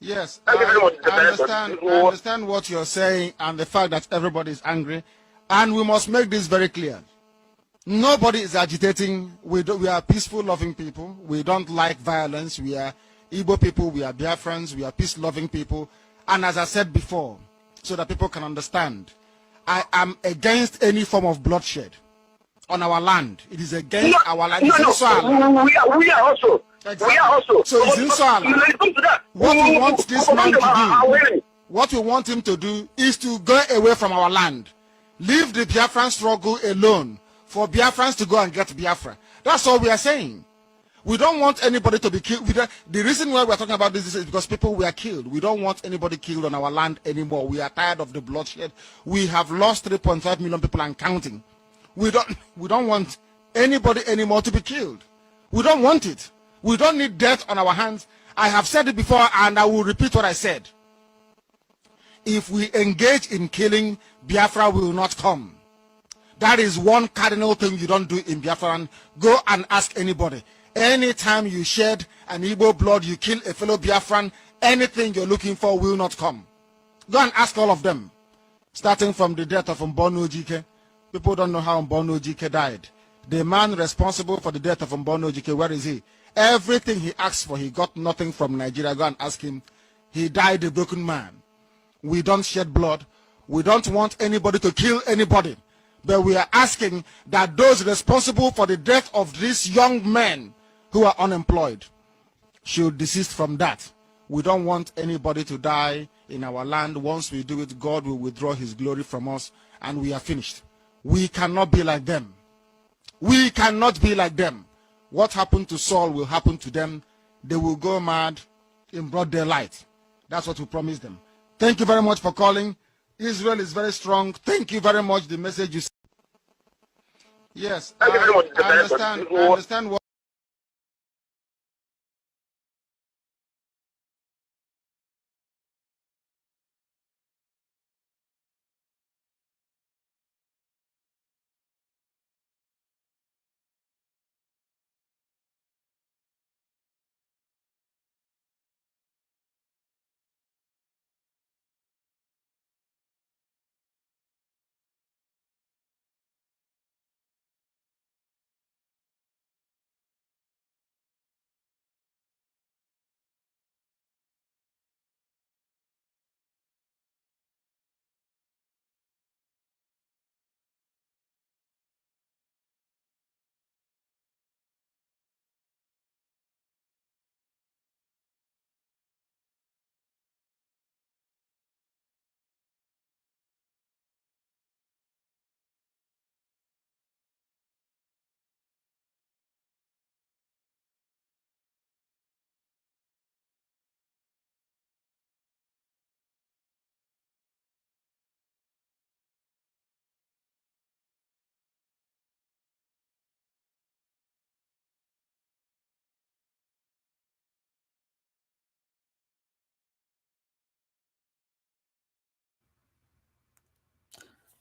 Yes, Thank you very much, Mr. I understand what you're saying and the fact that everybody is angry. And we must make this very clear. Nobody is agitating. We are peaceful, loving people. We don't like violence. We are Igbo people. We are Biafrans. We are peace-loving people. And as I said before, so that people can understand, I am against any form of bloodshed on our land. It is against our land. No, we are also. Exactly. We are also. So it's inshallah. What we want this man to do, what we want him to do, is to go away from our land. Leave the Biafran struggle alone for Biafrans to go and get Biafra. That's all we are saying. We don't want anybody to be killed. The reason why we're talking about this is because people were killed. We don't want anybody killed on our land anymore. We are tired of the bloodshed. We have lost 3.5 million people and counting. We don't want anybody anymore to be killed. We don't want it. We don't need death on our hands. I have said it before and I will repeat what I said. If we engage in killing, Biafra will not come. That is one cardinal thing you don't do in Biafra. And go and ask anybody. Anytime you shed an Igbo blood, you kill a fellow Biafran, anything you're looking for will not come. Go and ask all of them. Starting from the death of Mbono Ojike. People don't know how Mbono Ojike died. The man responsible for the death of Mbono Ojike, where is he? Everything he asked for, he got nothing from Nigeria. Go and ask him. He died a broken man. We don't shed blood. We don't want anybody to kill anybody. But we are asking that those responsible for the death of these young men who are unemployed should desist from that. We don't want anybody to die in our land. Once we do it, God will withdraw his glory from us and we are finished. We cannot be like them. We cannot be like them. What happened to Saul will happen to them. They will go mad in broad daylight. That's what we promised them. Thank you very much for calling. Israel is very strong. Thank you very much. The message you sent. Yes, I understand what.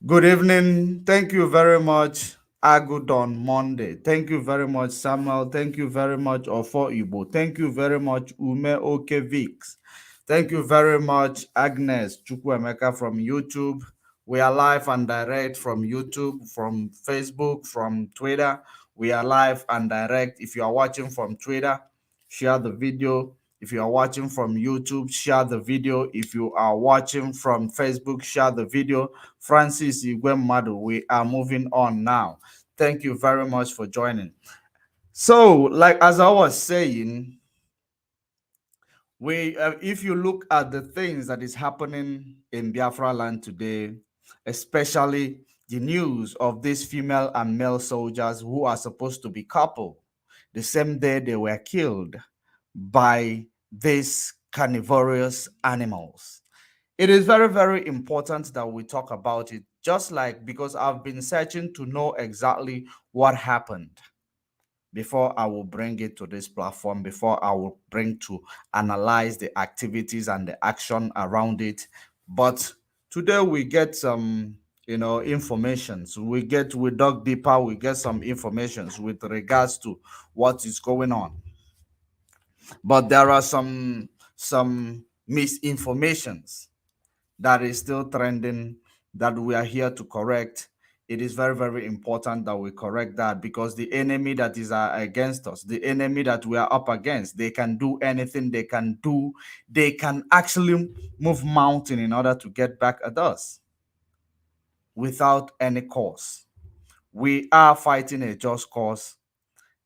Good evening. Thank you very much, Agudon Monday. Thank you very much, Samuel. Thank you very much, Ofo Ibo. Thank you very much, Ume Okevix. Thank you very much, Agnes Chukwemeka from YouTube. We are live and direct from YouTube, from Facebook, from Twitter. We are live and direct. If you are watching from Twitter, share the video. If you are watching from YouTube, share the video. If you are watching from Facebook, share the video. Francis Igwemadu, we are moving on now. Thank you very much for joining. So, like as I was saying, if you look at the things that is happening in Biafra land today, especially the news of these female and male soldiers who are supposed to be coupled, the same day they were killed by these carnivorous animals. It is very, very important that we talk about it, just like because I've been searching to know exactly what happened before I will bring it to this platform, before I will bring to analyze the activities and the action around it. But today we get some, information. So we dug deeper, we get some information with regards to what is going on. But there are some misinformations that is still trending that we are here to correct. It is very, very important that we correct that, because the enemy that is against us, the enemy that we are up against, they can do anything they can do. They can actually move mountain in order to get back at us without any cause. We are fighting a just cause.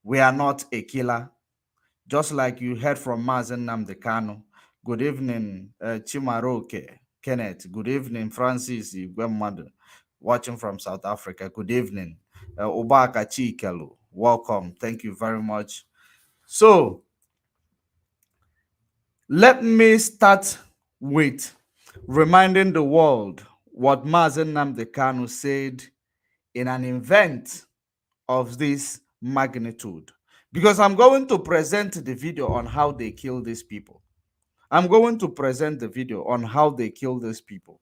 We are not a killer. Just like you heard from Mazen Namdekano. Good evening, Chimaroke, Kenneth. Good evening, Francis Igwemadu, watching from South Africa. Good evening. Obaka Chikelu, welcome. Thank you very much. So, let me start with reminding the world what Mazen Namdekano said in an event of this magnitude, because I'm going to present the video on how they kill these people. I'm going to present the video on how they kill these people.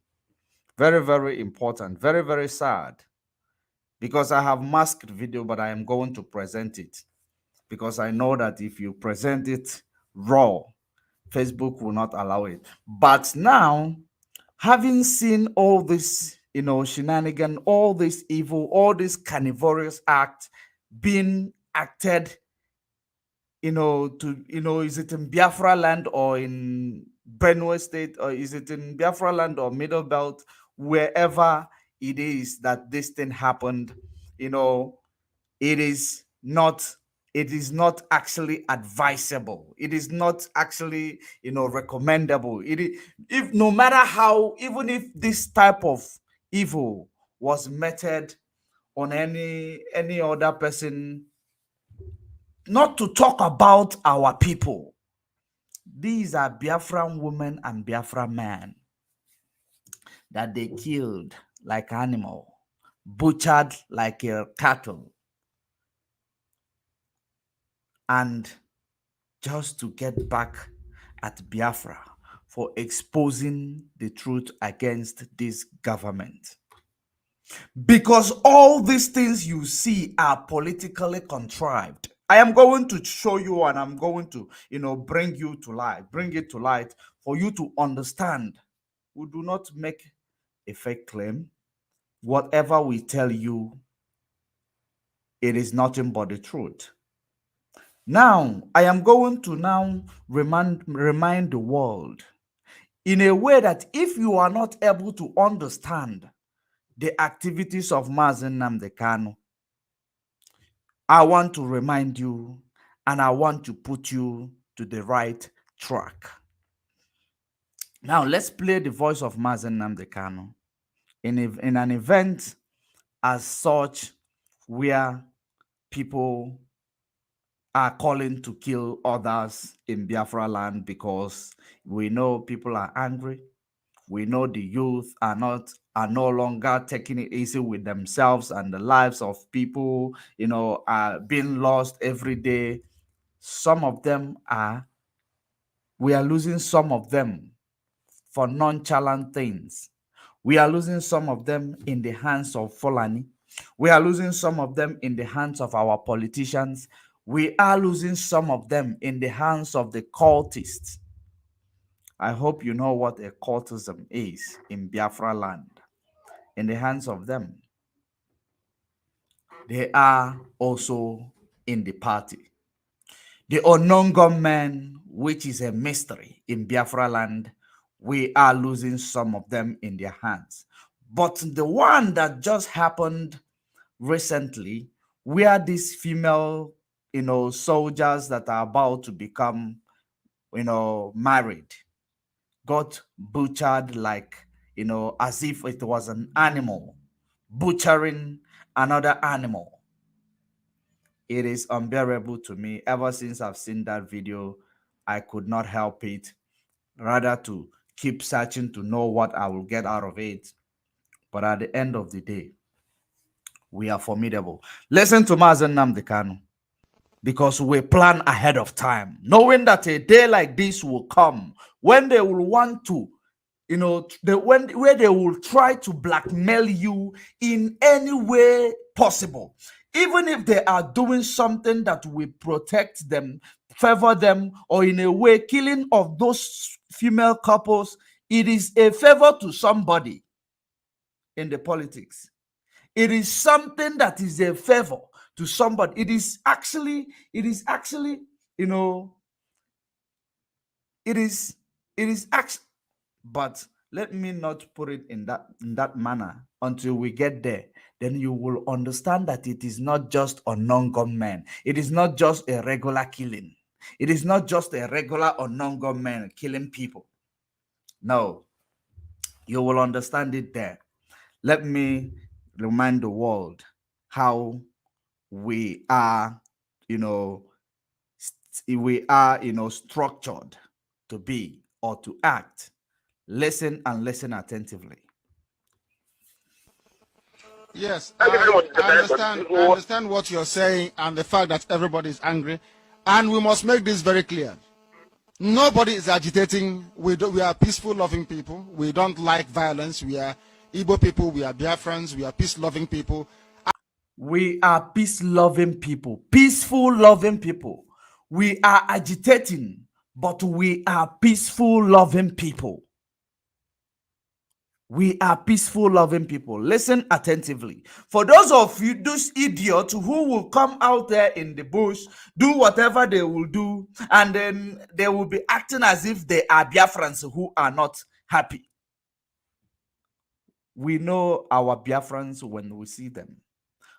Very, very important. Very, very sad, because I have masked video, but I am going to present it, because I know that if you present it raw, Facebook will not allow it. But now, having seen all this, shenanigan, all this evil, all this carnivorous act being acted, is it in Biafra land or in Benue State, or is it in Biafra land or Middle Belt, wherever it is that this thing happened, it is not actually advisable. It is not actually, recommendable. If no matter how, even if this type of evil was meted on any other person, not to talk about our people. These are Biafran women and Biafran men that they killed like animal, butchered like a cattle, and just to get back at Biafra for exposing the truth against this government. Because all these things you see are politically contrived. I am going to show you, and I'm going to, bring it to light for you to understand. We do not make a fake claim. Whatever we tell you, it is nothing but the truth. Now, I am going to remind the world in a way that if you are not able to understand the activities of Mazen Namdekano, I want to remind you, and I want to put you to the right track. Now, let's play the voice of Mazen Namdekano in an event as such where people are calling to kill others in Biafra land, because we know people are angry. We know the youth are no longer taking it easy with themselves, and the lives of people, are being lost every day. Some of them we are losing some of them for nonchalant things. We are losing some of them in the hands of Fulani. We are losing some of them in the hands of our politicians. We are losing some of them in the hands of the cultists. I hope you know what a cultism is in Biafra land. In the hands of them. They are also in the party. The unknown gunmen, which is a mystery in Biafra land, we are losing some of them in their hands. But the one that just happened recently, where these female, soldiers that are about to become, married, got butchered like, as if it was an animal, butchering another animal. It is unbearable to me. Ever since I've seen that video, I could not help it, rather to keep searching to know what I will get out of it. But at the end of the day, we are formidable. Listen to Mazen Namdekano, because we plan ahead of time, knowing that a day like this will come when they will want to, where they will try to blackmail you in any way possible. Even if they are doing something that will protect them favor them, or in a way, killing of those female couples, it is a favor to somebody in the politics. It is something that is a favor to somebody. It is actually, you know, it is actually, but let me not put it in that manner until we get there. Then you will understand that it is not just unknown gunmen. It is not just a regular killing. It is not just a regular unknown gunmen killing people. No, you will understand it there. Let me remind the world how we are, structured to be or to act. Listen and listen attentively. Yes, I understand what you're saying and the fact that everybody is angry. And we must make this very clear. Nobody is agitating. We are peaceful, loving people. We don't like violence. We are Igbo people. We are Biafrans. We are peace-loving people. We are peace-loving people. Peaceful, loving people. We are agitating, but we are peaceful, loving people. We are peaceful, loving people. Listen attentively. For those of you, those idiots who will come out there in the bush, do whatever they will do, and then they will be acting as if they are Biafrans who are not happy. We know our Biafrans when we see them.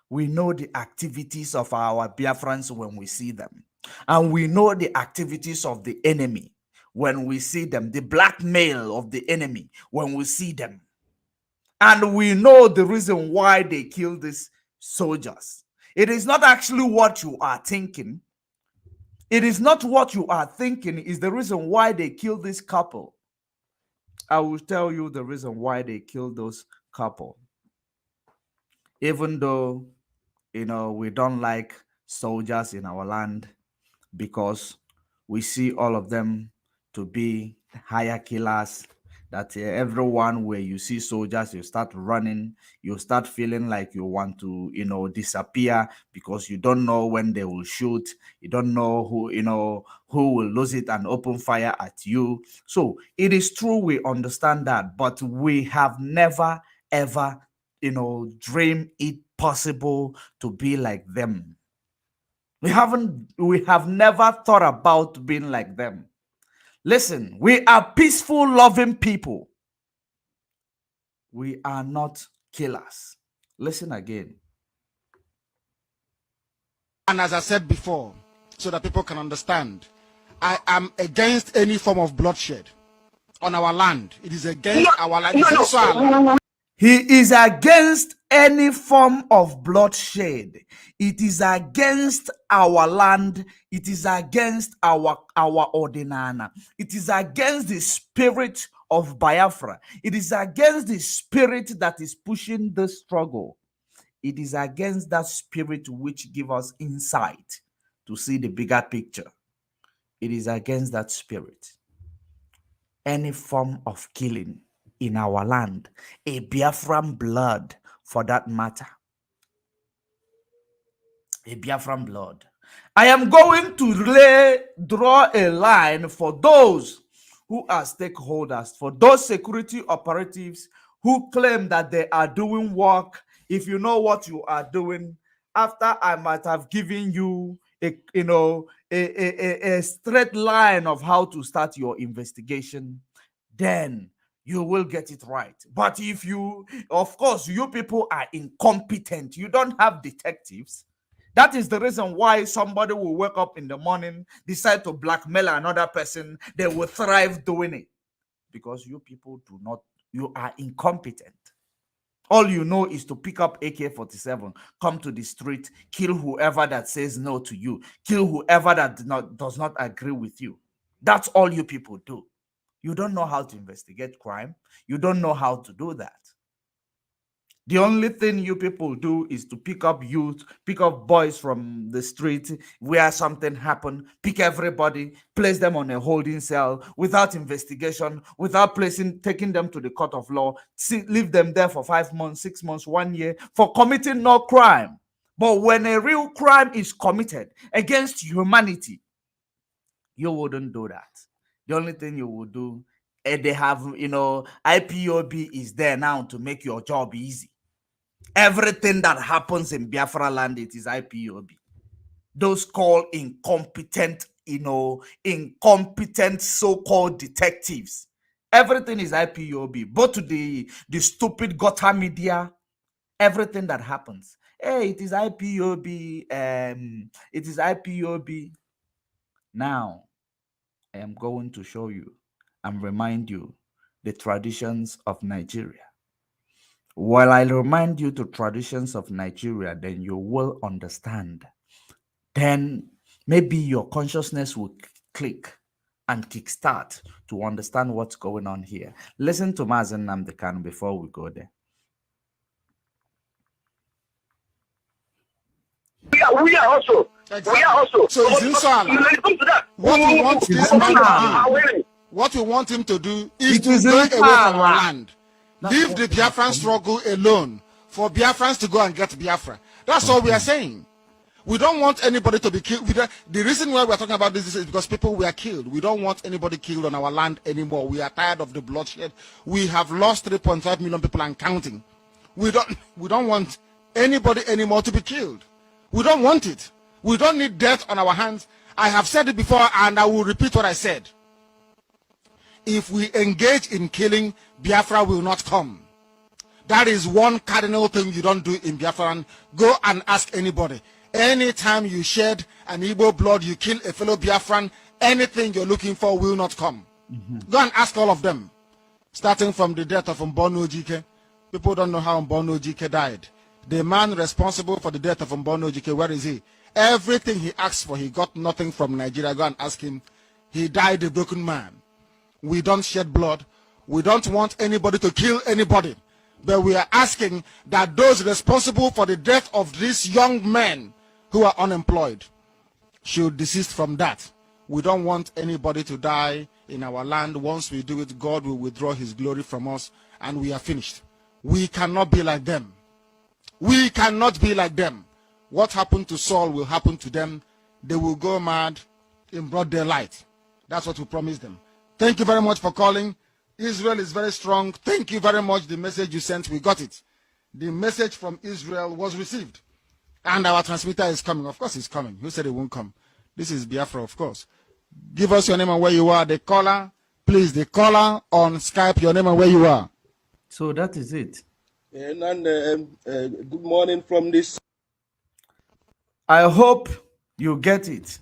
We know the activities of our Biafrans when we see them. And we know the activities of the enemy when we see them, the blackmail of the enemy when we see them. And we know the reason why they kill these soldiers. It is not actually what you are thinking. It is not what you are thinking is the reason why they killed this couple. I will tell you the reason why they killed those couple. Even though, we don't like soldiers in our land because we see all of them to be higher killers, that everyone where you see soldiers, you start running, you start feeling like you want to, disappear because you don't know when they will shoot. You don't know who will lose it and open fire at you. So it is true, we understand that, but we have never, ever, dream it possible to be like them. We have never thought about being like them. Listen, we are peaceful, loving people. We are not killers. Listen again. And as I said before, so that people can understand, I am against any form of bloodshed on our land. It is against our land. He is against any form of bloodshed. It is against our land. It is against our ordinana. It is against the spirit of Biafra. It is against the spirit that is pushing the struggle. It is against that spirit which gives us insight to see the bigger picture. It is against that spirit. Any form of killing in our land, a Biafran blood for that matter. A Biafran blood. I am going to draw a line for those who are stakeholders, for those security operatives who claim that they are doing work. If you know what you are doing, after I might have given you a straight line of how to start your investigation, then you will get it right. But if of course, you people are incompetent, you don't have detectives. That is the reason why somebody will wake up in the morning, decide to blackmail another person. They will thrive doing it because you people you are incompetent. All you know is to pick up AK-47, come to the street, kill whoever that says no to you, kill whoever that does not agree with you. That's all you people do. You don't know how to investigate crime. You don't know how to do that. The only thing you people do is to pick up youth, pick up boys from the street where something happened, pick everybody, place them on a holding cell without investigation, without taking them to the court of law, leave them there for 5 months, 6 months, 1 year for committing no crime. But when a real crime is committed against humanity, You wouldn't do that. The only thing you would do, they have, IPOB is there now to make your job easy. Everything that happens in Biafra land, it is IPOB. Those called incompetent, incompetent so-called detectives. Everything is IPOB. Both to the stupid gutter media, everything that happens. Hey, it is IPOB. It is IPOB. Now, I am going to show you and remind you the traditions of Nigeria. While I remind you the traditions of Nigeria, then you will understand. Then maybe your consciousness will click and kickstart to understand what's going on here. Listen to Mazen Nnamdi Kanu before we go there. We are also. Exactly. We are also. So it's inshallah. What we want this man to do, what we want him to do is to go away from our land. Leave the Biafran struggle alone for Biafrans to go and get Biafra. That's all we are saying. We don't want anybody to be killed. The reason why we're talking about this is because people were killed. We don't want anybody killed on our land anymore. We are tired of the bloodshed. We have lost 3.5 million people and counting. We don't want anybody anymore to be killed. We don't want it. We don't need death on our hands. I have said it before and I will repeat what I said. If we engage in killing, Biafra will not come. That is one cardinal thing you don't do in Biafra. Go and ask anybody. Anytime you shed an Igbo blood, you kill a fellow Biafran, anything you're looking for will not come. Go and ask all of them. Starting from the death of Mbono Ojike. People don't know how Mbono Ojike died. The man responsible for the death of Mbono Ojike, where is he? Everything he asked for, he got nothing from Nigeria. Go and ask him. He died a broken man. We don't shed blood. We don't want anybody to kill anybody. But we are asking that those responsible for the death of these young men who are unemployed should desist from that. We don't want anybody to die in our land. Once we do it, God will withdraw his glory from us and we are finished. We cannot be like them. We cannot be like them. What happened to Saul will happen to them. They will go mad in broad daylight. That's what we promised them. Thank you very much for calling. Israel is very strong. Thank you very much. The message you sent, we got it. The message from Israel was received. And our transmitter is coming. Of course it's coming. Who said it won't come? This is Biafra, of course. Give us your name and where you are. The caller, please, the caller on Skype, your name and where you are. So that is it. And good morning from this. I hope you get it.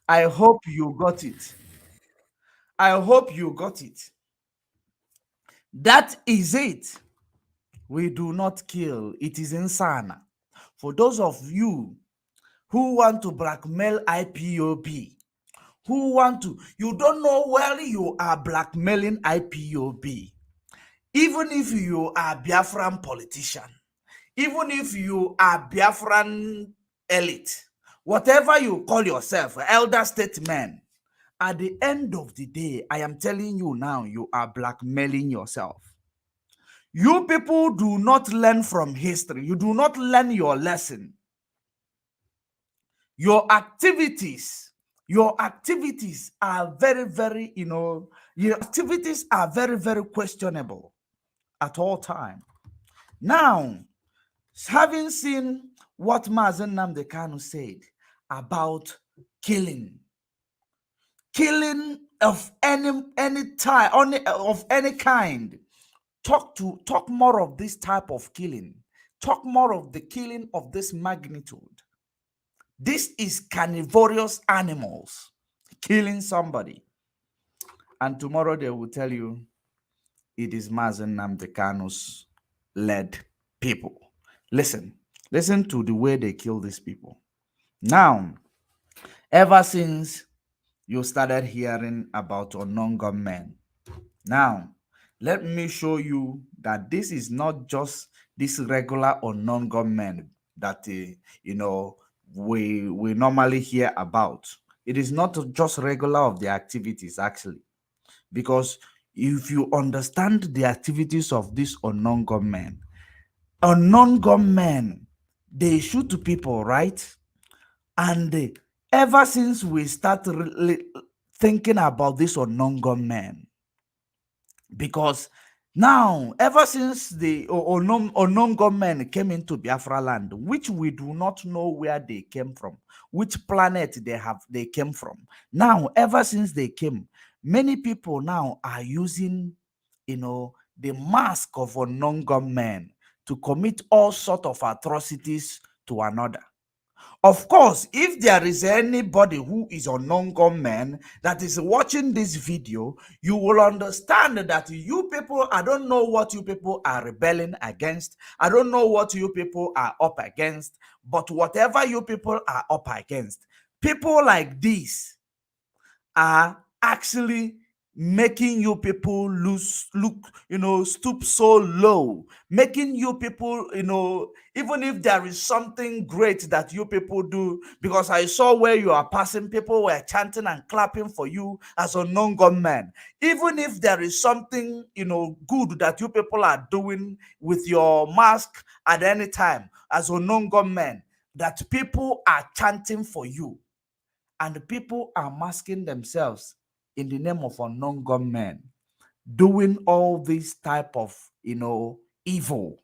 I hope you got it. I hope you got it. That is it. We do not kill. It is insana. For those of you who want to blackmail IPOB, you don't know where you are blackmailing IPOB. Even if you are Biafran politician, even if you are Biafran elite, whatever you call yourself, elder statesman, at the end of the day, I am telling you now, you are blackmailing yourself. You people do not learn from history. You do not learn your lesson. Your activities are very, very, your activities are very, very questionable at all time. Now, having seen what Mazen Nnamdi Kanu said about killing of any type, of any kind, talk more of this type of killing. Talk more of the killing of this magnitude. This is carnivorous animals killing somebody. And tomorrow they will tell you it is Mazen Nnamdi Kanu's led people. Listen to the way they kill these people. Now, ever since you started hearing about unknown gunmen, now let me show you that this is not just this regular unknown gunmen that we normally hear about. It is not just regular of the activities, actually, because if you understand the activities of these unknown gunmen, they shoot people, right? And ever since we start thinking about this unknown gunmen, because now, ever since the unknown gunmen came into Biafra land, which we do not know where they came from, which planet they came from. Now, ever since they came, many people now are using, the mask of unknown gunmen to commit all sort of atrocities to another. Of course, if there is anybody who is unknown gunman that is watching this video, you will understand that you people, I don't know what you people are rebelling against. I don't know what you people are up against. But whatever you people are up against, people like this are actually making you people stoop so low, making you people, even if there is something great that you people do, because I saw where you are passing, people were chanting and clapping for you as unknown gunmen. Even if there is something, good that you people are doing with your mask at any time as unknown gunmen, that people are chanting for you. And people are masking themselves in the name of unknown gunmen, doing all this type of, evil,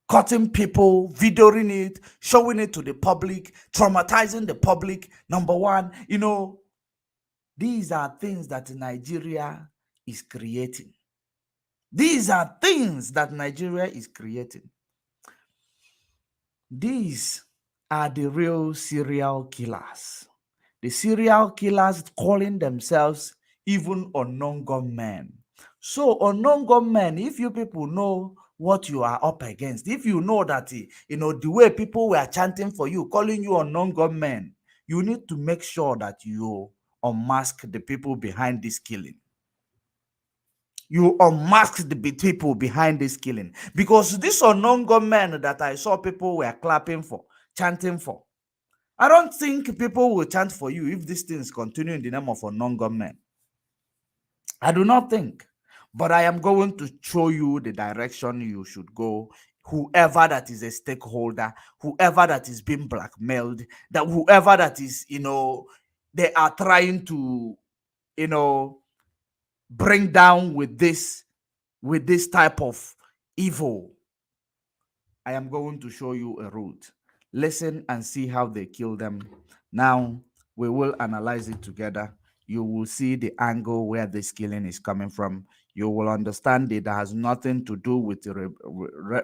cutting people, videoing it, showing it to the public, traumatizing the public. Number one, these are things that Nigeria is creating. These are things that Nigeria is creating. These are the real serial killers. The serial killers calling themselves even unknown gunmen. So unknown gunmen, if you people know what you are up against, if you know that, the way people were chanting for you, calling you unknown gunmen, you need to make sure that you unmask the people behind this killing. You unmask the people behind this killing. Because this unknown gunmen that I saw people were clapping for, chanting for, I don't think people will chant for you if these things continue in the name of unknown gunmen. I do not think. But I am going to show you the direction you should go. Whoever that is a stakeholder, whoever that is being blackmailed, that whoever that is, they are trying to, bring down with this type of evil. I am going to show you a route. Listen and see how they kill them. Now, we will analyze it together. You will see the angle where this killing is coming from. You will understand it has nothing to do with the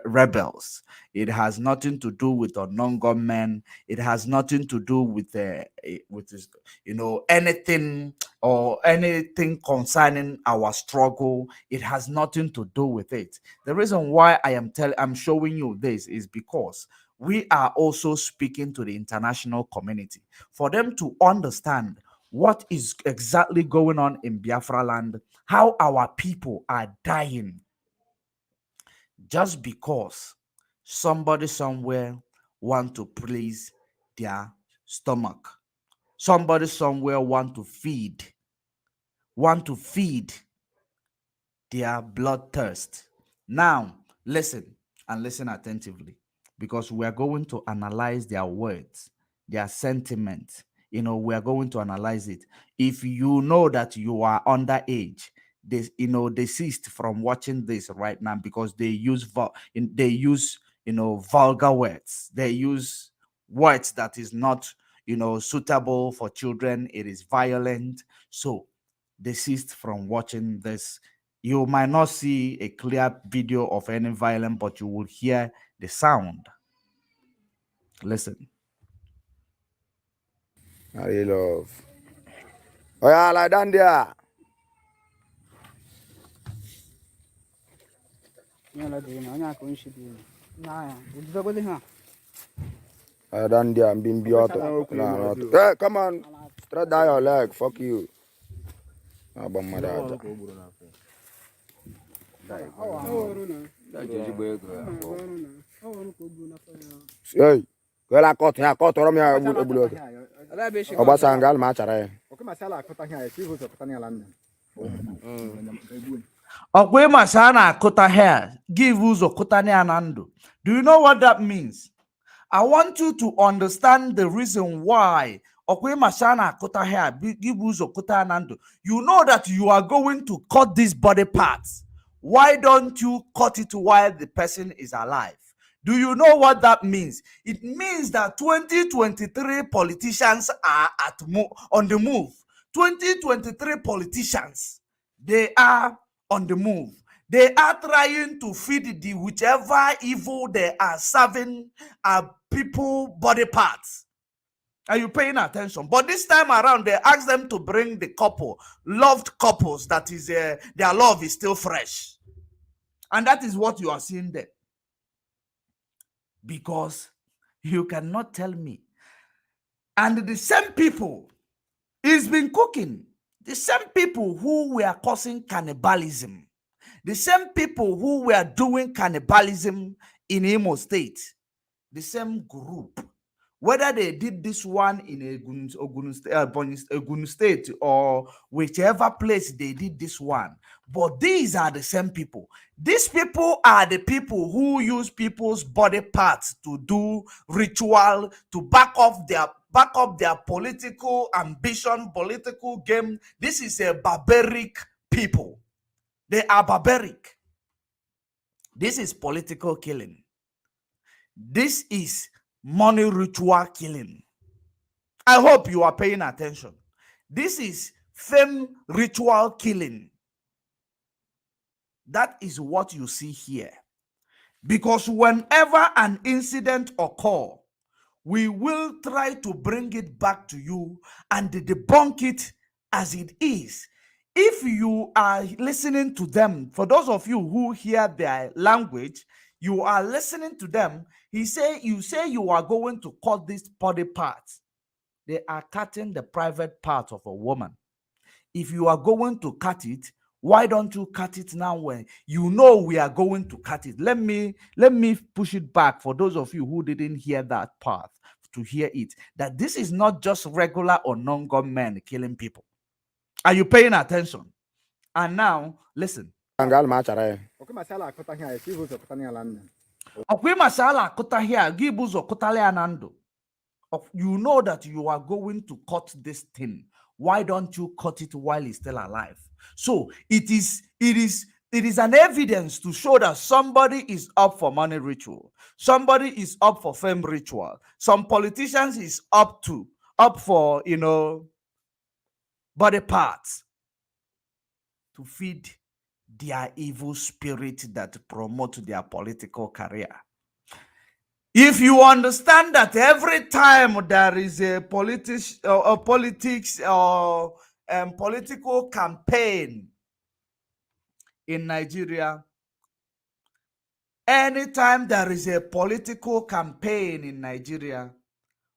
rebels. It has nothing to do with unknown gunmen. It has nothing to do with anything or anything concerning our struggle. It has nothing to do with it. The reason why I'm showing you this is because we are also speaking to the international community for them to understand what is exactly going on in Biafra land, how our people are dying just because somebody somewhere want to please their stomach. Somebody somewhere want to feed their bloodthirst. Now, listen and listen attentively, because we are going to analyze their words, their sentiments. We are going to analyze it. If you know that you are underage, desist from watching this right now, because they use vulgar words. They use words that is not suitable for children. It is violent. So desist from watching this. You might not see a clear video of any violence, but you will hear the sound. Listen. I love. Oh yeah, like down there. Down there, I'm being beautiful. Nah, hey, come on. Straight down your leg. Fuck you. Hey, well, I caught here. Caught me. Obasangal machare. Give Do you know what that means? I want you to understand the reason why You know that you are going to cut these body parts. Why don't you cut it while the person is alive? Do you know what that means? It means that 2023 politicians are on the move. 2023 politicians, they are on the move. They are trying to feed the whichever evil they are serving people body parts. Are you paying attention? But this time around, they asked them to bring the couple, loved couples, that is, their love is still fresh. And that is what you are seeing there. Because you cannot tell me. And the same people is been cooking. The same people who were causing cannibalism. The same people who were doing cannibalism in Imo State. The same group. Whether they did this one in Ogun State or whichever place they did this one. But these are the same people. These people are the people who use people's body parts to do ritual, to back up their political ambition, political game. This is a barbaric people. They are barbaric. This is political killing. This is money ritual killing. I hope you are paying attention. This is fame ritual killing. That is what you see here. Because whenever an incident occurs, we will try to bring it back to you and debunk it as it is. If you are listening to them, for those of you who hear their language, you are listening to them. You say you are going to cut this body part. They are cutting the private part of a woman. If you are going to cut it, why don't you cut it now when you know we are going to cut it? Let me push it back for those of you who didn't hear that part to hear it. That this is not just regular or non-gun men killing people. Are you paying attention? And now, listen. You know that you are going to cut this thing. Why don't you cut it while it's still alive? So it is an evidence to show that somebody is up for money ritual. Somebody is up for fame ritual. Some politicians is up for, body parts to feed their evil spirit that promote their political career. If you understand that every time there is a politics or political campaign in Nigeria, anytime there is a political campaign in Nigeria,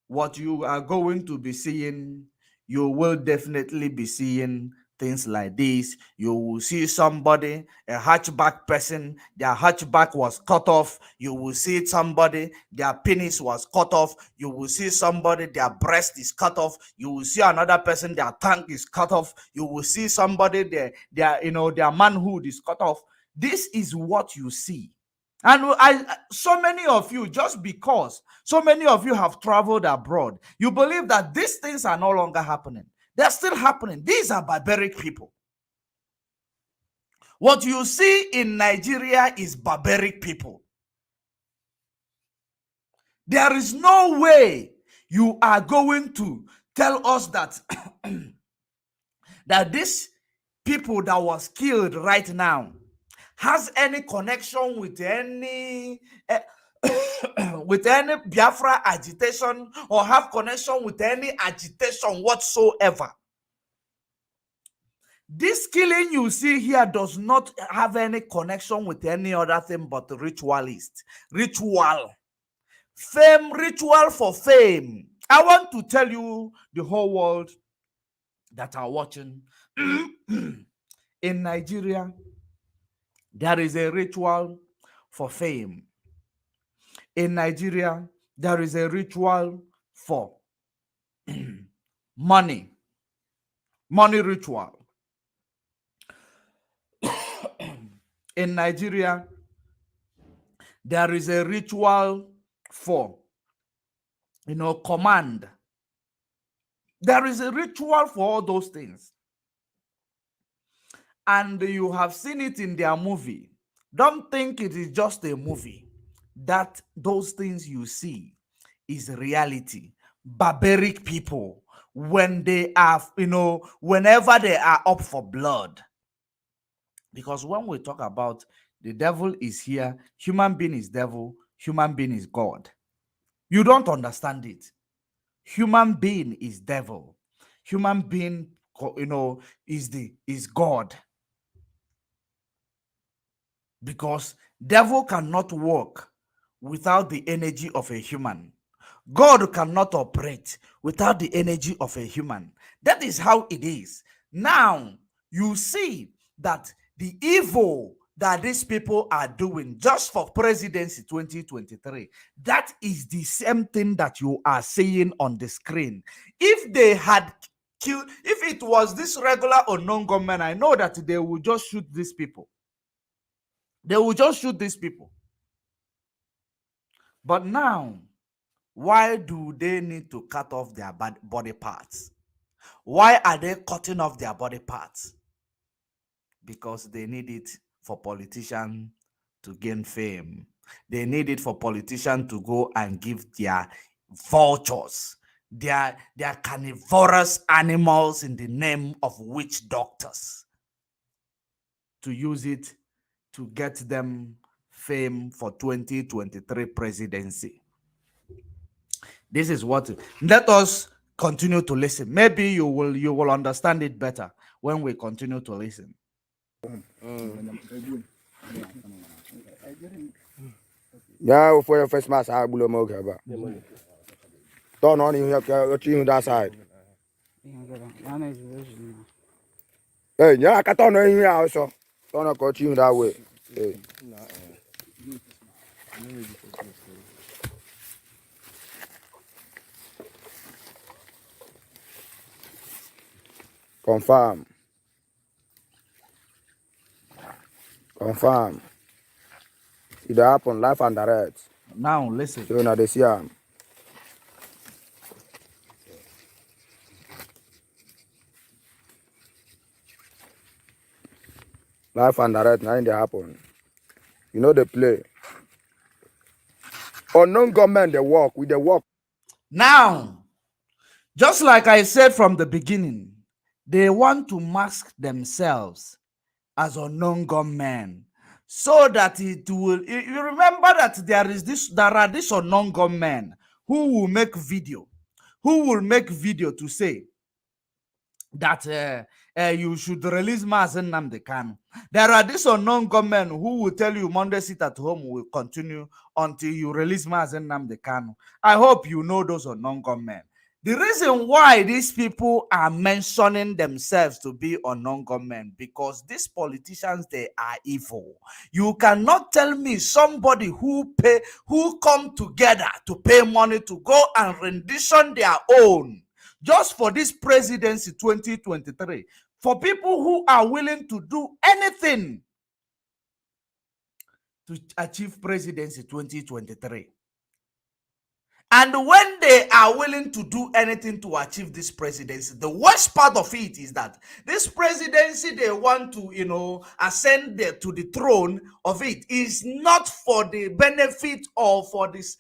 what you are going to be seeing, you will definitely be seeing things like this. You will see somebody, a hatchback person, their hatchback was cut off. You will see somebody, their penis was cut off. You will see somebody, their breast is cut off. You will see another person, their tongue is cut off. You will see somebody, their manhood is cut off. This is what you see. And so many of you, just because so many of you have traveled abroad, you believe that these things are no longer happening. They're still happening. These are barbaric people. What you see in Nigeria is barbaric people. There is no way you are going to tell us that that these people that was killed right now has any connection with any with any Biafra agitation or have connection with any agitation whatsoever. This killing you see here does not have any connection with any other thing but ritualist. Ritual. Fame, ritual for fame. I want to tell you, the whole world that are watching, in Nigeria, there is a ritual for fame. In Nigeria, there is a ritual for money. Money ritual. In Nigeria, there is a ritual for, command. There is a ritual for all those things. And you have seen it in their movie. Don't think it is just a movie. That those things you see is reality. Barbaric people, when they are, whenever they are up for blood. Because when we talk about the devil is here, human being is devil, human being is God. You don't understand it. Human being is devil. Human being, is God. Because devil cannot work without the energy of a human. God cannot operate without the energy of a human. That is how it is. Now, you see that the evil that these people are doing just for presidency 2023, that is the same thing that you are seeing on the screen. If they had killed, if it was this regular unknown government, I know that they would just shoot these people. They will just shoot these people. But now, why do they need to cut off their body parts? Why are they cutting off their body parts? Because they need it for politicians to gain fame. They need it for politicians to go and give their vultures, their carnivorous animals in the name of witch doctors, to use it to get them fame for 2023 presidency. This is what, let us continue to listen. Maybe you will understand it better when we continue to listen. Yeah, for your first mass, I will move her. Turn on you that side. Hey, yeah, I can turn on here also. Turn on continue that way. Hey. Confirm. It happen life and direct. Now listen. So now they see him. Life and direct now they happen. You know they play. Unknown government they work with the work. Now, just like I said from the beginning, they want to mask themselves as unknown gunmen, so that it will. You remember that there are these unknown gunmen who will make video, to say that you should release Mazen Nnamdi Kanu. There are these unknown gunmen who will tell you Monday sit at home will continue until you release Mazen Nnamdi Kanu. I hope you know those unknown gunmen. The reason why these people are mentioning themselves to be unknown gunmen, because these politicians, they are evil. You cannot tell me somebody who come together to pay money to go and rendition their own just for this presidency 2023, for people who are willing to do anything to achieve presidency 2023. And when they are willing to do anything to achieve this presidency, the worst part of it is that this presidency they want to, ascend to the throne of it is not for the benefit or for this,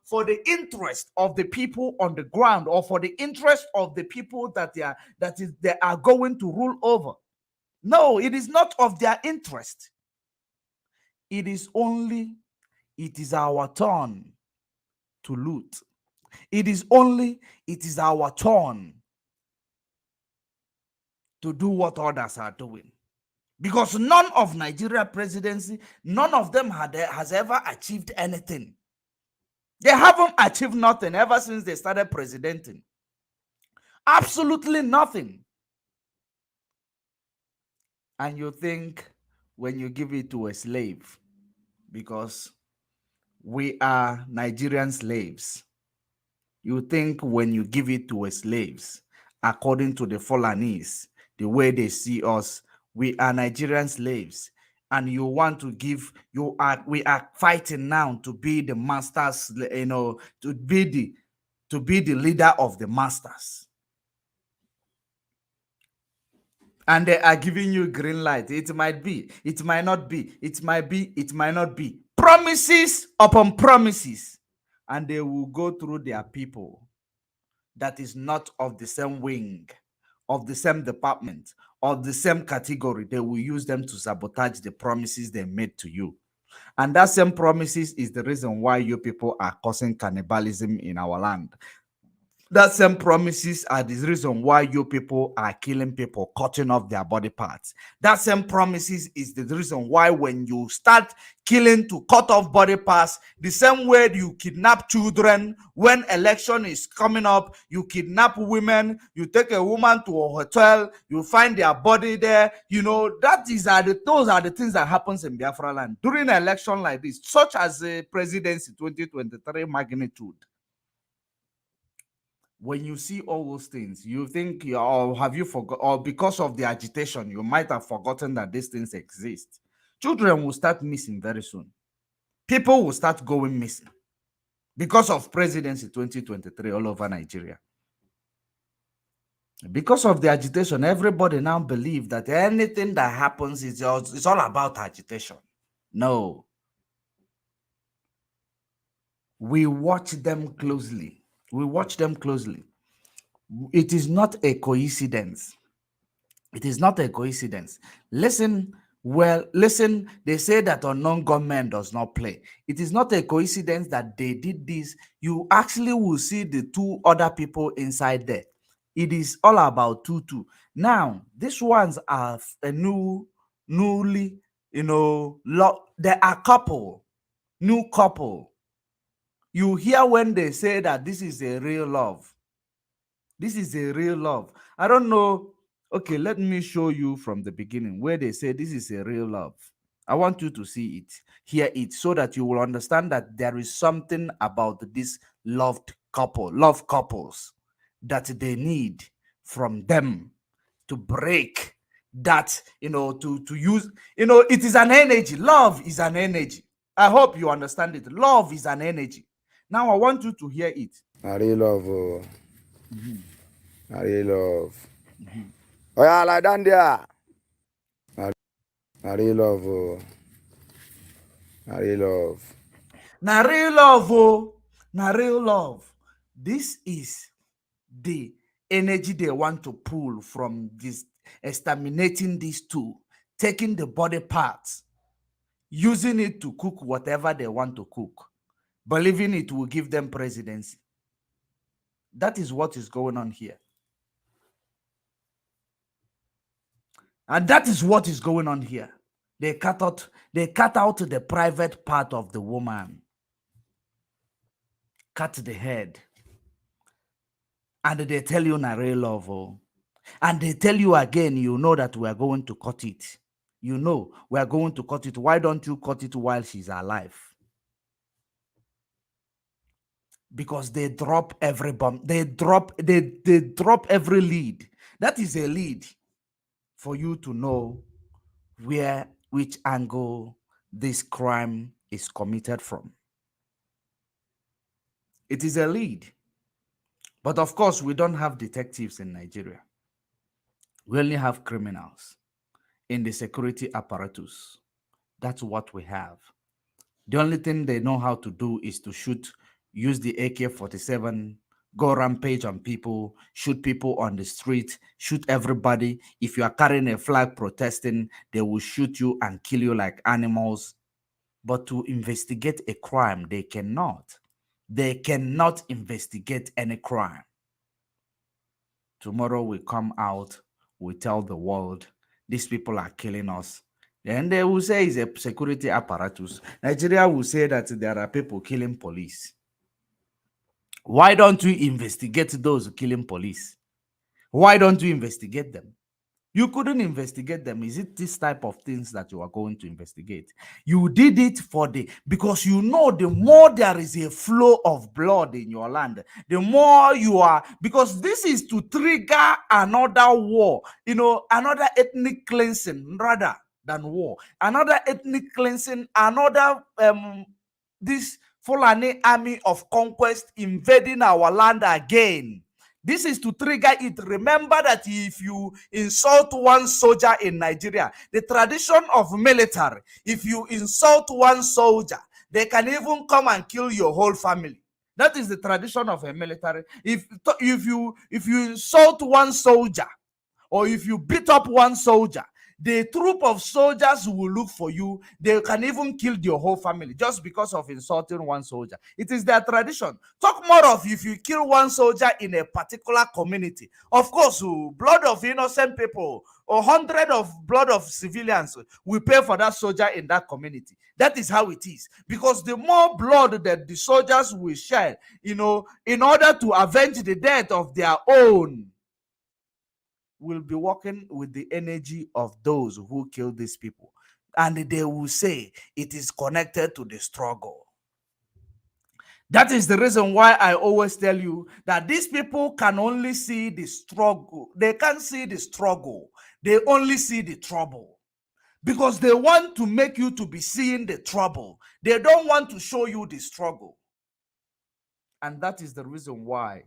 for the interest of the people on the ground, or for the interest of the people that they are going to rule over. No, it is not of their interest. It is our turn to loot. It is our turn to do what others are doing. Because none of Nigeria presidency, none of them has ever achieved anything. They haven't achieved nothing ever since they started presidenting. Absolutely nothing. And you think when you give it to a slave, because we are Nigerian slaves, you think when you give it to a slaves, according to the Fulanese, the way they see us, we are Nigerian slaves, and you want to give, we are fighting now to be the masters, to be the leader of the masters. And they are giving you green light. It might be, it might not be, it might be, it might not be. Promises upon promises. And they will go through their people that is not of the same wing, of the same department, of the same category. They will use them to sabotage the promises they made to you. And that same promises is the reason why you people are causing cannibalism in our land. That same promises are the reason why you people are killing people, cutting off their body parts. That same promises is the reason why when you start killing to cut off body parts, the same way you kidnap children, when election is coming up, you kidnap women, you take a woman to a hotel, you find their body there. You know, those are the things that happens in Biafra land during an election like this, such as the presidency 2023 magnitude. When you see all those things, you think, or have you forgot, or because of the agitation, you might have forgotten that these things exist. Children will start missing very soon. People will start going missing because of presidency 2023 all over Nigeria. Because of the agitation, everybody now believes that anything that happens is it's all about agitation. No. We watch them closely. We watch them closely. It is not a coincidence. It is not a coincidence. Listen, listen, they say that unknown gunmen does not play. It is not a coincidence that they did this. You actually will see the two other people inside there. It is all about two. Now, these ones are a newly, they are couple, new couple. You hear when they say that this is a real love. This is a real love. I don't know. Okay, let me show you from the beginning where they say this is a real love. I want you to see it, hear it, so that you will understand that there is something about this love couples, that they need from them to break that, to use, it is an energy. Love is an energy. I hope you understand it. Love is an energy. Now I want you to hear it. I really love. I really love. Oh yeah, like down there. I really love. I really love. Na real love, oh, na real love. This is the energy they want to pull from this, exterminating these two, taking the body parts, using it to cook whatever they want to cook, believing it will give them presidency. That is what is going on here. And that is what is going on here. They cut out the private part of the woman, cut the head, and they tell you na real love, oh. And they tell you again, that we are going to cut it. We are going to cut it. Why don't you cut it while she's alive? Because they drop every bomb. They drop every lead. That is a lead for you to know which angle this crime is committed from. It is a lead. But of course, we don't have detectives in Nigeria. We only have criminals in the security apparatus. That's what we have. The only thing they know how to do is to shoot, use the AK-47, go rampage on people, shoot people on the street, shoot everybody. If you are carrying a flag protesting, they will shoot you and kill you like animals. But to investigate a crime, they cannot. They cannot investigate any crime. Tomorrow we come out, we tell the world, these people are killing us. Then they will say it's a security apparatus. Nigeria will say that there are people killing police. Why don't we investigate those killing police? Why don't we investigate them? You couldn't investigate them. Is it this type of things that you are going to investigate? You did it because the more there is a flow of blood in your land, the more you are, because this is to trigger another war, another ethnic cleansing rather than war, another ethnic cleansing, another, this Fulani army of conquest invading our land again. This is to trigger it. Remember that if you insult one soldier in Nigeria, the tradition of military, if you insult one soldier, they can even come and kill your whole family. That is the tradition of a military. If you insult one soldier, or if you beat up one soldier, the troop of soldiers will look for you. They can even kill your whole family just because of insulting one soldier. It is their tradition. Talk more of if you kill one soldier in a particular community. Of course, blood of innocent people or hundred of blood of civilians will pay for that soldier in that community. That is how it is. Because the more blood that the soldiers will shed, in order to avenge the death of their own, will be working with the energy of those who killed these people. And they will say it is connected to the struggle. That is the reason why I always tell you that these people can only see the struggle. They can't see the struggle. They only see the trouble. Because they want to make you to be seeing the trouble. They don't want to show you the struggle. And that is the reason why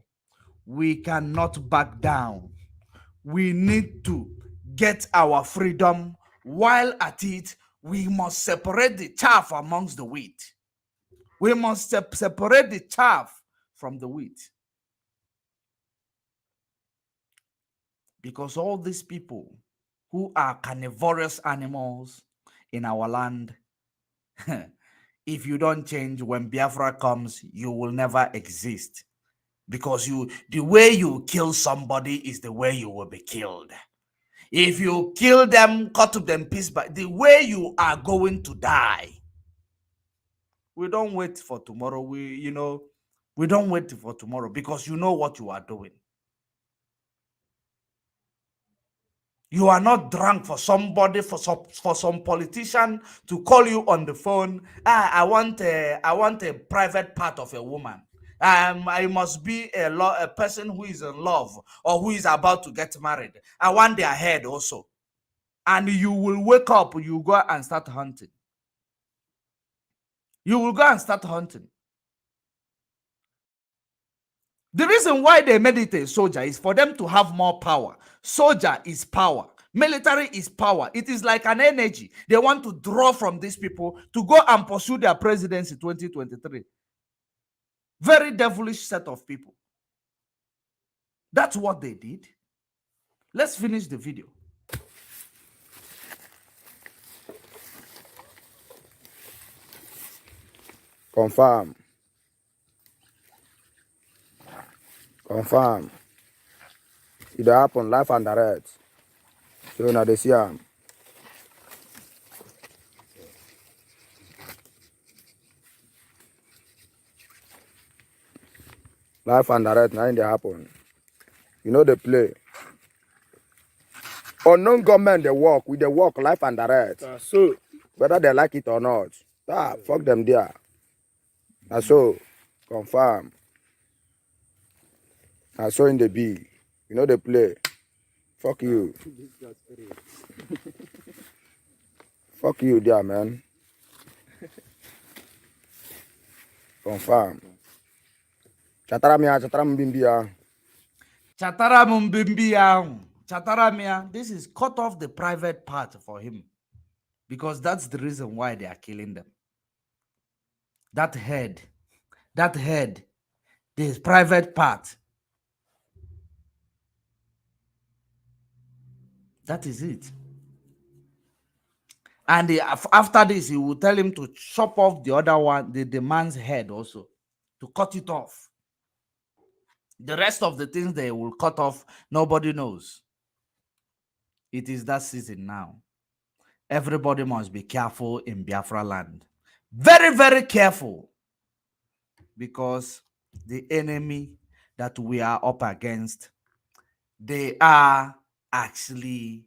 we cannot back down. We need to get our freedom. While at it, we must separate the chaff amongst the wheat. We must separate the chaff from the wheat. Because all these people who are carnivorous animals in our land, if you don't change, when Biafra comes, you will never exist. Because the way you kill somebody is the way you will be killed. If you kill them, cut them piece by the way you are going to die. We don't wait for tomorrow. We don't wait for tomorrow because you know what you are doing. You are not drunk for somebody, for some politician to call you on the phone. I want a private part of a woman. I must be a person who is in love or who is about to get married. I want their head also. And you will wake up, you go and start hunting. You will go and start hunting. The reason why they made it a soldier is for them to have more power. Soldier is power. Military is power. It is like an energy. They want to draw from these people to go and pursue their presidency 2023. Very devilish set of people. That's what they did. Let's finish the video. Confirm. Confirm. It happen life and direct. So now they see him. Life and direct now they happen. You know they play. Unknown government they work with the work life and direct. So whether they like it or not. Fuck them there. So confirm. So in the B. You know they play. Fuck you. Fuck you there, man. Confirm. Chataramia, Chatarambimbia. Chatarambimbia. Chataramia. This is cut off the private part for him. Because that's the reason why they are killing them. That head, this private part. That is it. And after this, he will tell him to chop off the other one, the man's head also, to cut it off. The rest of the things they will cut off, nobody knows. It is that season now. Everybody must be careful in Biafra land. Very, very careful. Because the enemy that we are up against, they are actually,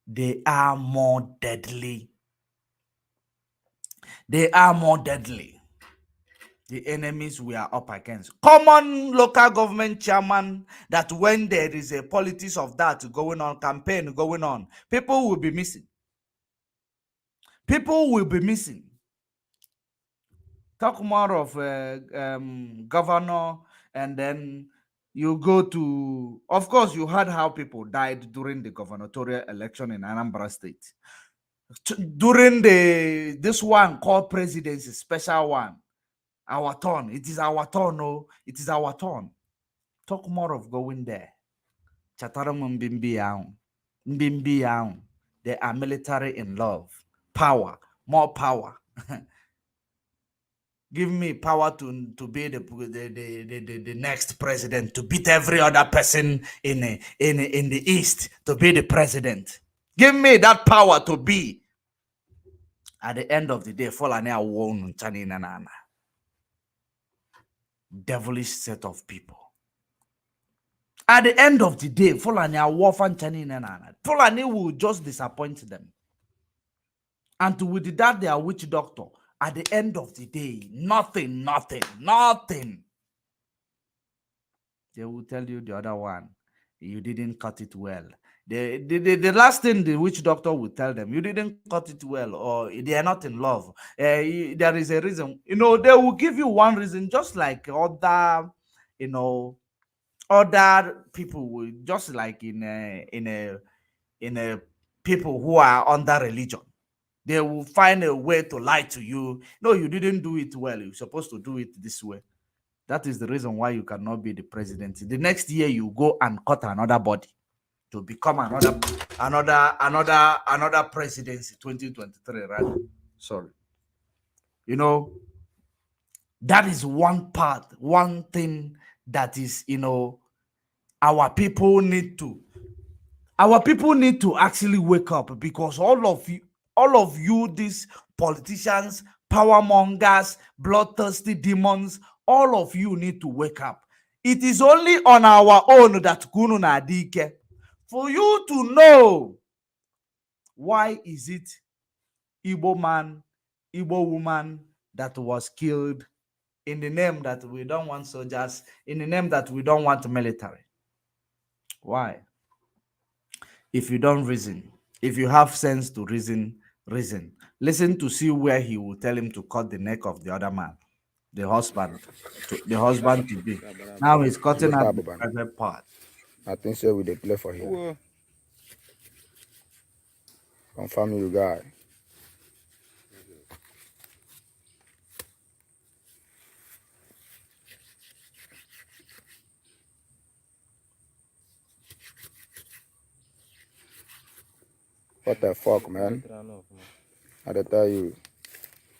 they are more deadly. They are more deadly. The enemies we are up against. Common local government chairman that when there is a politics of that going on, campaign going on, people will be missing. People will be missing. Talk more of governor and then You go to, of course, you heard how people died during the gubernatorial election in Anambra State. During this one called presidency, special one, our turn. It is our turn. No, it is our turn. Talk more of going there. Chataram Mbimbi. They are military in love. Power. More power. Give me power to be the next president, to beat every other person in the East, to be the president. Give me that power to be. At the end of the day, devilish set of people. At the end of the day, Fulani will just disappoint them. And with that, they are witch doctor. At the end of the day, nothing. They will tell you the other one, you didn't cut it well. The last thing the witch doctor will tell them, you didn't cut it well, or they are not in love. There is a reason. They will give you one reason, just like other, other people will, just like in a people who are under religion. They will find a way to lie to you. No, you didn't do it well. You're supposed to do it this way. That is the reason why you cannot be the president. The next year you go and cut another body to become another presidency. 2023, right? Sorry. That is one part, one thing that is, our people need to actually wake up, because all of you, these politicians, power mongers, bloodthirsty demons, all of you need to wake up. It is only on our own that Kunu Nadike, for you to know why is it Igbo man, Igbo woman that was killed in the name that we don't want soldiers, in the name that we don't want military. Why? If you don't reason, if you have sense to reason. Listen to see where he will tell him to cut the neck of the other man, the husband to be. Now he's cutting out the private part. I think so. We they play for him. Confirm you guy. What the fuck, man? I tell you.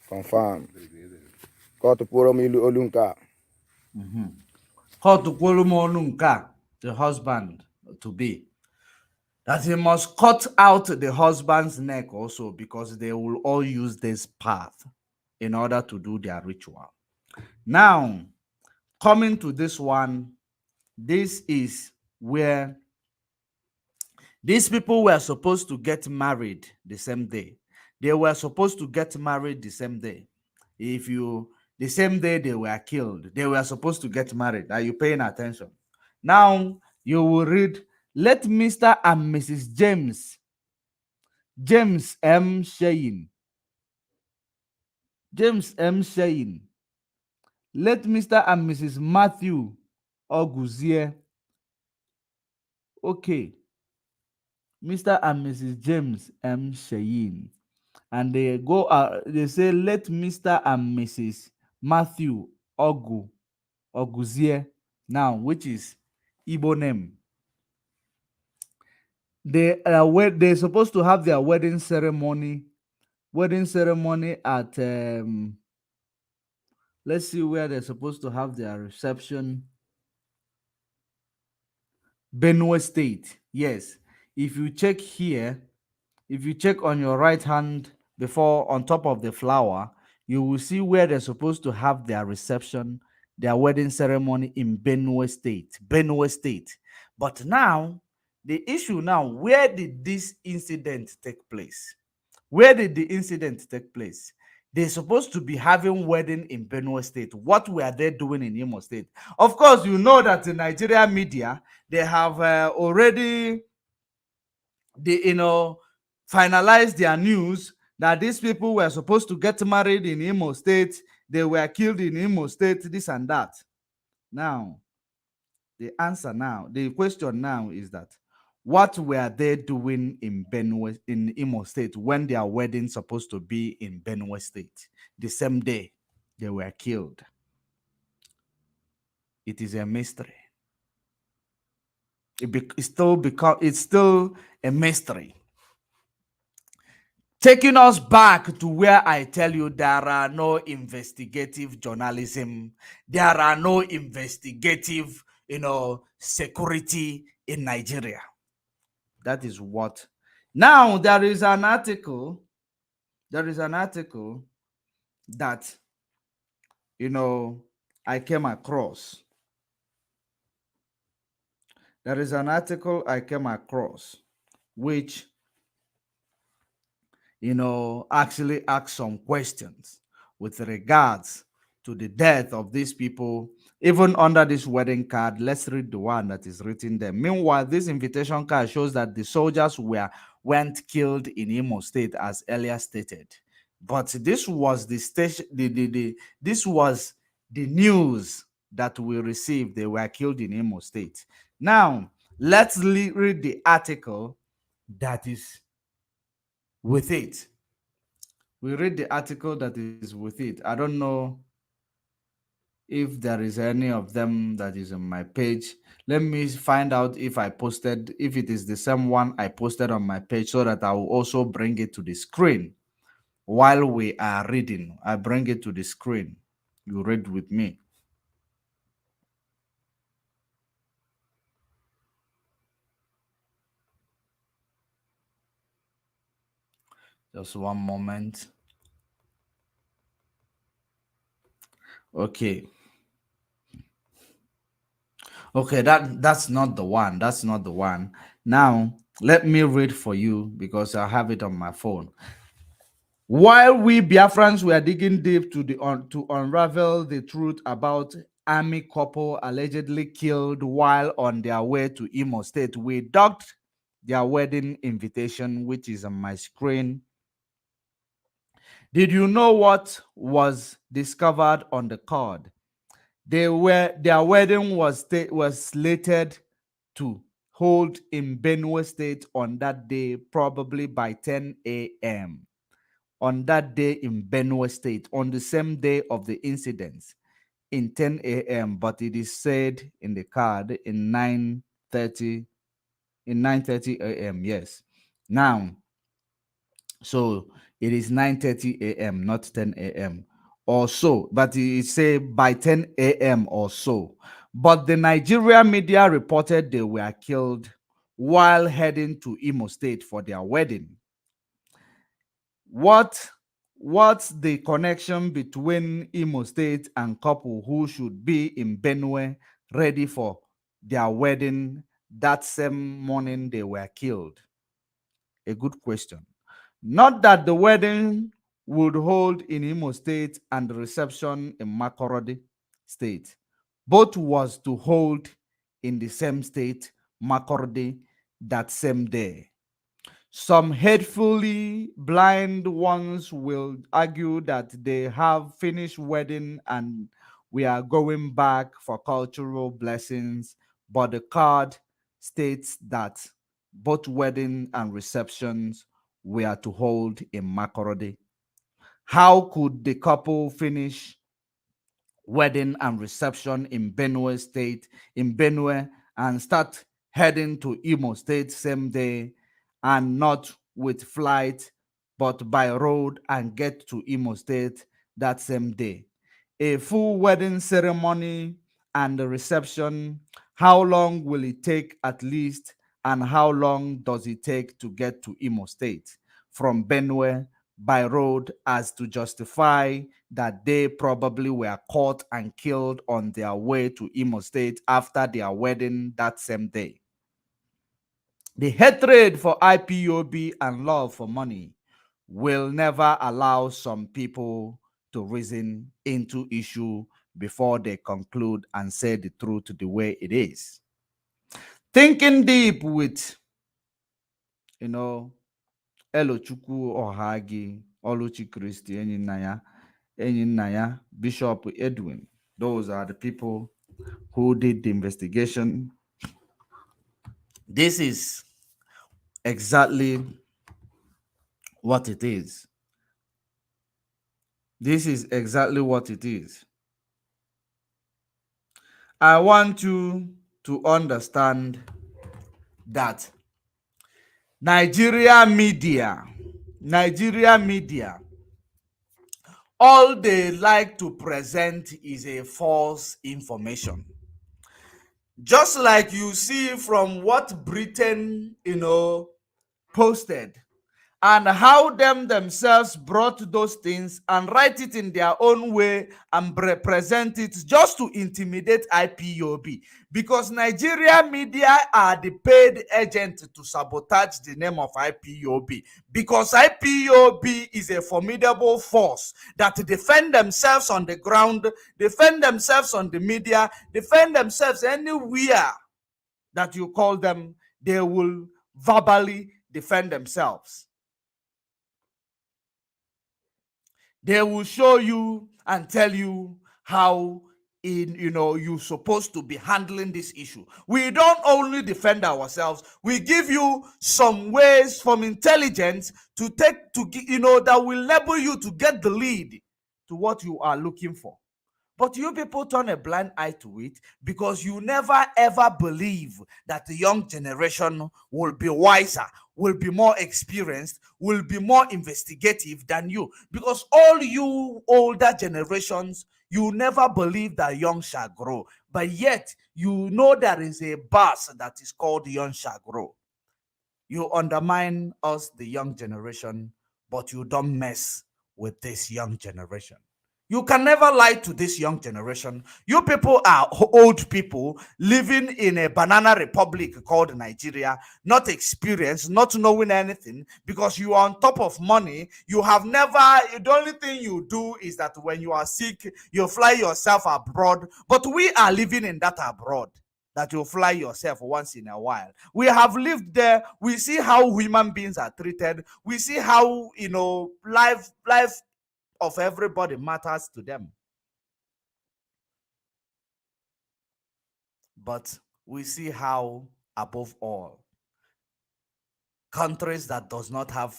Confirm. Call to Puro Milu Olunka. Call to Puro Olunka, the husband to be. That he must cut out the husband's neck also, because they will all use this path in order to do their ritual. Now, coming to this one, this is where these people were supposed to get married the same day. They were supposed to get married the same day. The same day they were killed, they were supposed to get married. Are you paying attention? Now, you will read, let Mr. and Mrs. James M. Shein, let Mr. and Mrs. Matthew Oguzie, okay, Mr. and Mrs. James M. Shein, and they go, they say, let Mr. and Mrs. Matthew Oguzie, now, which is Igbo name. They're supposed to have their wedding ceremony at let's see where they're supposed to have their reception. Benue State. Yes. If you check here, if you check on your right hand before, on top of the flower, you will see where they're supposed to have their reception, their wedding ceremony in Benue State. But now, the issue now, where did this incident take place? They're supposed to be having wedding in Benue State. What were they doing in Imo State? Of course, you know that in Nigeria media, they have already, finalized their news that these people were supposed to get married in Imo State. They were killed in Imo State, this and that. Now, The answer now, the question now is that what were they doing in Benue, in Imo State, when their wedding supposed to be in Benue State? The same day they were killed. It is a mystery. It's still a mystery. Taking us back to where I tell you there are no investigative journalism, there are no investigative, security in Nigeria. That is what. Now there is an article that I came across. There is an article I came across which actually ask some questions with regards to the death of these people, even under this wedding card. Let's read the one that is written there. Meanwhile, this invitation card shows that the soldiers weren't killed in Imo State as earlier stated. But this was this was the news that we received. They were killed in Imo State. Now, let's read the article that is with it. We read the article that is with it. I don't know if there is any of them that is on my page. Let me find out if it is the same one I posted on my page, so that I will also bring it to the screen while we are reading. I bring it to the screen. You read with me. Just one moment. Okay. Okay, that's not the one. That's not the one. Now, let me read for you because I have it on my phone. While we Biafrans were digging deep to unravel the truth about army couple allegedly killed while on their way to Imo State, we dug their wedding invitation, which is on my screen. Did you know what was discovered on the card? Their wedding was slated to hold in Benue State on that day, probably by 10 a.m. On that day in Benue State, on the same day of the incidents, in 10 a.m. But it is said in the card in 9:30 a.m. Yes. Now, so it is 9:30 a.m., not 10 a.m. or so, but it say by 10 a.m. or so. But the Nigeria media reported they were killed while heading to Imo State for their wedding. What's the connection between Imo State and couple who should be in Benue ready for their wedding that same morning they were killed? A good question. Not that the wedding would hold in Imo State and the reception in Makurdi State. Both was to hold in the same state, Makurdi, that same day. Some hatefully blind ones will argue that they have finished wedding and we are going back for cultural blessings, but the card states that both wedding and receptions were to hold in Makurdi. How could the couple finish wedding and reception in Benue State, and start heading to Imo State same day, and not with flight, but by road, and get to Imo State that same day? A full wedding ceremony and the reception, how long will it take at least, and how long does it take to get to Imo State from Benue by road, as to justify that they probably were caught and killed on their way to Imo State after their wedding that same day? The hatred for IPOB and love for money will never allow some people to reason into issue before they conclude and say the truth the way it is. Thinking deep with, Elochukwu Ohagi, Oluchi Christi, Enyinaya, Bishop Edwin. Those are the people who did the investigation. This is exactly what it is. This is exactly what it is. I want you to understand that Nigeria media, all they like to present is a false information. Just like you see from what Britain, posted, and how them themselves brought those things and write it in their own way and present it just to intimidate IPOB, because Nigeria media are the paid agent to sabotage the name of IPOB, because IPOB is a formidable force that defend themselves on the ground, defend themselves on the media, defend themselves anywhere that you call them. They will verbally defend themselves. They will show you and tell you how you're supposed to be handling this issue. We don't only defend ourselves, we give you some ways from intelligence to that will enable you to get the lead to what you are looking for. But you people turn a blind eye to it because you never ever believe that the young generation will be wiser, will be more experienced, will be more investigative than you. Because all you older generations, you never believe that young shall grow. But yet, you know there is a bus that is called young shall grow. You undermine us, the young generation, but you don't mess with this young generation. You can never lie to this young generation. You people are old people living in a banana republic called Nigeria, not experienced, not knowing anything, because you are on top of money. You have never, the only thing you do is that when you are sick, you fly yourself abroad. But we are living in that abroad, that you fly yourself once in a while. We have lived there. We see how human beings are treated. We see how, life of everybody matters to them. But we see how, above all, countries that does not have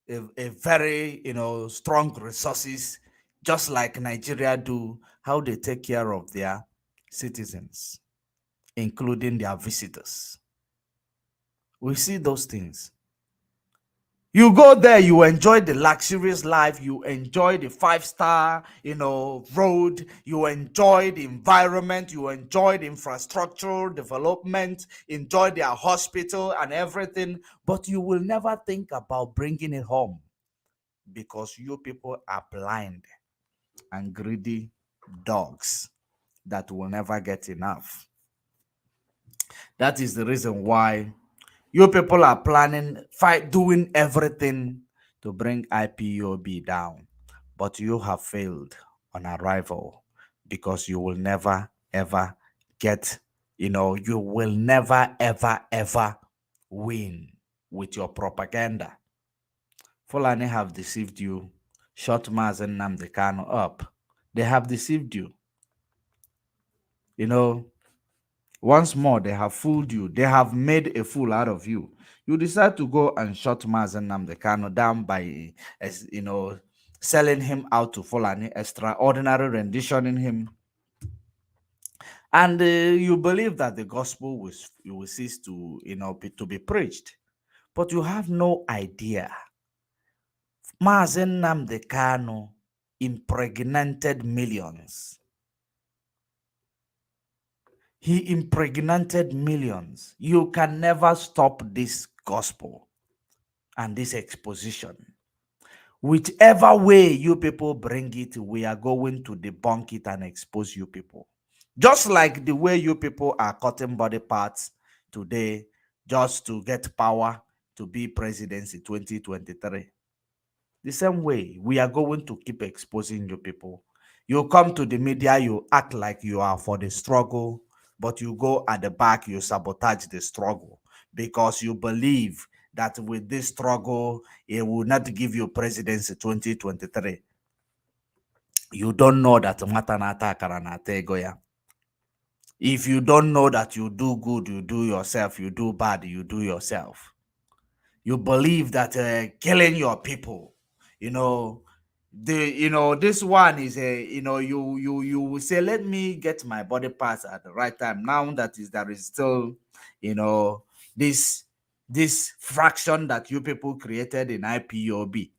a very strong resources, just like Nigeria do, how they take care of their citizens, including their visitors. We see those things. You go there, you enjoy the luxurious life, you enjoy the 5-star, road, you enjoy the environment, you enjoy the infrastructural development, enjoy their hospital and everything, but you will never think about bringing it home because you people are blind and greedy dogs that will never get enough. That is the reason why you people are planning, doing everything to bring IPOB down, but you have failed on arrival because you will never ever get, you will never ever win with your propaganda. Fulani have deceived you, shut Mazen Nnamdi Kanu up. They have deceived you. Once more, they have fooled you. They have made a fool out of you. You decide to go and shut Mazen Nnamdi Kanu down by, selling him out to Fulani, extraordinary renditioning him. And you believe that the gospel will cease to, to be preached. But you have no idea. Mazen Nnamdi Kanu impregnated millions. He impregnated millions. You can never stop this gospel and this exposition. Whichever way you people bring it, we are going to debunk it and expose you people. Just like the way you people are cutting body parts today just to get power to be president in 2023. The same way, we are going to keep exposing you people. You come to the media, you act like you are for the struggle, but you go at the back, you sabotage the struggle because you believe that with this struggle, it will not give you presidency 2023. You don't know that matanata karanate goya. If you don't know that you do good, you do yourself. You do bad, you do yourself. You believe that killing your people, this one is you will say, let me get my body parts at the right time. Now there is still, this fraction that you people created in IPOB.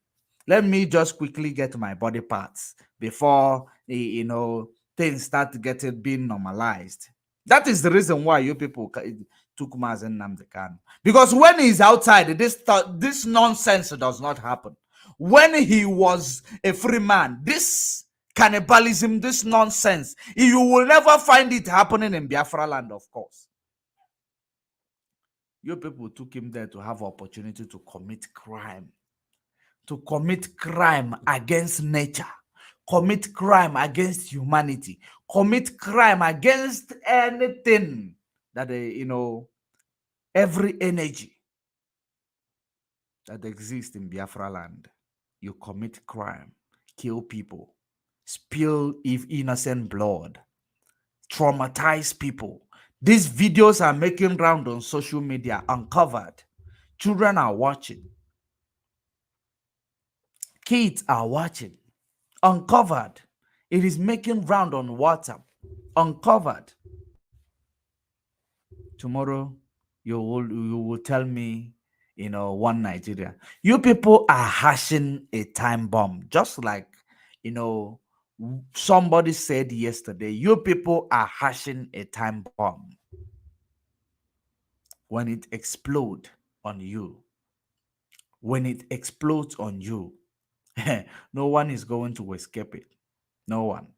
Let me just quickly get my body parts before things start being normalized. That is the reason why you people took Mazen Nnamdi Kanu. Because when he's outside, this nonsense does not happen. When he was a free man, this cannibalism, this nonsense, you will never find it happening in Biafra land, of course. You people took him there to have opportunity to commit crime. To commit crime against nature, commit crime against humanity, commit crime against anything that, every energy that exists in Biafra land. You commit crime, kill people, spill innocent blood, traumatize people. These videos are making round on social media, uncovered. Children are watching. Kids are watching. Uncovered. It is making round on WhatsApp. Uncovered. Tomorrow, you will tell me, one Nigeria. You people are hashing a time bomb, just like, somebody said yesterday. You people are hashing a time bomb. When it explodes on you, no one is going to escape it. No one.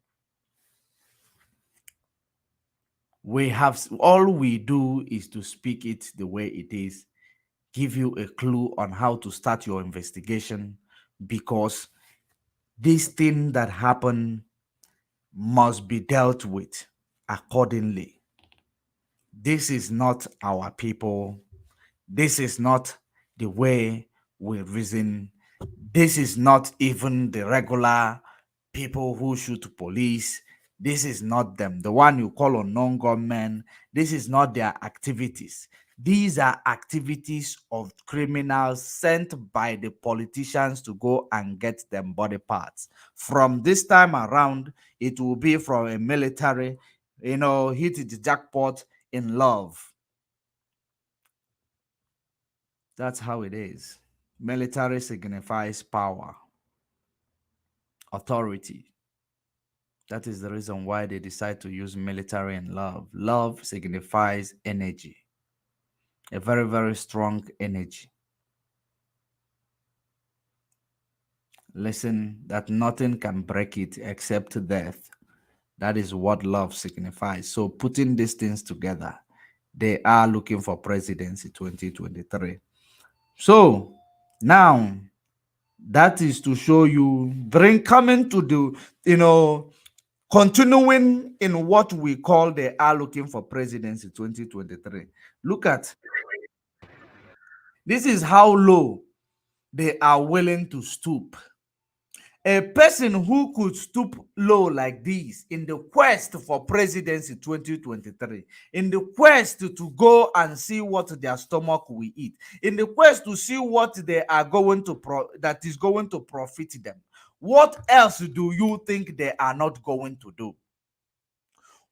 All we do is to speak it the way it is, give you a clue on how to start your investigation, because this thing that happened must be dealt with accordingly. This is not our people. This is not the way we reason. This is not even the regular people who shoot police. This is not them. The one you call unknown gunmen, this is not their activities. These are activities of criminals sent by the politicians to go and get them body parts. From this time around, it will be from a military, hit the jackpot in love. That's how it is. Military signifies power, authority. That is the reason why they decide to use military and love. Love signifies energy, a very, very strong energy. Listen, that nothing can break it except death. That is what love signifies. So putting these things together, they are looking for presidency 2023. So now, that is to show you, coming to the, continuing in what we call they are looking for presidency 2023. Look at, this is how low they are willing to stoop. A person who could stoop low like this in the quest for presidency 2023, in the quest to go and see what their stomach will eat, in the quest to see what they are going to that is going to profit them, what else do you think they are not going to do?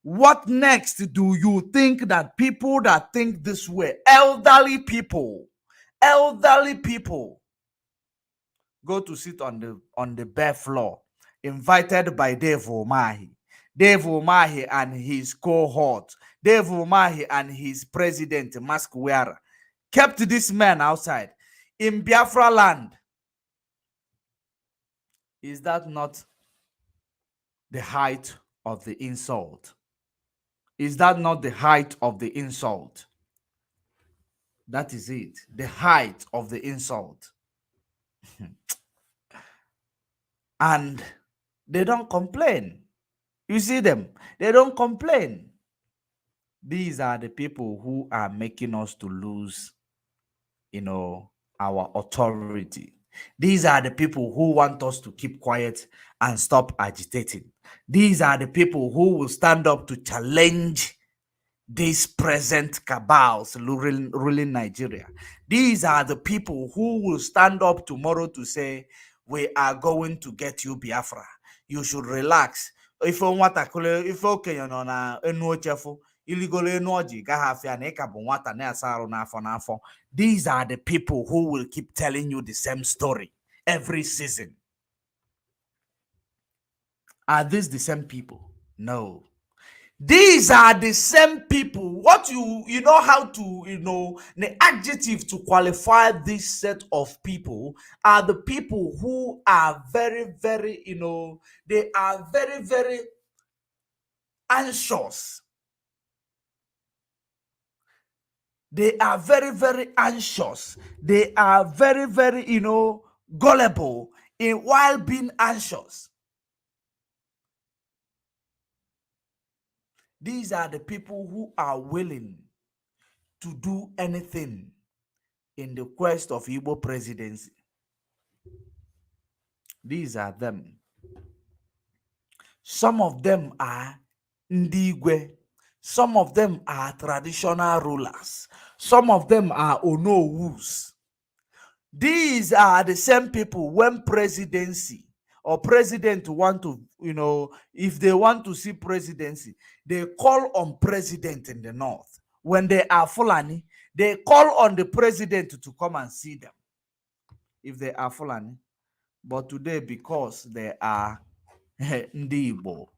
What next do you think that people that think this way, elderly people, go to sit on the bare floor, invited by Dave Umahi and his cohort, Dave Umahi and his president, mask wearer, kept this man outside in Biafra land? Is that not the height of the insult? Is that not the height of the insult? That is it, the height of the insult. And they don't complain. You see them, they don't complain. These are the people who are making us to lose, our authority. These are the people who want us to keep quiet and stop agitating. These are the people who will stand up to challenge these present cabals ruling Nigeria. These are the people who will stand up tomorrow to say, we are going to get you, Biafra. You should relax. If you want to, if okay, you know, na enu illegal energy, these are the people who will keep telling you the same story every season. Are these the same people? No. These are the same people. What you know how to, the adjective to qualify this set of people are the people who are very, very, they are very, very anxious. They are very, very anxious. They are very, very, gullible while being anxious. These are the people who are willing to do anything in the quest of Igbo presidency. These are them. Some of them are Ndigwe. Some of them are traditional rulers. Some of them are Onowus. These are the same people when presidency or president want to, if they want to see presidency, they call on president in the north. When they are Fulani, they call on the president to come and see them if they are Fulani. But today, because they are Ndibo,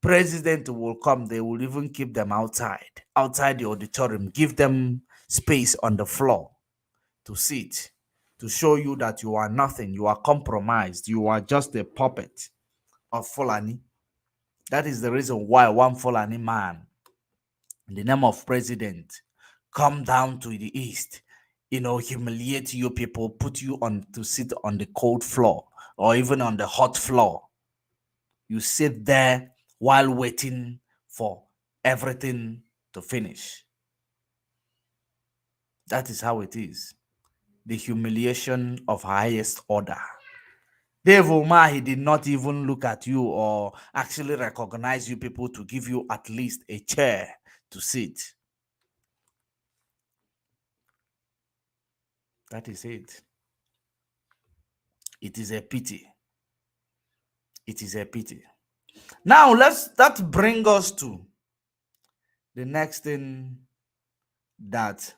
president will come, they will even keep them outside the auditorium, give them space on the floor to sit, to show you that you are nothing, you are compromised, you are just a puppet of Fulani. That is the reason why one Fulani man, in the name of president, come down to the east, humiliate you people, put you on to sit on the cold floor or even on the hot floor. You sit there while waiting for everything to finish. That is how it is. The humiliation of highest order. Dave Omar, he did not even look at you or actually recognize you people to give you at least a chair to sit. That is it. It is a pity. It is a pity. Now that bring us to the next thing that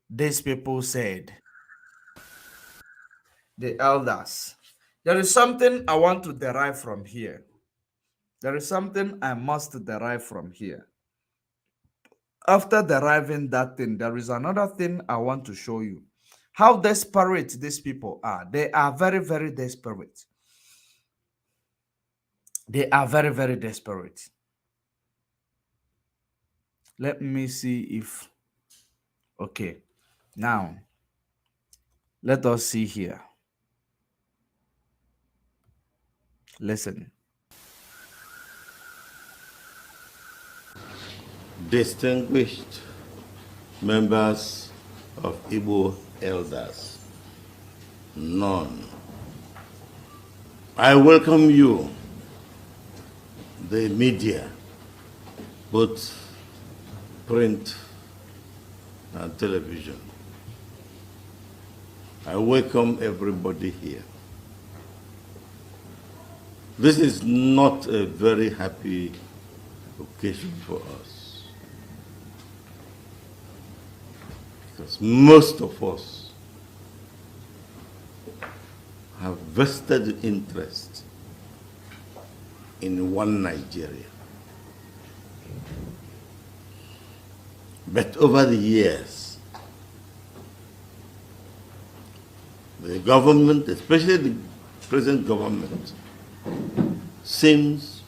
these people said. The elders. There is something I want to derive from here. There is something I must derive from here. After deriving that thing, there is another thing I want to show you. How desperate these people are. They are very, very desperate. They are very, very desperate. Let me see if... Okay. Now, let us see here. Listen. Distinguished members of Igbo elders, none. I welcome you, the media, both print and television. I welcome everybody here. This is not a very happy occasion for us, because most of us have vested interest in one Nigeria. But over the years, the government, especially the present government, seems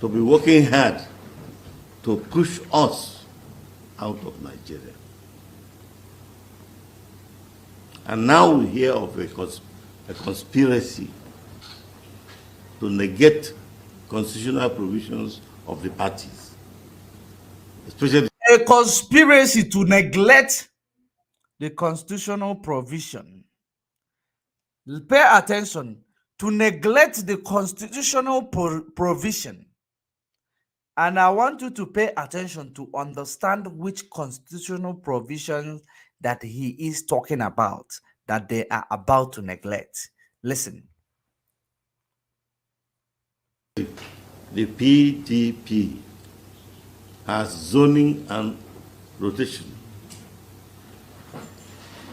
to be working hard to push us out of Nigeria. And now we hear of a conspiracy to negate constitutional provisions of the parties. Especially a conspiracy to neglect the constitutional provision. Pay attention to neglect the constitutional provision. And I want you to pay attention to understand which constitutional provisions that he is talking about, that they are about to neglect. Listen. The PDP has zoning and rotation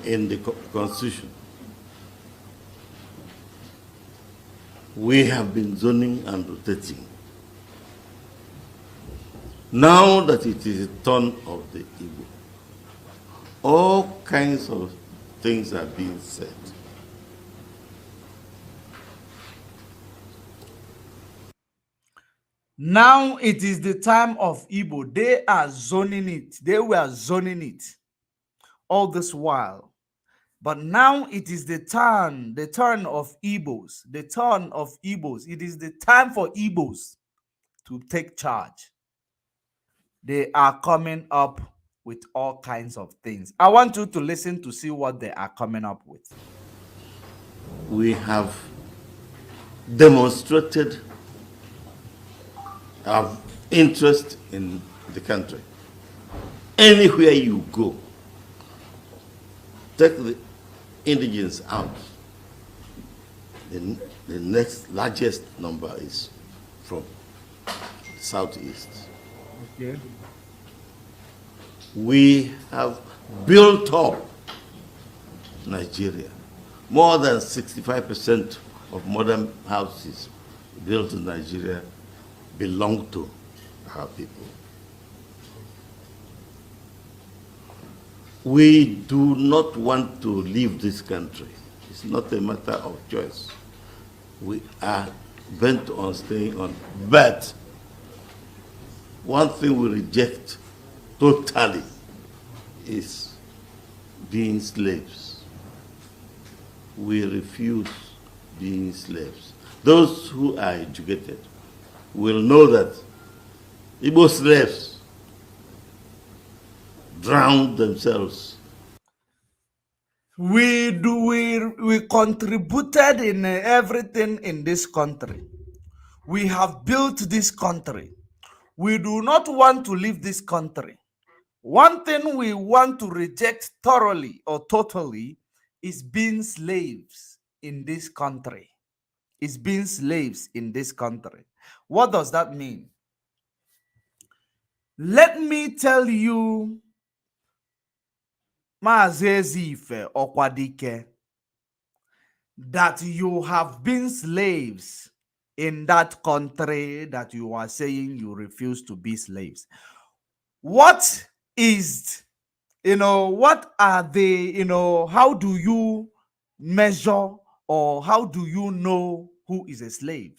in the Constitution. We have been zoning and rotating. Now that it is the turn of the Igbo, all kinds of things are being said. Now it is the time of Igbo. They are zoning it. They were zoning it all this while. But now it is the turn of Igbos. The turn of Igbos. It is the time for Igbos to take charge. They are coming up with all kinds of things. I want you to listen to see what they are coming up with. We have demonstrated our interest in the country. Anywhere you go, take the indigens out. The next largest number is from the southeast. Okay. We have built up Nigeria. More than 65% of modern houses built in Nigeria belong to our people. We do not want to leave this country. It's not a matter of choice. We are bent on staying on. But one thing we reject totally is being slaves. We refuse being slaves. Those who are educated will know that Igbo slaves drowned themselves. We contributed in everything in this country. We have built this country. We do not want to leave this country. One thing we want to reject thoroughly or totally is being slaves in this country. Is being slaves in this country. What does that mean? Let me tell you, Mazezife Okwadike, that you have been slaves in that country that you are saying you refuse to be slaves. What is, what are they, how do you measure or how do you know who is a slave?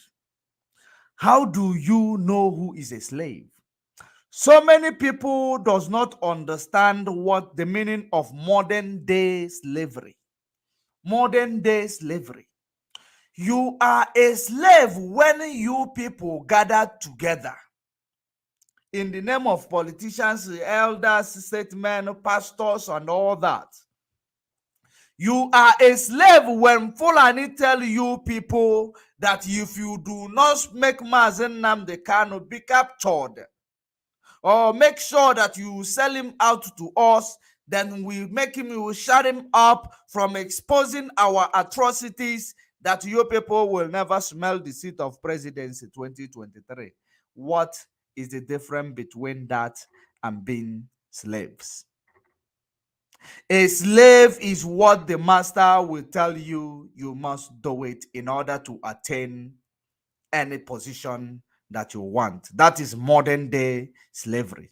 How do you know who is a slave? So many people does not understand what the meaning of modern day slavery. Modern day slavery. You are a slave when you people gather together in the name of politicians, elders, statesmen, pastors, and all that. You are a slave when Fulani tell you people that if you do not make Mazen Nnamdi Kanu be captured, or make sure that you sell him out to us, then we will shut him up from exposing our atrocities, that your people will never smell the seat of presidency 2023. What is the difference between that and being slaves? A slave is what the master will tell you you must do it in order to attain any position that you want. That is modern day slavery.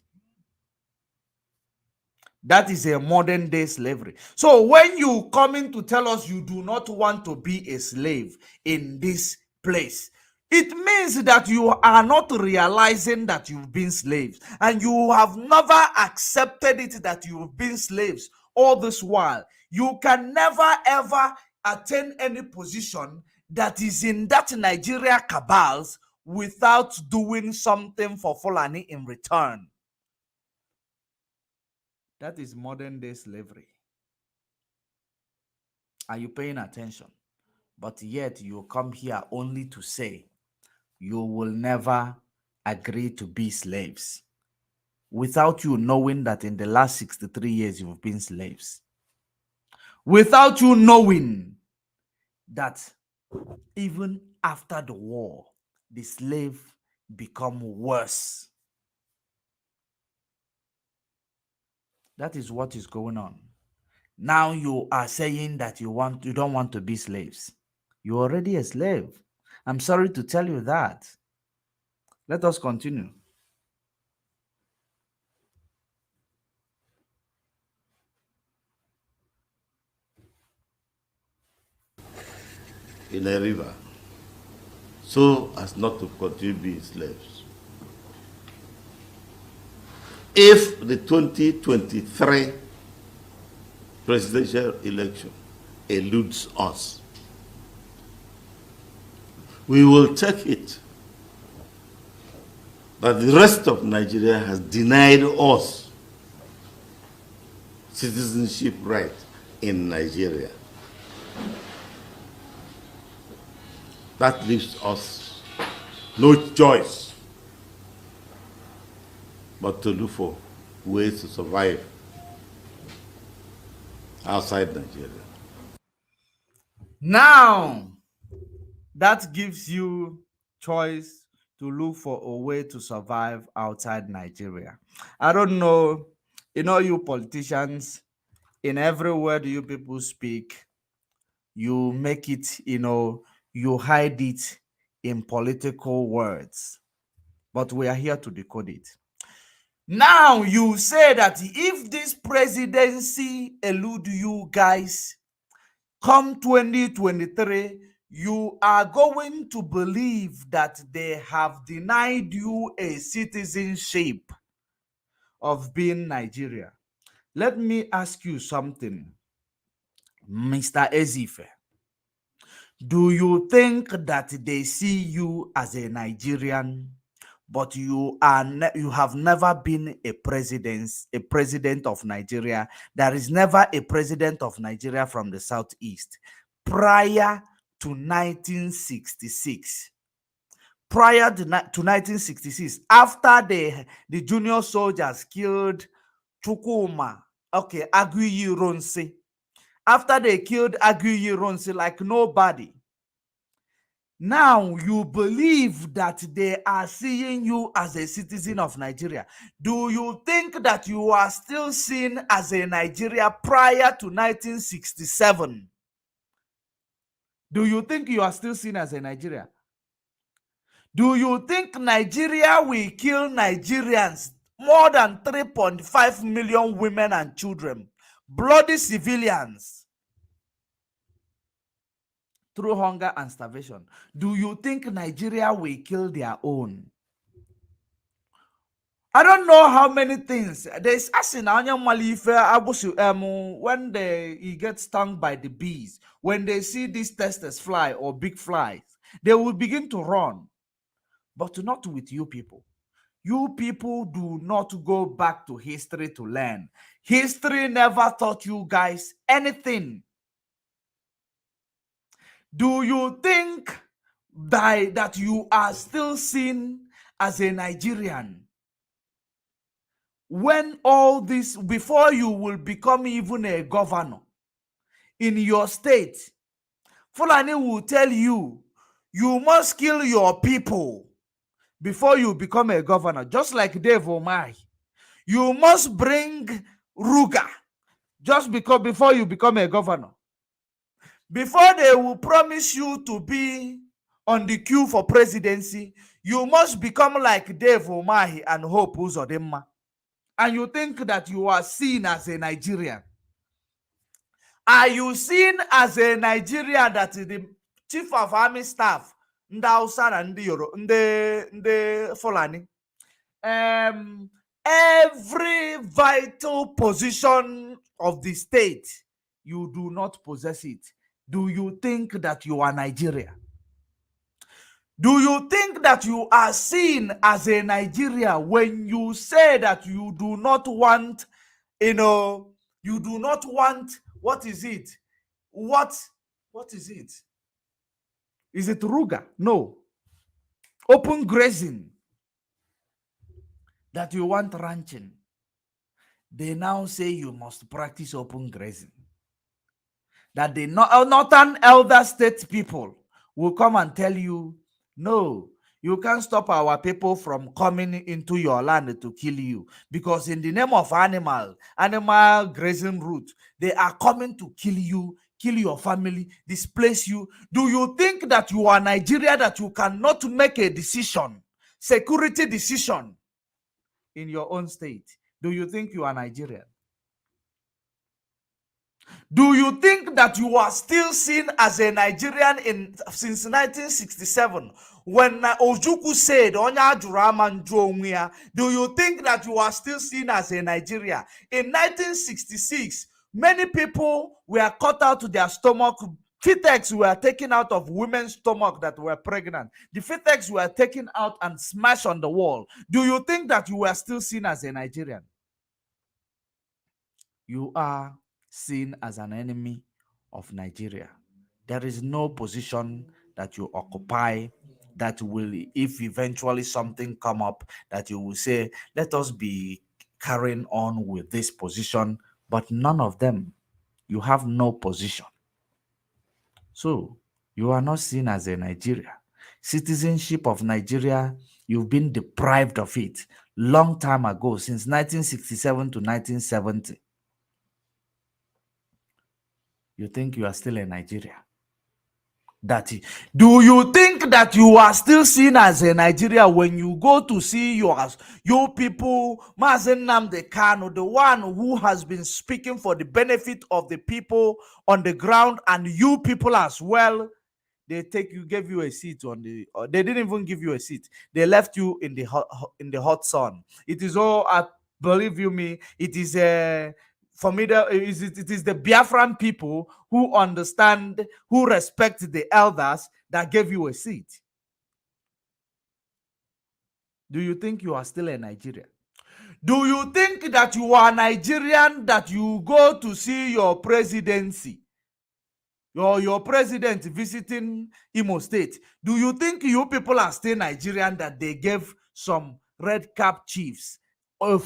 That is a modern day slavery. So when you come in to tell us you do not want to be a slave in this place, it means that you are not realizing that you've been slaves, and you have never accepted it that you've been slaves all this while. You can never ever attain any position that is in that Nigeria cabals without doing something for Fulani in return. That is modern day slavery. Are you paying attention? but yet you come here only to say you will never agree to be slaves, without you knowing that in the last 63 years you've been slaves, without you knowing that even after the war, the slave become worse. That is what is going on. Now you are saying that you don't want to be slaves. You're already a slave. I'm sorry to tell you that. Let us continue. In a river, so as not to continue being slaves. If the 2023 presidential election eludes us, we will take it that the rest of Nigeria has denied us citizenship right in Nigeria. That leaves us no choice but to look for ways to survive outside Nigeria. Now, that gives you choice to look for a way to survive outside Nigeria. I don't know, you politicians, in every word you people speak, you make it, you hide it in political words. But we are here to decode it. Now you say that if this presidency elude you guys, come 2023, you are going to believe that they have denied you a citizenship of being Nigeria. Let me ask you something, Mr. Ezife. Do you think that they see you as a Nigerian, but you have never been a president of Nigeria? There is never a president of Nigeria from the southeast prior to 1966. Prior to 1966, after the junior soldiers killed Chukwuma, Aguiyi Ronse. After they killed Aguiyi Ronse like nobody, now you believe that they are seeing you as a citizen of Nigeria. Do you think that you are still seen as a Nigeria prior to 1967? Do you think you are still seen as a Nigeria? Do you think Nigeria will kill Nigerians, more than 3.5 million women and children, bloody civilians, through hunger and starvation? Do you think Nigeria will kill their own? I don't know how many things. There's when he gets stung by the bees, when they see these testers fly or big flies, they will begin to run. But not with you people. You people do not go back to history to learn. History never taught you guys anything. Do you think that you are still seen as a Nigerian? When all this, before you will become even a governor in your state, Fulani will tell you, you must kill your people before you become a governor, just like Dave Omai. You must bring Ruga just because before you become a governor. Before they will promise you to be on the queue for presidency, you must become like Dave Umahi and Hope Uzodinma. And you think that you are seen as a Nigerian. Are you seen as a Nigerian that the chief of army staff, Ndausa and the Fulani, every vital position of the state, you do not possess it? Do you think that you are Nigeria? Do you think that you are seen as a Nigeria when you say that you do not want, you do not want, what is it? What is it? Is it Ruga? No. Open grazing. That you want ranching. They now say you must practice open grazing. That the northern elder state people will come and tell you, no, you can't stop our people from coming into your land to kill you, because in the name of animal grazing route, they are coming to kill you, kill your family, displace you. Do you think that you are Nigeria, that you cannot make a decision, security decision in your own state? Do you think you are Nigerian? Do you think that you are still seen as a Nigerian since 1967 when Ojukwu said, do you think that you are still seen as a Nigerian? In 1966, many people were cut out to their stomach. Fetex were taken out of women's stomach that were pregnant. The fetex were taken out and smashed on the wall. Do you think that you were still seen as a Nigerian? You are seen as an enemy of Nigeria. There is no position that you occupy that will, if eventually something come up, that you will say, let us be carrying on with this position, but none of them. You have no position. So you are not seen as a Nigeria. Citizenship of Nigeria, you've been deprived of it long time ago, since 1967 to 1970. You think you are still in Nigeria? Do you think that you are still seen as a Nigeria when you go to see your people, Mazen Nnamdi Kanu, the one who has been speaking for the benefit of the people on the ground, and you people as well? They gave you a seat on the. They didn't even give you a seat. They left you in the hot sun. It is all. Believe you me, it is a. For me, it is the Biafran people who understand, who respect the elders, that gave you a seat. Do you think you are still a Nigerian? Do you think that you are Nigerian, that you go to see your presidency, your president visiting Imo State? Do you think you people are still Nigerian, that they gave some red cap chiefs a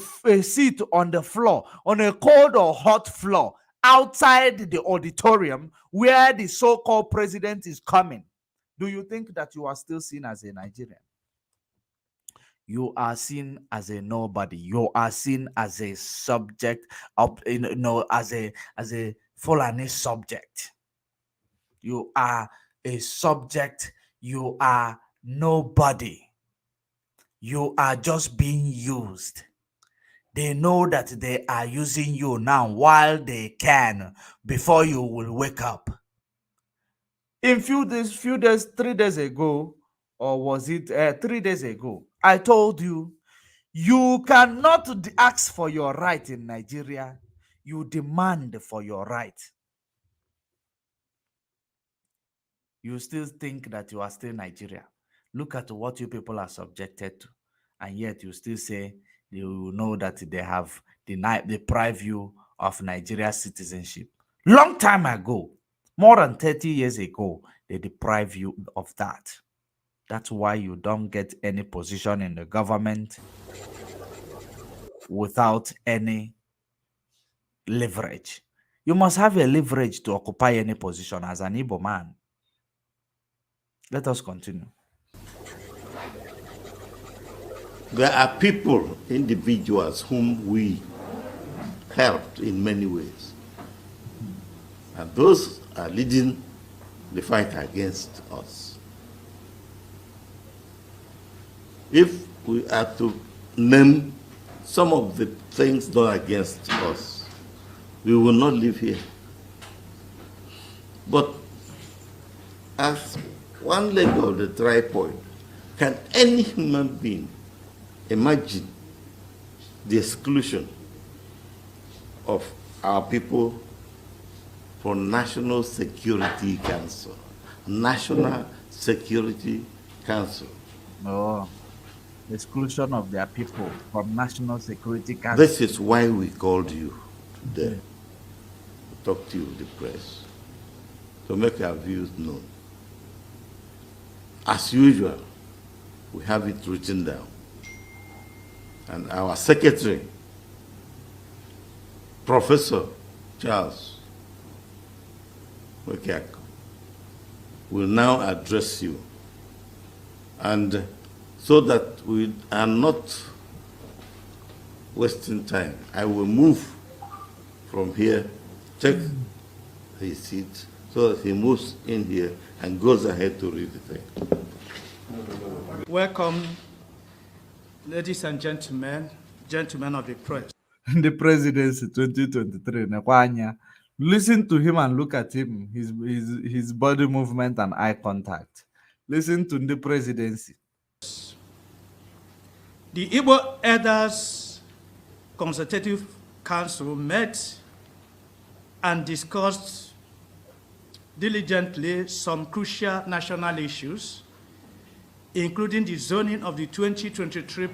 seat on the floor, on a cold or hot floor, outside the auditorium where the so-called president is coming? Do you think that you are still seen as a Nigerian? You are seen as a nobody. You are seen as a subject of, as a Fulani subject. You are a subject. You are nobody. You are just being used. They know that they are using you now while they can, before you will wake up. In few days, 3 days ago, or was it 3 days ago, I told you, you cannot ask for your right in Nigeria. You demand for your right. You still think that you are still Nigeria. Look at what you people are subjected to, and yet you still say you know that they have deprived you of Nigeria's citizenship. Long time ago, more than 30 years ago, they deprive you of that. That's why you don't get any position in the government without any leverage. You must have a leverage to occupy any position as an Igbo man. Let us continue. There are people, individuals, whom we helped in many ways. And those are leading the fight against us. If we are to name some of the things done against us, we will not live here. But as one leg of the tripod, can any human being imagine the exclusion of our people from National Security Council? National Security Council. Oh, exclusion of their people from National Security Council. This is why we called you today, to talk to you, the press, to make our views known. as usual, we have it written down. And our secretary, Professor Charles Wekiako, will now address you. And so that we are not wasting time, I will move from here, take his seat, so that he moves in here and goes ahead to read the thing. Welcome, ladies and gentlemen, gentlemen of the press. The presidency 2023, Nekwanya. Listen to him and look at him, his body movement and eye contact. Listen to the presidency. The Igbo Elders Consultative Council met and discussed diligently some crucial national issues, including the zoning of the 2023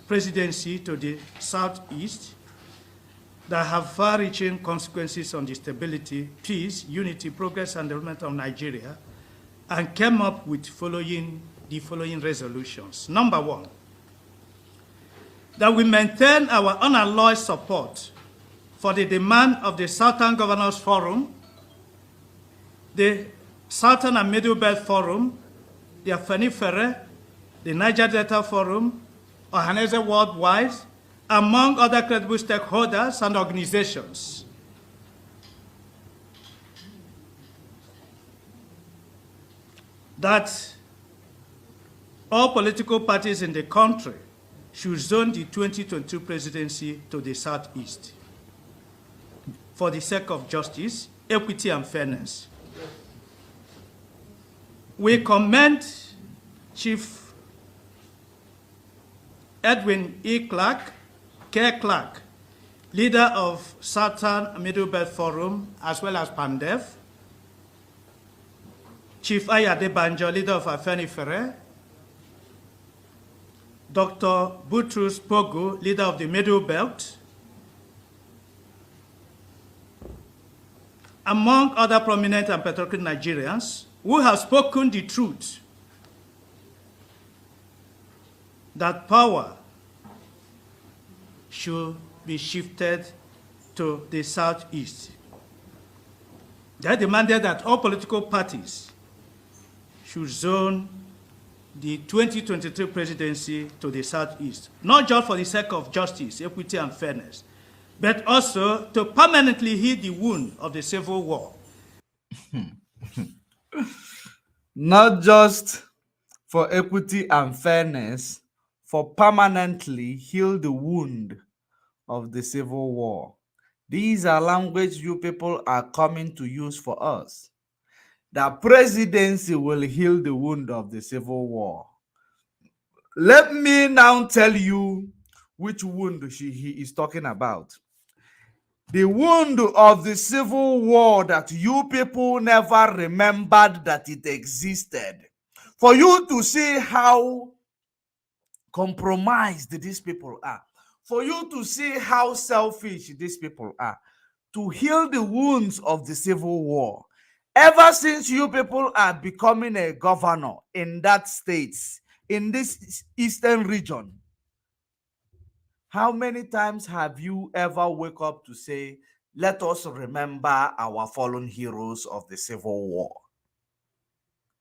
presidency to the southeast, that have far-reaching consequences on the stability, peace, unity, progress, and development of Nigeria, and came up with the following resolutions. Number one, that we maintain our unalloyed support for the demand of the Southern Governors Forum, the Southern and Middle Belt Forum, the Afenifere, the Niger Delta Forum, Ohanese Worldwide, among other credible stakeholders and organizations. That all political parties in the country should zone the 2022 presidency to the southeast for the sake of justice, equity, and fairness. We commend Chief Edwin E. Clark, K. Clark, leader of Southern Middle Belt Forum, as well as PANDEF, Chief Ayade Banjo, leader of Afenifere, Dr. Butrus Pogo, leader of the Middle Belt, among other prominent and patriotic Nigerians who have spoken the truth that power should be shifted to the southeast. They demanded that all political parties should zone the 2023 presidency to the southeast, not just for the sake of justice, equity, and fairness, but also to permanently heal the wound of the Civil War. Not just for equity and fairness, for permanently heal the wound of the Civil War. These are language you people are coming to use for us. The presidency will heal the wound of the Civil War. Let me now tell you which wound he is talking about. The wound of the Civil War that you people never remembered that it existed. For you to see how compromised these people are. For you to see how selfish these people are. To heal the wounds of the Civil War. Ever since you people are becoming a governor in that state, in this eastern region, how many times have you ever wake up to say, let us remember our fallen heroes of the Civil War?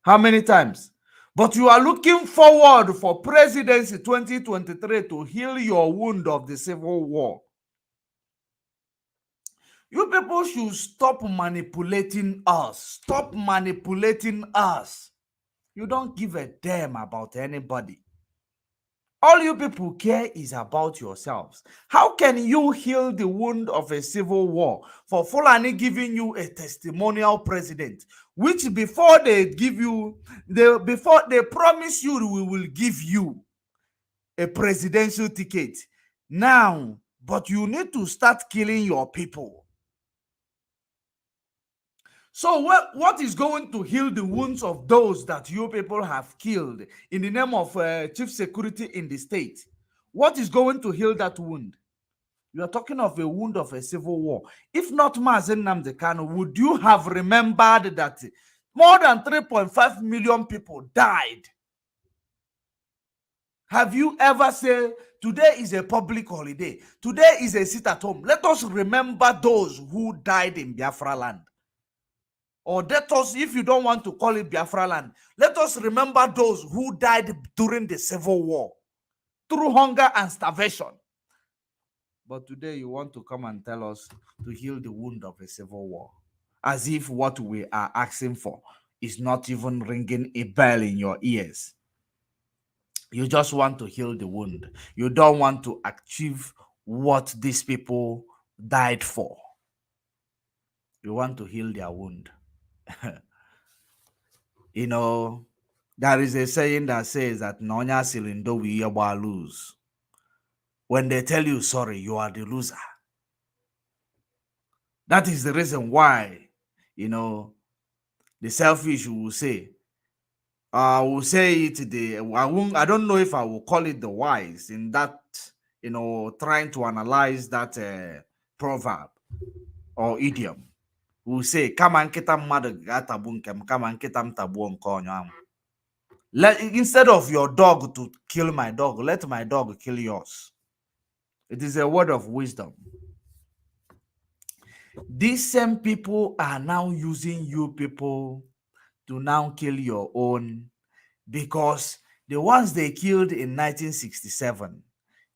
How many times? But you are looking forward for presidency 2023 to heal your wound of the Civil War. You people should stop manipulating us. Stop manipulating us. You don't give a damn about anybody. All you people care is about yourselves. How can you heal the wound of a civil war for Fulani giving you a testimonial president, which before they give you, before they promise you we will give you a presidential ticket now, but you need to start killing your people. So what is going to heal the wounds of those that you people have killed in the name of chief security in the state? What is going to heal that wound? You are talking of a wound of a civil war. If not Mazen Nnamdi Kanu, would you have remembered that More than 3.5 million people died. Have you ever said, today is a public holiday, today is a sit at home, let us remember those who died in Biafra land? Or let us, if you don't want to call it Biafra land, let us remember those who died during the Civil War through hunger and starvation. But today you want to come and tell us to heal the wound of a civil war, as if what we are asking for is not even ringing a bell in your ears. You just want to heal the wound. You don't want to achieve what these people died for. You want to heal their wound. You know, there is a saying that says that Nonya Silindo we lose. When they tell you sorry, you are the loser. That is the reason why, you know, the selfish will say, I will say it, I don't know if I will call it the wise in that, you know, trying to analyze that proverb or idiom. Will say, come and get instead of your dog to kill my dog, let my dog kill yours. It is a word of wisdom. These same people are now using you people to now kill your own, because the ones they killed in 1967,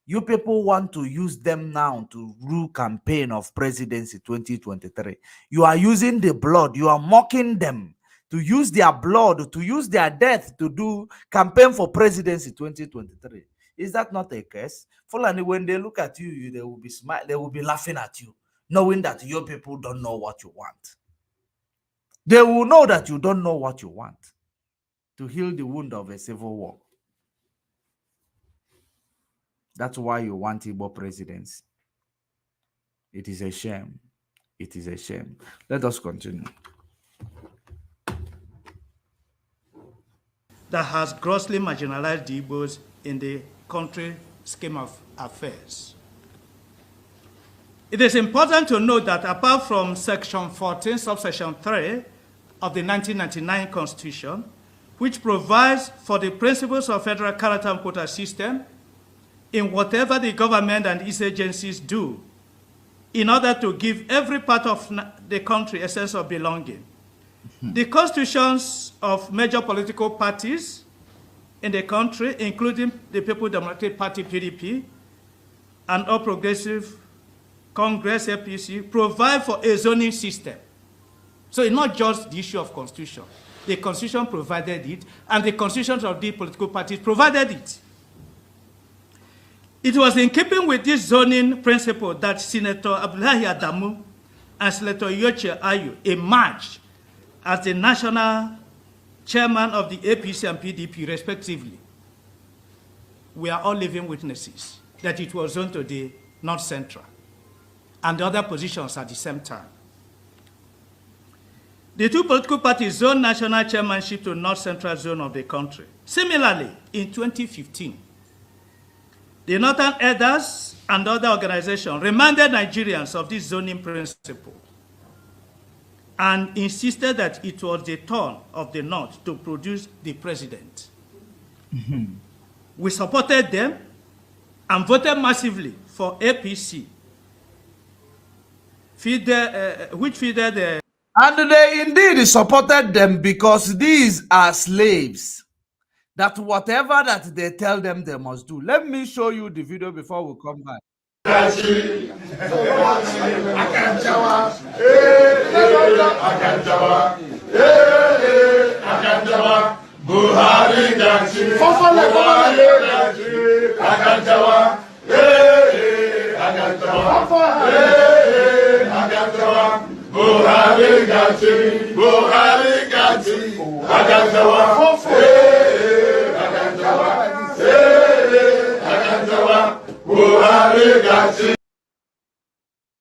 you people want to use them now to rule campaign of presidency 2023. You are using the blood, you are mocking them to use their blood, to use their death to do campaign for presidency 2023. Is that not a curse? Fulani, when they look at you, they will be smiling, they will be laughing at you, knowing that your people don't know what you want. They will know that you don't know what you want to heal the wound of a civil war. That's why you want Igbo presidency. It is a shame. It is a shame. Let us continue. That has grossly marginalized the Igbos in the country scheme of affairs. It is important to note that apart from Section 14, subsection 3 of the 1999 Constitution, which provides for the principles of federal character and quota system in whatever the government and its agencies do in order to give every part of the country a sense of belonging. The constitutions of major political parties in the country, including the People's Democratic Party, PDP, and All Progressive Congress, APC, provide for a zoning system. So it's not just the issue of constitution. The constitution provided it, and the constitutions of the political parties provided it. It was in keeping with this zoning principle that Senator Abdullahi Adamu and Senator Yoche Ayu emerged as the national chairman of the APC and PDP, respectively. We are all living witnesses that it was zoned to the North Central and the other positions at the same time. The two political parties zoned national chairmanship to North Central zone of the country. Similarly, in 2015, the Northern Elders and other organizations reminded Nigerians of this zoning principle and insisted that it was the turn of the North to produce the president. We supported them and voted massively for APC, which fielded the... And they indeed supported them because these are slaves. That whatever that they tell them they must do. Let me show you the video before we come back.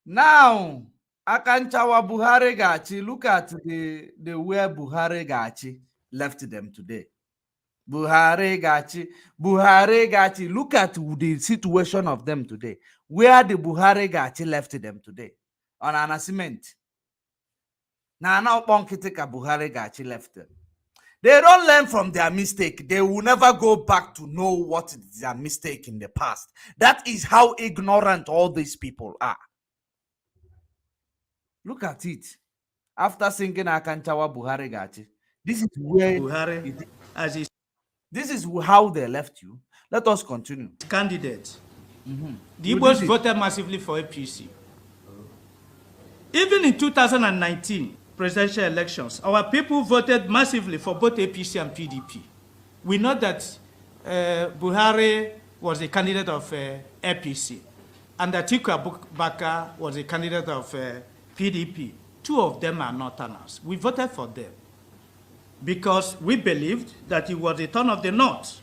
Now, Akanchawa Buhari Gachi, look at the where Buhari Gachi left them today. Buhari Gachi, look at the situation of them today. Where the Buhari Gachi left them today? On an cement. Now Bonkitika Buhari Gachi left them. They don't learn from their mistake. They will never go back to know what is their mistake in the past. That is how ignorant all these people are. Look at it. After singing Akanchawa Buhari Gachi, this is where Buhari, as his this is how they left you. Let us continue. candidate, the Igbos voted massively for APC. Even in 2019 presidential elections, our people voted massively for both APC and PDP. We know that Buhari was a candidate of APC, and Atiku Abubakar was a candidate of PDP. Two of them are Northerners. We voted for them because we believed that it was the turn of the North.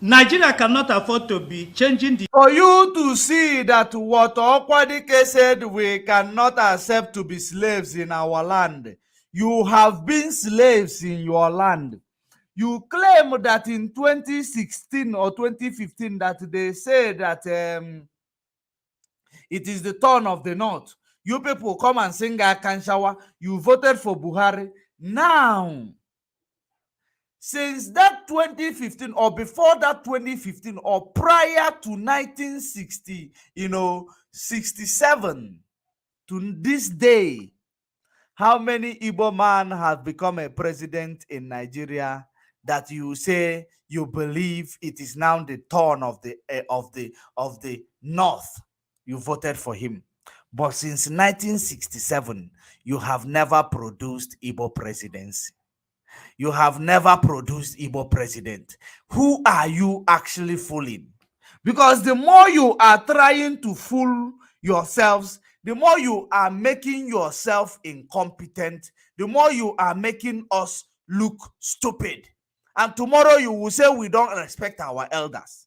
Nigeria cannot afford to be changing the... For you to see that what Okwadike said, we cannot accept to be slaves in our land. You have been slaves in your land. You claim that in 2016 or 2015 that they say that it is the turn of the North. You people come and sing Akanshawa. You voted for Buhari. Now, since that 2015 or before that 2015 or prior to 1960, 67 to this day, how many Igbo man have become a president in Nigeria that you say you believe it is now the turn of the North? You voted for him. But since 1967, you have never produced Igbo presidency. You have never produced Igbo president. Who are you actually fooling? Because the more you are trying to fool yourselves, the more you are making yourself incompetent, the more you are making us look stupid. And tomorrow you will say we don't respect our elders.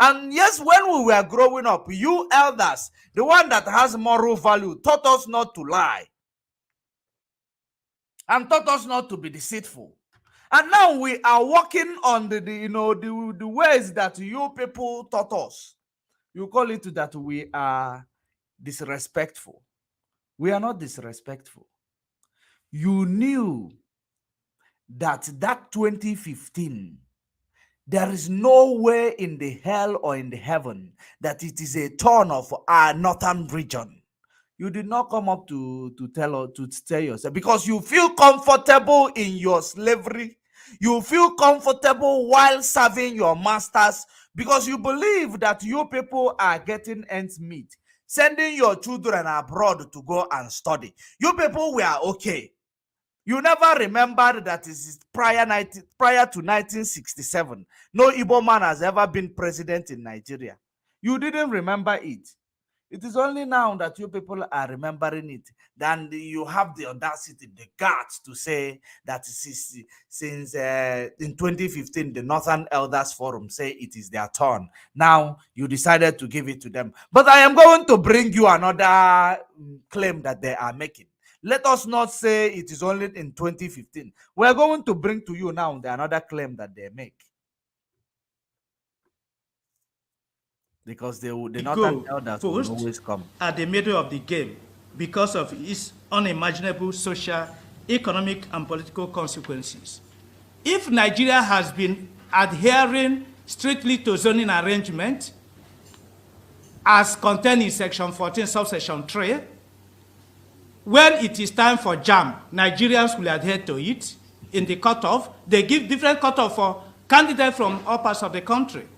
And yes, when we were growing up, you elders, the one that has moral value, taught us not to lie and taught us not to be deceitful. And now we are working on the ways that you people taught us. You call it that we are disrespectful. We are not disrespectful. You knew that 2015, there is no way in the hell or in the heaven that it is a turn of our northern region. You did not come up to tell yourself because you feel comfortable in your slavery. You feel comfortable while serving your masters because you believe that you people are getting ends meet, sending your children abroad to go and study. You people were okay. You never remembered that it is prior to 1967. No Igbo man has ever been president in Nigeria. You didn't remember it. It is only now that you people are remembering it. Then you have the audacity, the guts to say that since in 2015, the Northern Elders Forum say it is their turn. Now you decided to give it to them. But I am going to bring you another claim that they are making. Let us not say it is only in 2015. We are going to bring to you now another claim that they make. Because the Northern Elders will always come at the middle of the game because of its unimaginable social, economic, and political consequences. If Nigeria has been adhering strictly to zoning arrangement as contained in Section 14, subsection 3, when it is time for JAM, Nigerians will adhere to it. In the cutoff, they give different cutoff for candidates from all parts of the country.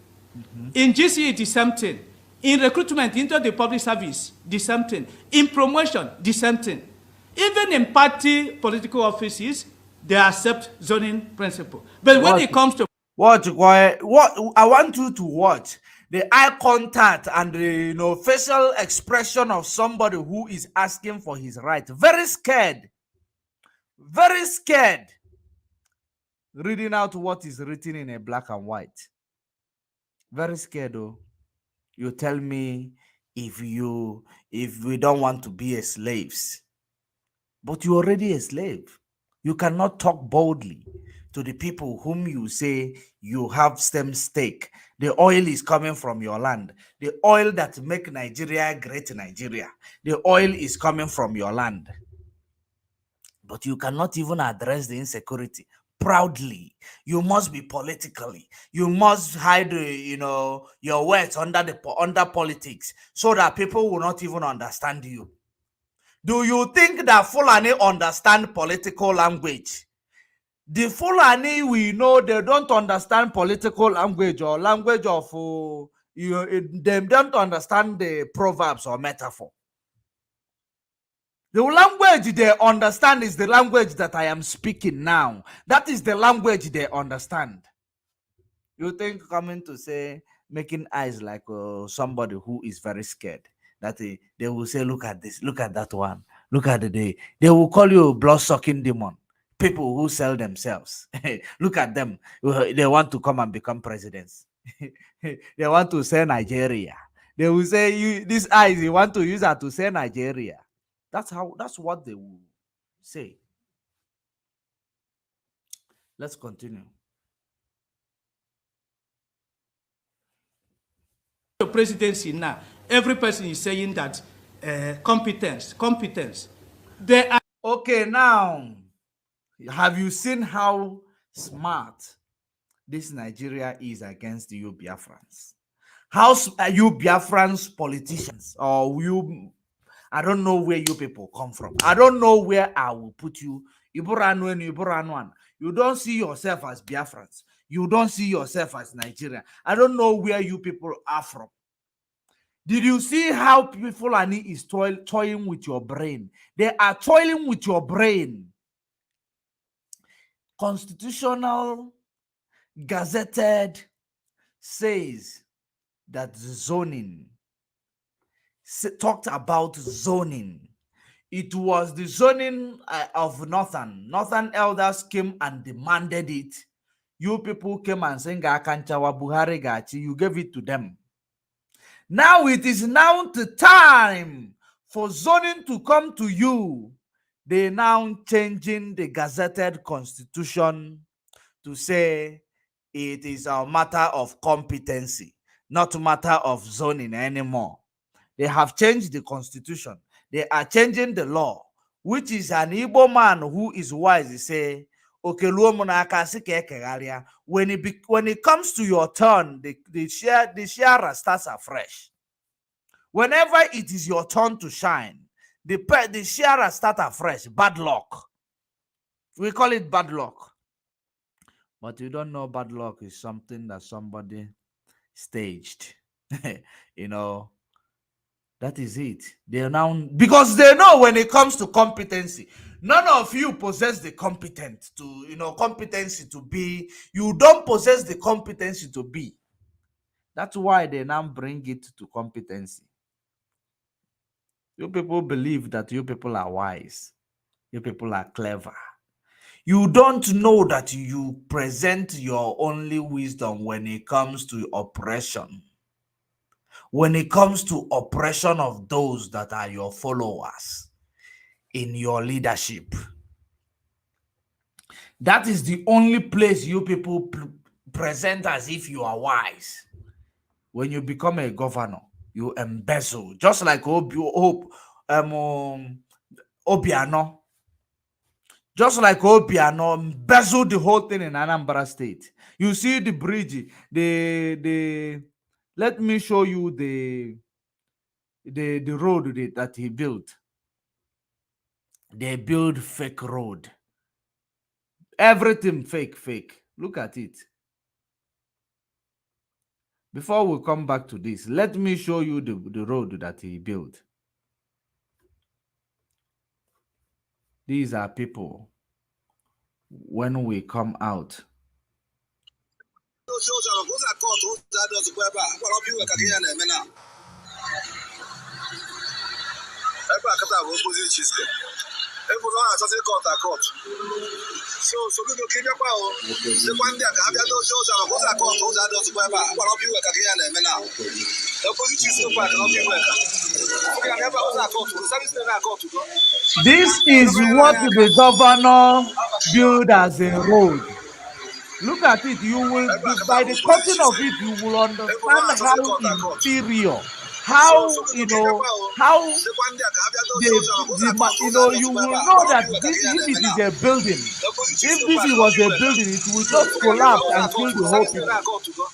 In GCE, the same thing. In recruitment into the public service, the same thing. In promotion, the same thing. Even in party political offices, they accept zoning principle. But when it comes to what I want you to watch the eye contact and the facial expression of somebody who is asking for his right. Very scared. Very scared. Reading out what is written in a black and white. Very scared though. You tell me if we don't want to be as slaves. But you're already a slave. You cannot talk boldly to the people whom you say you have some stake. The oil is coming from your land. The oil that make Nigeria great Nigeria. The oil is coming from your land. but you cannot even address the insecurity proudly. You must be politically. You must hide, your words under politics so that people will not even understand you. Do you think that Fulani understand political language? The Fulani we know, they don't understand political language or language of they don't understand the proverbs or metaphor. The language they understand is the language that I am speaking now. That is the language they understand. You think coming to say, making eyes like somebody who is very scared, that they will say, look at this, look at that one, look at the day. They will call you a blood-sucking demon. People who sell themselves. Look at them. They want to come and become presidents. They want to say Nigeria. They will say, these eyes, you want to use that to say Nigeria. That's what they will say. Let's continue. The presidency now, every person is saying that competence. They are okay. Now, have you seen how smart this Nigeria is against you Biafrans? How you Biafrans politicians, or you, I don't know where you people come from. I don't know where I will put you. You don't see yourself as Biafrans. You don't see yourself as Nigerian. I don't know where you people are from. Did you see how Fulani is toying with your brain? They are toiling with your brain. Constitutional gazetted says that zoning, talked about zoning. It was the zoning of Northern elders came and demanded it. You people came and saying, Buhari gachi, you gave it to them. Now it is now the time for zoning to come to you. They now changing the gazetted constitution to say it is a matter of competency, not a matter of zoning anymore. They have changed the constitution. They are changing the law, which is an Igbo man who is wise. He say, okay, when it comes to your turn, the share starts afresh. Whenever it is your turn to shine, the share starts afresh. Bad luck. We call it bad luck. But you don't know bad luck is something that somebody staged. That is it. They are now, because they know when it comes to competency, none of you possess the competency to be. You don't possess the competency to be. That's why they now bring it to competency. You people believe that you people are wise. You people are clever. You don't know that you present your only wisdom when it comes to oppression. When it comes to oppression of those that are your followers in your leadership. That is the only place you people present as if you are wise. When you become a governor, you embezzle. Just like Obiano. Just like Obiano embezzled the whole thing in Anambra State. You see the bridge, let me show you the road that he built. They build fake road. Everything fake. Look at it. Before we come back to this, let me show you the road that he built. These are people when we come out. This is what the governor built as a road. Look at it. You will, by the cutting of it, you will understand how inferior how you will know that this, if it is a building, if this was a building, it will just collapse and kill the whole people.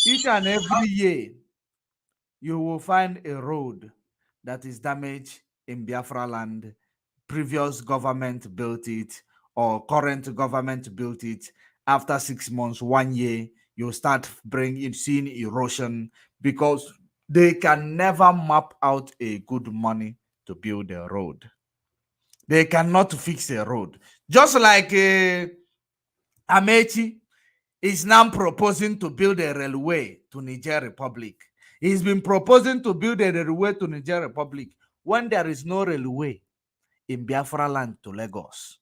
Each and every year, you will find a road that is damaged in Biafra land. Previous government built it, or current government built it. After 6 months, 1 year, you start seeing erosion, because they can never map out a good money to build a road. They cannot fix a road. Just like Amechi is now proposing to build a railway to Niger Republic. He's been proposing to build a railway to Niger Republic when there is no railway in Biafra land to Lagos.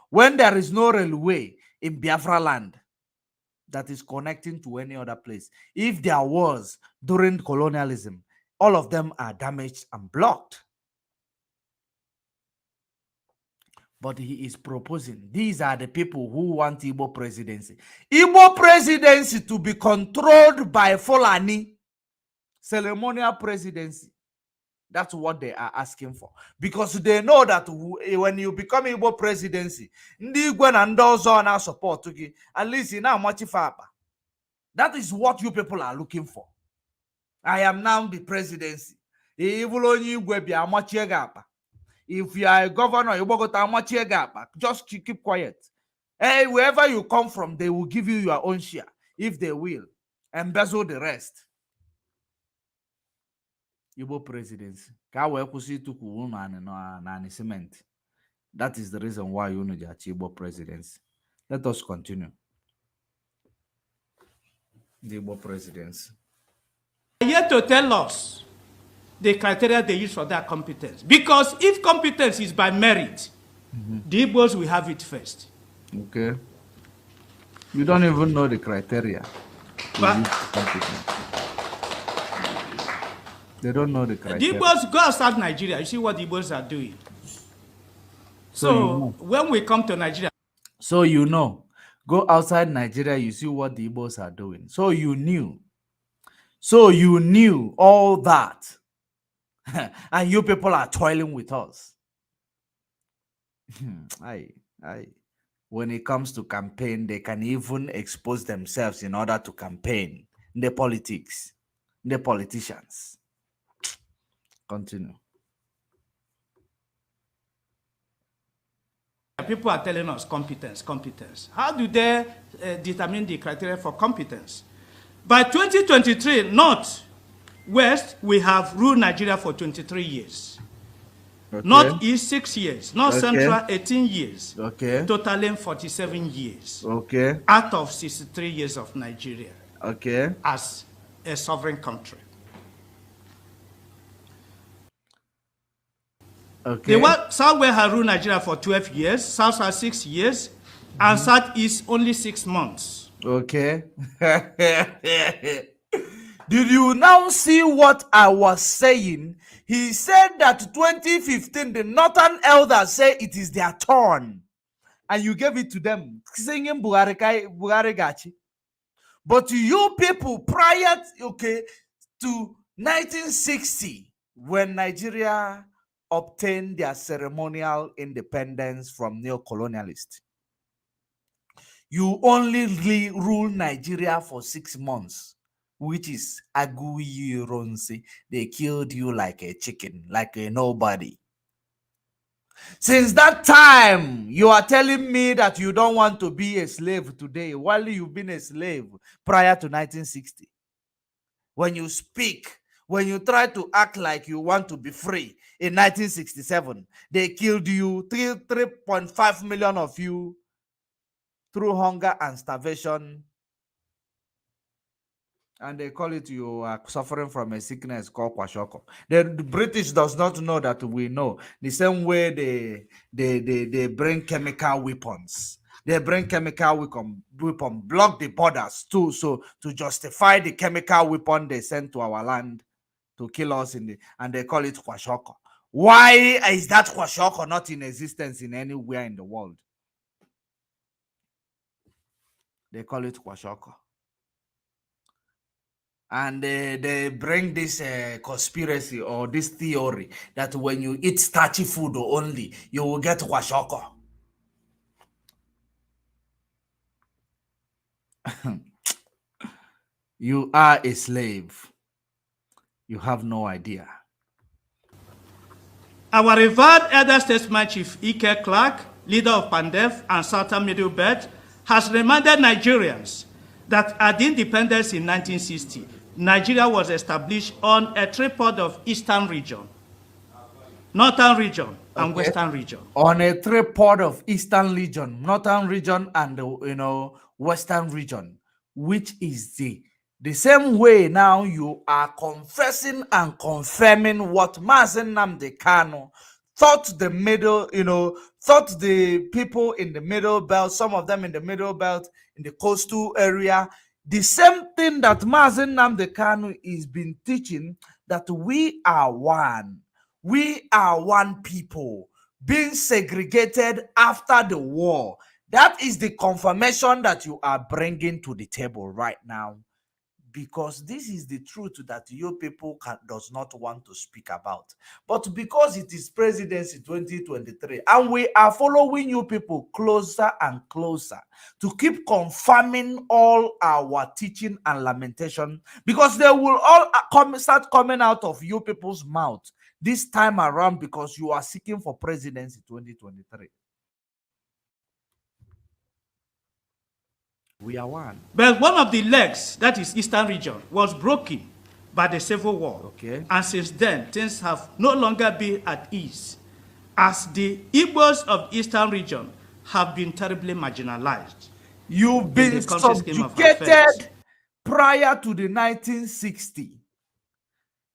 When there is no railway in Biafra land that is connecting to any other place. If there was during colonialism, all of them are damaged and blocked. But he is proposing, these are the people who want Igbo presidency. Igbo presidency to be controlled by Fulani. Ceremonial presidency. That's what they are asking for. Because they know that when you become Igbo presidency, support at least you know that is what you people are looking for. I am now the presidency. If you are a governor, just keep quiet. Hey, wherever you come from, they will give you your own share, if they will, embezzle the rest. Igbo presidency. That is the reason why you need Igbo presidency. Let us continue. The Igbo presidency. Yet to tell us the criteria they use for that competence. Because if competence is by merit, the Igbos will have it first. Okay. You don't even know the criteria. But they don't know the criteria. The Igbos go outside Nigeria. You see what the Igbos are doing. So when we come to Nigeria. So you know. Go outside Nigeria, you see what the Igbos are doing. So you knew. So you knew all that. And you people are toiling with us. When it comes to campaign, they can even expose themselves in order to campaign. The politics. The politicians. Continue. People are telling us competence, competence. How do they determine the criteria for competence? By 2023, North, West, we have ruled Nigeria for 23 years. Okay. North East, 6 years. North Central, 18 years. Okay. Totaling 47 years. Okay. Out of 63 years of Nigeria. Okay. As a sovereign country. Okay. The Southwest has ruled Nigeria for 12 years, South has 6 years, and Southeast only 6 months. Okay. Did you now see what I was saying? He said that 2015, the Northern elders say it is their turn. And you gave it to them, singing Buhari Gachi. But you people, prior to 1960, when Nigeria obtained their ceremonial independence from neo-colonialists, you only ruled Nigeria for 6 months, which is Aguiyi. They killed you like a chicken, like a nobody. Since that time, you are telling me that you don't want to be a slave today, while you've been a slave prior to 1960. When you speak, when you try to act like you want to be free in 1967, they killed you, 3.5 million of you, through hunger and starvation. And they call it you are suffering from a sickness called kwashoko. The British does not know that we know. The same way they bring chemical weapons. They bring chemical weapon, block the borders too, so to justify the chemical weapon they send to our land to kill us and they call it kwashoko. Why is that kwashoko not in existence in anywhere in the world? They call it kwashoko. And they bring this conspiracy or this theory that when you eat starchy food only, you will get kwashoko. You are a slave. You have no idea. Our revered elder statesman Chief Ike Clark, leader of Pandef and Southern Middle Belt, has reminded Nigerians that at the independence in 1960, Nigeria was established on a tripod of Eastern region, Northern region, and Western region. On a tripod of Eastern region, Northern region, and Western region, which is the same way now you are confessing and confirming what Mazen Nnamdi Kanu thought the middle, thought the people in the middle belt, some of them in the middle belt, in the coastal area, the same thing that Mazen Nnamdi Kanu is been teaching, that we are one. We are one people being segregated after the war. That is the confirmation that you are bringing to the table right now, because this is the truth that you people does not want to speak about. But because it is presidency 2023 and we are following you people closer and closer to keep confirming all our teaching and lamentation, because they will all start coming out of you people's mouth this time around, because you are seeking for presidency 2023. We are one. But one of the legs, that is Eastern region, was broken by the Civil War. Okay. And since then, things have no longer been at ease, as the Igbos of Eastern region have been terribly marginalized. You've been subjugated prior to the 1960.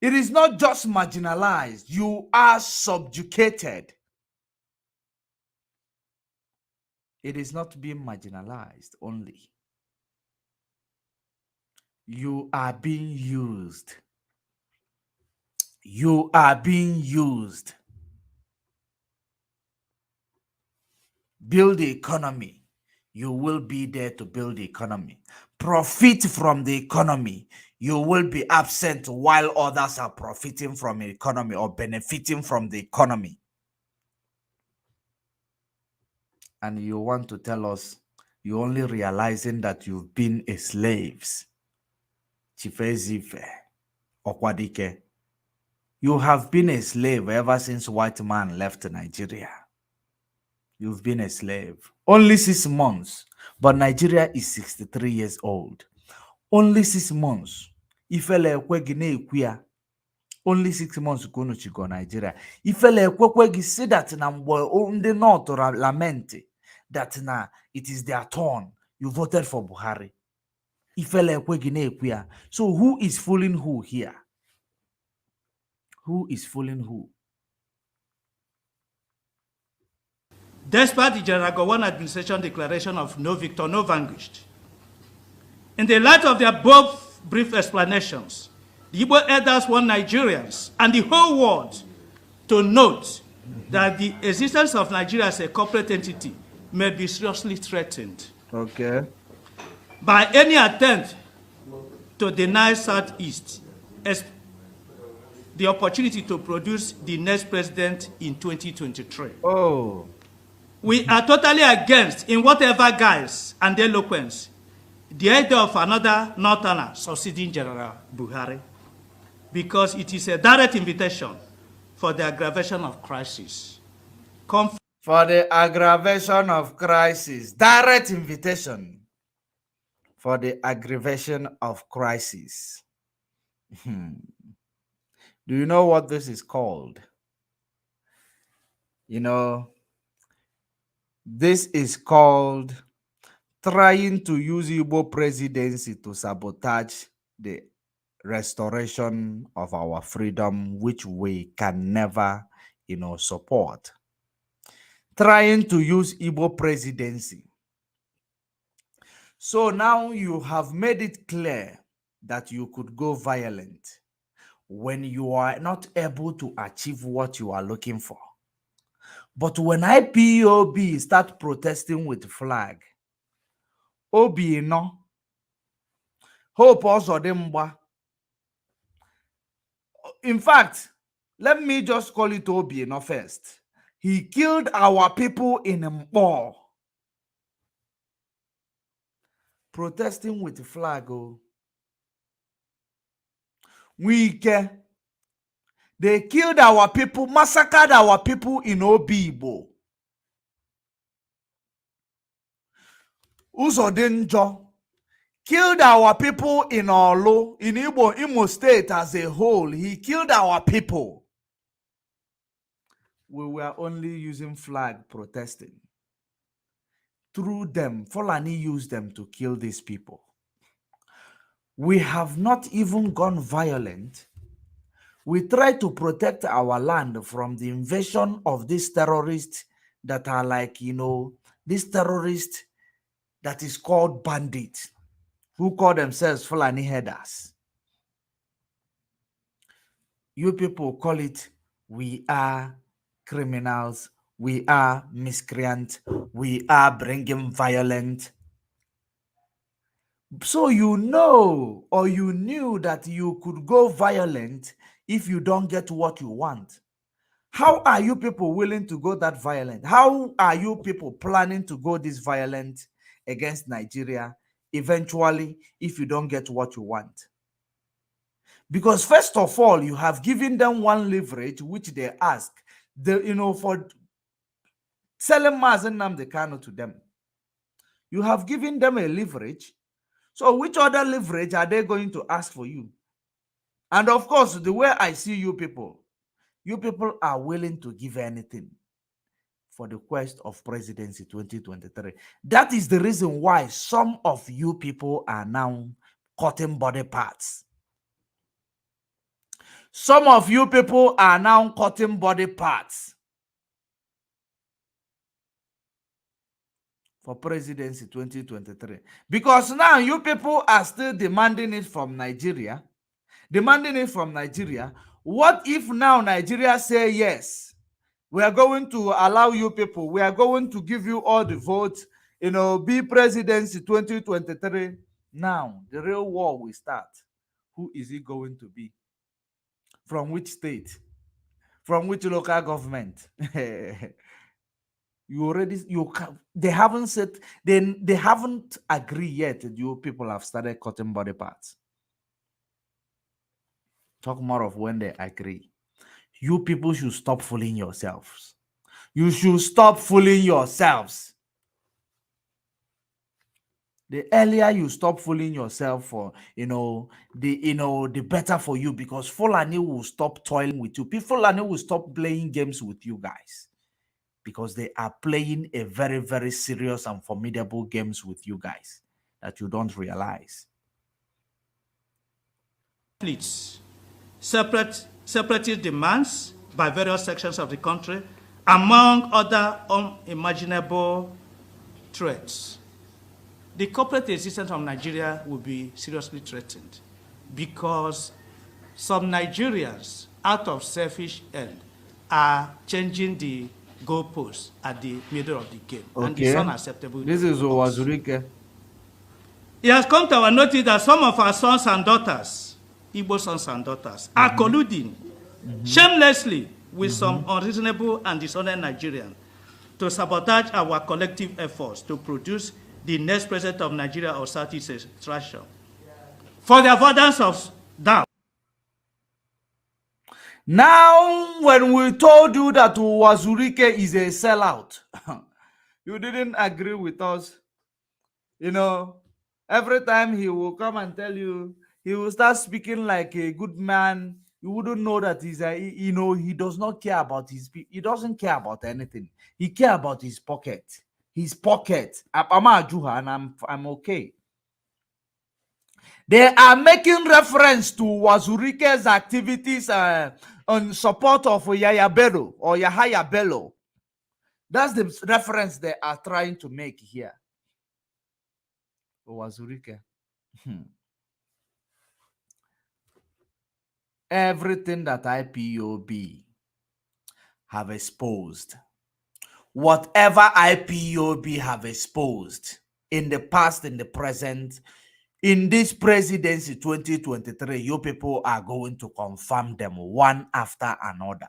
It is not just marginalized, you are subjugated. It is not being marginalized only. You are being used. You are being used. Build the economy. You will be there to build the economy. Profit from the economy. You will be absent while others are profiting from the economy or benefiting from the economy. And you want to tell us you're only realizing that you've been a slaves. Chifezife, Okwadike. You have been a slave ever since white man left Nigeria. You've been a slave. Only 6 months. But Nigeria is 63 years old. Only 6 months. Ifele ekwegi ekwia. Only 6 months kono chigo Nigeria. Ifele ekwegi say that na mbo ndị North lament that na it is their turn. You voted for Buhari. Ifele ekwegi ekwia. So who is fooling who here? Who is fooling who? Despite the General Gowon administration declaration of no victor, no vanquished, in the light of the above brief explanations, the Igbo elders want Nigerians and the whole world to note that the existence of Nigeria as a corporate entity may be seriously threatened. Okay. By any attempt to deny Southeast the opportunity to produce the next president in 2023. Oh. We are totally against, in whatever guise and eloquence, the idea of another Northerner succeeding General Buhari, because it is a direct invitation for the aggravation of crisis. For the aggravation of crisis. Direct invitation for the aggravation of crisis. Do you know what this is called? You know, this is called trying to use Igbo presidency to sabotage the restoration of our freedom, which we can never, support. Trying to use Igbo presidency. So now you have made it clear that you could go violent when you are not able to achieve what you are looking for. But when IPOB start protesting with flag, Obi no, Hope also demba, in fact, let me just call it Obiano first. He killed our people in Mpo, protesting with the flag. Oh. They killed our people, massacred our people in Obibo. Uzodinjo killed our people in Olo, in Imo State as a whole. He killed our people. We were only using flag protesting. Through them, Fulani used them to kill these people. We have not even gone violent. We try to protect our land from the invasion of these terrorists that are like, these terrorists that is called bandits, who call themselves Fulani headers. You people call it, we are criminals, we are miscreants, we are bringing violence. So you know, or you knew that you could go violent if you don't get what you want. How are you people willing to go that violent? How are you people planning to go this violent against Nigeria eventually if you don't get what you want? Because first of all, you have given them one leverage which they ask, for selling Mazen Nnamdi Kanu to them. You have given them a leverage. So which other leverage are they going to ask for you? And of course, the way I see you people are willing to give anything for the quest of presidency 2023. That is the reason why some of you people are now cutting body parts. Some of you people are now cutting body parts for presidency 2023. Because now you people are still demanding it from Nigeria. What if now Nigeria say yes? We are going to allow you people. We are going to give you all the votes. Be presidency 2023. Now, the real war will start. Who is it going to be? From which state? From which local government? They haven't said, they haven't agreed yet. You people have started cutting body parts. Talk more of when they agree. You people should stop fooling yourselves. You should stop fooling yourselves. The earlier you stop fooling yourself for, the better for you, because Fulani will stop toiling with you. Fulani will stop playing games with you guys, because they are playing a very, very serious and formidable games with you guys that you don't realize. Separatist demands by various sections of the country, among other unimaginable threats. The corporate existence of Nigeria will be seriously threatened because some Nigerians, out of selfish end, are changing the goalposts at the middle of the game. Okay. And it's unacceptable. This is Owazurike. It has come to our notice that some of our sons and daughters, Igbo sons and daughters, are colluding shamelessly with some unreasonable and dishonest Nigerians to sabotage our collective efforts to produce the next president of Nigeria or Southeast Asia. For the avoidance of doubt. Now, when we told you that Owazurike is a sellout, you didn't agree with us. Every time he will come and tell you, he will start speaking like a good man. You wouldn't know that he's he does not care about he doesn't care about anything. He cares about his pocket. His pocket. I'm Ajuha and I'm okay. They are making reference to Owazurike's activities on support of Yahaya Bello. That's the reference they are trying to make here. Owazurike. Everything that IPOB have exposed, whatever IPOB have exposed in the past, in the present, in this presidency 2023, you people are going to confirm them one after another.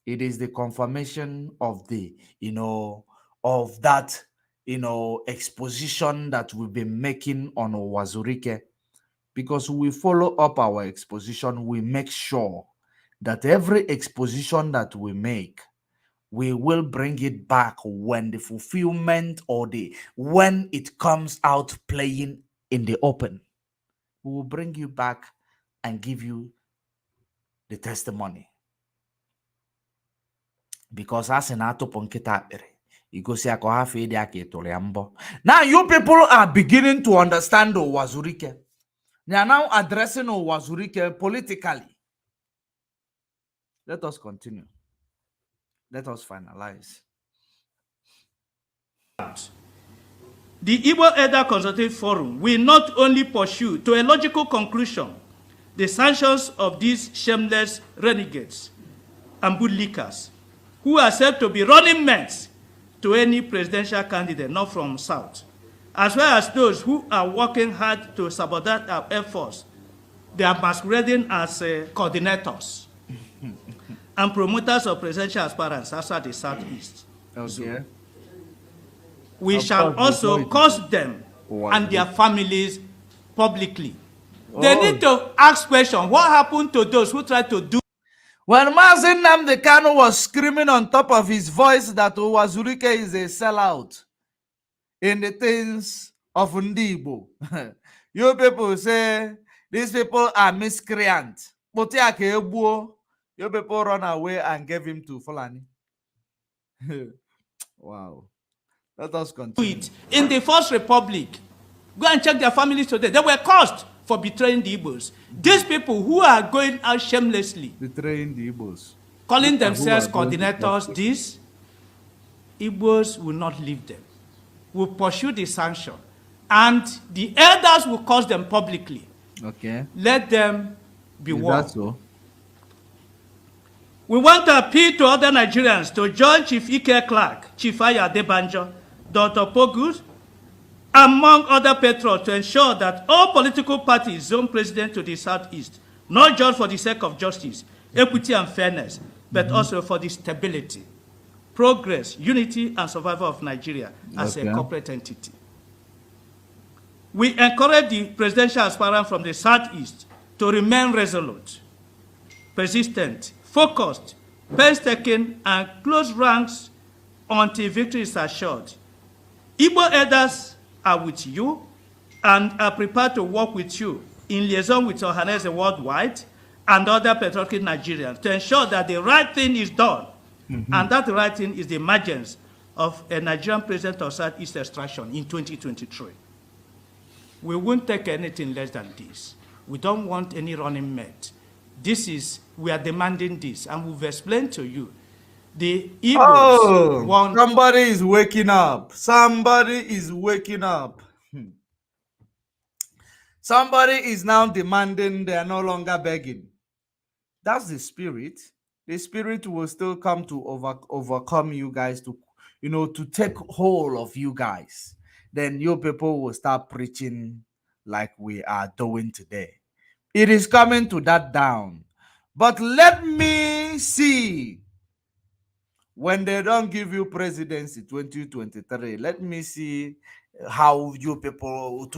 It is the confirmation of the, of that, exposition that we've been making on Wazurike. Because we follow up our exposition, we make sure that every exposition that we make, we will bring it back when the fulfillment or when it comes out playing in the open. We will bring you back and give you the testimony. Because as an now you people are beginning to understand Wazurike. They are now addressing Wazurike politically. Let us continue. Let us finalize. The Igbo Elder Consultative Forum will not only pursue to a logical conclusion the sanctions of these shameless renegades and bootlickers who are said to be running mates to any presidential candidate not from South, as well as those who are working hard to sabotage our efforts. They are masquerading as coordinators and promoters of presidential aspirants outside the Southeast. Okay. We shall also curse them and their families publicly. They need to ask questions. What happened to those who tried to do? When Mazen Nnamdi Kanu was screaming on top of his voice that Wazurike is a sellout in the things of Ndibo, you people say these people are miscreants. But you people run away and gave him to Fulani. Wow. Let us continue. In the First Republic, go and check their families today. They were cursed for betraying the Igbos. These people who are going out shamelessly, betraying the Igbos, calling themselves coordinators, these Igbos will not leave them. Will pursue the sanction. And the elders will curse them publicly. Okay. Let them be warned. That's so. We want to appeal to other Nigerians to join Chief Ike Clark, Chief Aya Debanjo, Dr. Pogus, among other patrons, to ensure that all political parties zone president to the Southeast, not just for the sake of justice, equity, and fairness, but also for the stability, progress, unity, and survival of Nigeria as a corporate entity. We encourage the presidential aspirant from the Southeast to remain resolute, persistent, focused, painstaking, and close ranks until victory is assured. Igbo elders are with you and are prepared to work with you in liaison with Ohanese worldwide and other patriotic Nigerians to ensure that the right thing is done. And that right thing is the emergence of a Nigerian president of Southeast extraction in 2023. We won't take anything less than this. We don't want any running mate. We are demanding this, and we've explained to you. The Igbos want... Somebody is waking up. Somebody is waking up. Somebody is now demanding. They are no longer begging. That's the spirit. The spirit will still come to overcome you guys, to take hold of you guys. Then you people will start preaching like we are doing today. It is coming to that down. But let me see, when they don't give you presidency 2023, let me see how you people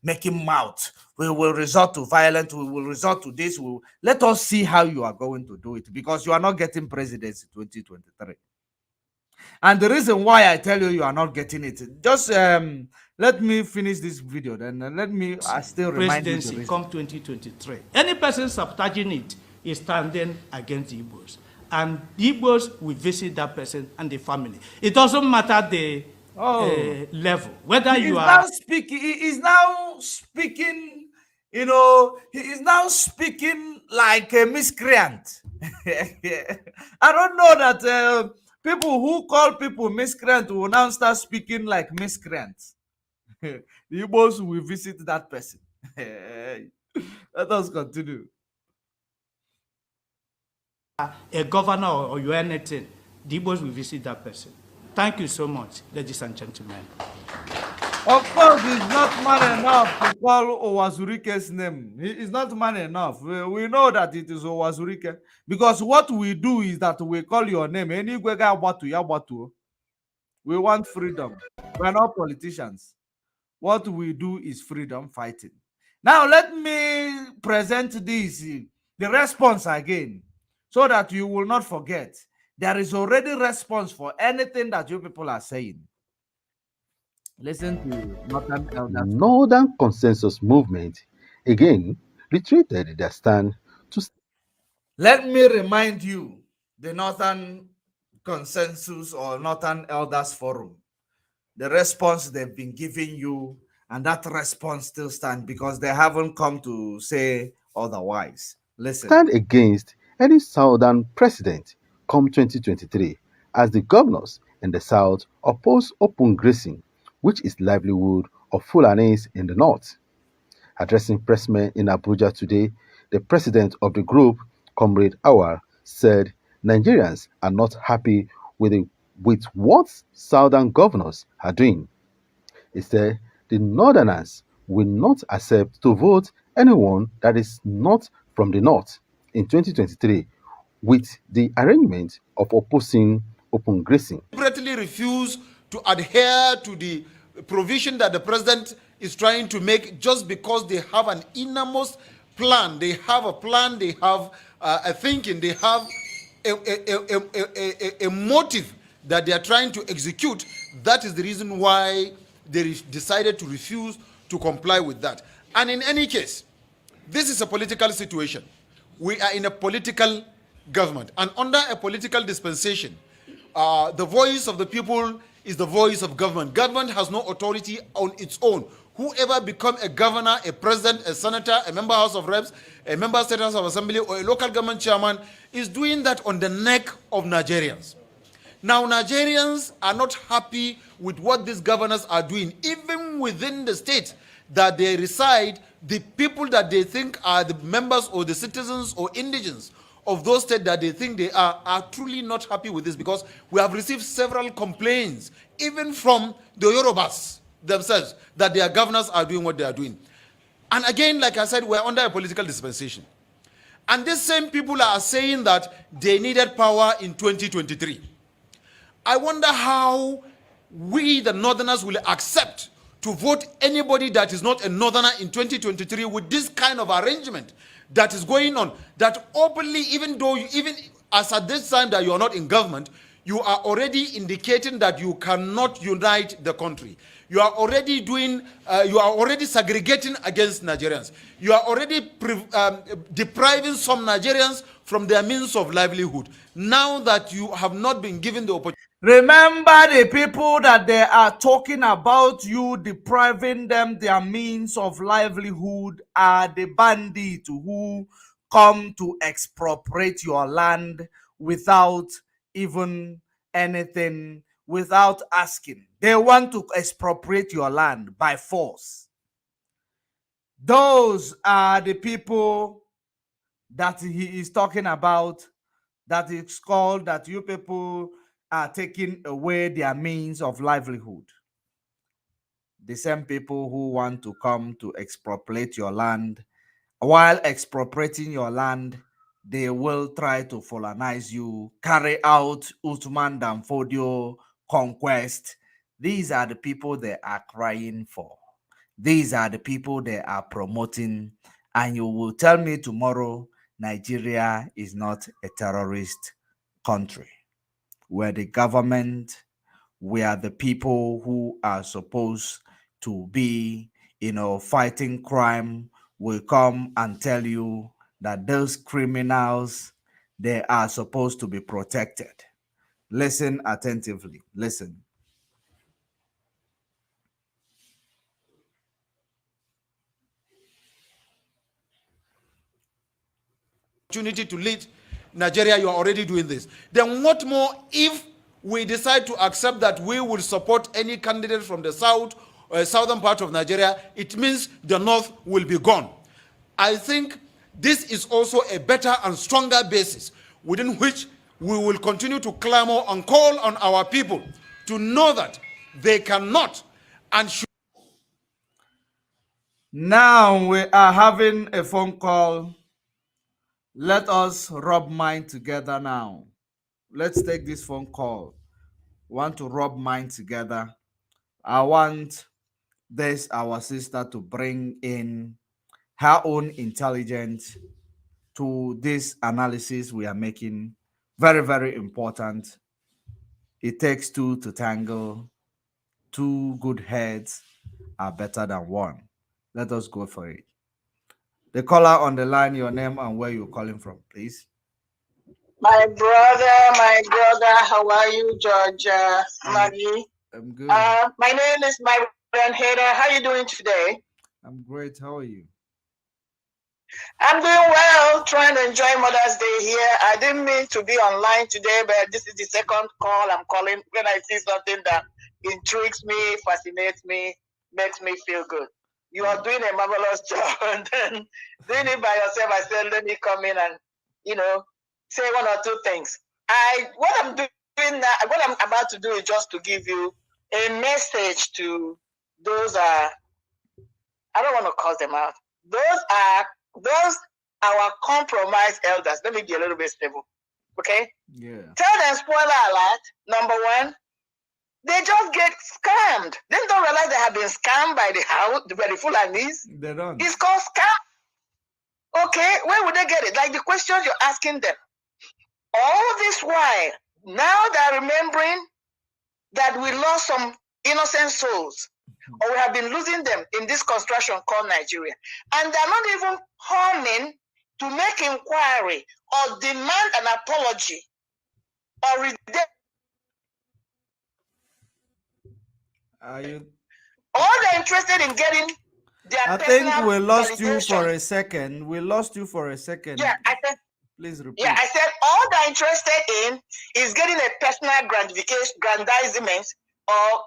making mouth. We will resort to violence. We will resort to this. Let us see how you are going to do it, because you are not getting presidency 2023. And the reason why I tell you are not getting it, just let me finish this video, then I still remind you. Presidency come 2023. Any person sabotaging it is standing against the Igbos. And the Igbos will visit that person and the family. It doesn't matter the level. Whether he is now speaking like a miscreant. I don't know that people who call people miscreant will now start speaking like miscreants. The Igbos will visit that person. Let us continue. A governor or you anything, the Igbos will visit that person. Thank you so much, ladies and gentlemen. Of course, he's not man enough to call Owazurike's name. He is not man enough. We know that it is Owazurike. Because what we do is that we call your name. We want freedom. We're not politicians. What we do is freedom fighting. Now, let me present this, the response again, so that you will not forget. There is already response for anything that you people are saying. Listen to Northern Elders. Northern Consensus Movement again reiterated their stand to. Let me remind you, the Northern Consensus or Northern Elders Forum, the response they've been giving you, and that response still stands because they haven't come to say otherwise. Listen. Stand against any Southern president come 2023 as the governors in the South oppose open grazing, which is livelihood of Fulanis in the North. Addressing pressmen in Abuja today, the president of the group, Comrade Awar, said Nigerians are not happy with what Southern governors are doing. He said the Northerners will not accept to vote anyone that is not from the North in 2023 with the arrangement of opposing open grazing. Deliberately refuse to adhere to the provision that the president is trying to make just because they have an innermost plan. They have a plan, they have a thinking, they have a motive that they are trying to execute. That is the reason why they decided to refuse to comply with that. And in any case, this is a political situation. We are in a political government, and under a political dispensation, the voice of the people is the voice of government. Government has no authority on its own. Whoever become a governor, a president, a senator, a member House of Reps, a member State House of Assembly, or a local government chairman is doing that on the neck of Nigerians. Now, Nigerians are not happy with what these governors are doing. Even within the state that they reside, the people that they think are the members or the citizens or indigents of those states that they think they are truly not happy with this, because we have received several complaints, even from the Yorubas themselves, that their governors are doing what they are doing. And again, like I said, we're under a political dispensation. And these same people are saying that they needed power in 2023. I wonder how we, the Northerners, will accept to vote anybody that is not a Northerner in 2023 with this kind of arrangement that is going on, that openly, even though even as at this time that you are not in government, you are already indicating that you cannot unite the country. You are already doing, you are already segregating against Nigerians. You are already depriving some Nigerians from their means of livelihood. Now that you have not been given the opportunity. Remember, the people that they are talking about, you depriving them their means of livelihood, are the bandits who come to expropriate your land without even anything, without asking. They want to expropriate your land by force. Those are the people that he is talking about, that it's called that you people are taking away their means of livelihood. The same people who want to come to expropriate your land. While expropriating your land, they will try to colonize you, carry out Usman Danfodio conquest. These are the people they are crying for. These are the people they are promoting. And you will tell me tomorrow, Nigeria is not a terrorist country, where the government, where the people who are supposed to be, fighting crime, will come and tell you that those criminals, they are supposed to be protected. Listen attentively. Listen. Opportunity to lead Nigeria, you are already doing this. Then what more if we decide to accept that we will support any candidate from the south, southern part of Nigeria? It means the north will be gone. I think this is also a better and stronger basis within which we will continue to clamor and call on our people to know that they cannot and should. Now we are having a phone call. Let us rub mind together now. Let's take this phone call. Want to rub mind together. I want this our sister to bring in her own intelligence to this analysis we are making. Very, very important. It takes two to tangle. Two good heads are better than one. Let us go for it. The caller on the line, your name and where you're calling from, please. My brother, how are you, George? Maggie? I'm good. My name is Myron Hader. How are you doing today? I'm great. How are you? I'm doing well, trying to enjoy Mother's Day here. I didn't mean to be online today, but this is the second call I'm calling when I see something that intrigues me, fascinates me, makes me feel good. You are doing a marvelous job, and then doing it by yourself, I said, let me come in and, say one or two things. What I'm doing now, what I'm about to do is just to give you a message to those I don't want to call them out. Those our compromised elders. Let me be a little bit stable. Okay? Yeah. Tell them, spoiler alert, number one, they just get scammed. They don't realize they have been scammed by the house, by the Fulanis. They don't. It's called scam. Okay, where would they get it? Like the questions you're asking them. All this while, now they're remembering that we lost some innocent souls, or we have been losing them in this construction called Nigeria. And they're not even coming to make inquiry or demand an apology or all they're interested in getting their I think we lost validation. you for a second. We lost you for a second. Yeah, I said. Please repeat. Yeah, I said all they're interested in is getting a personal grandizement or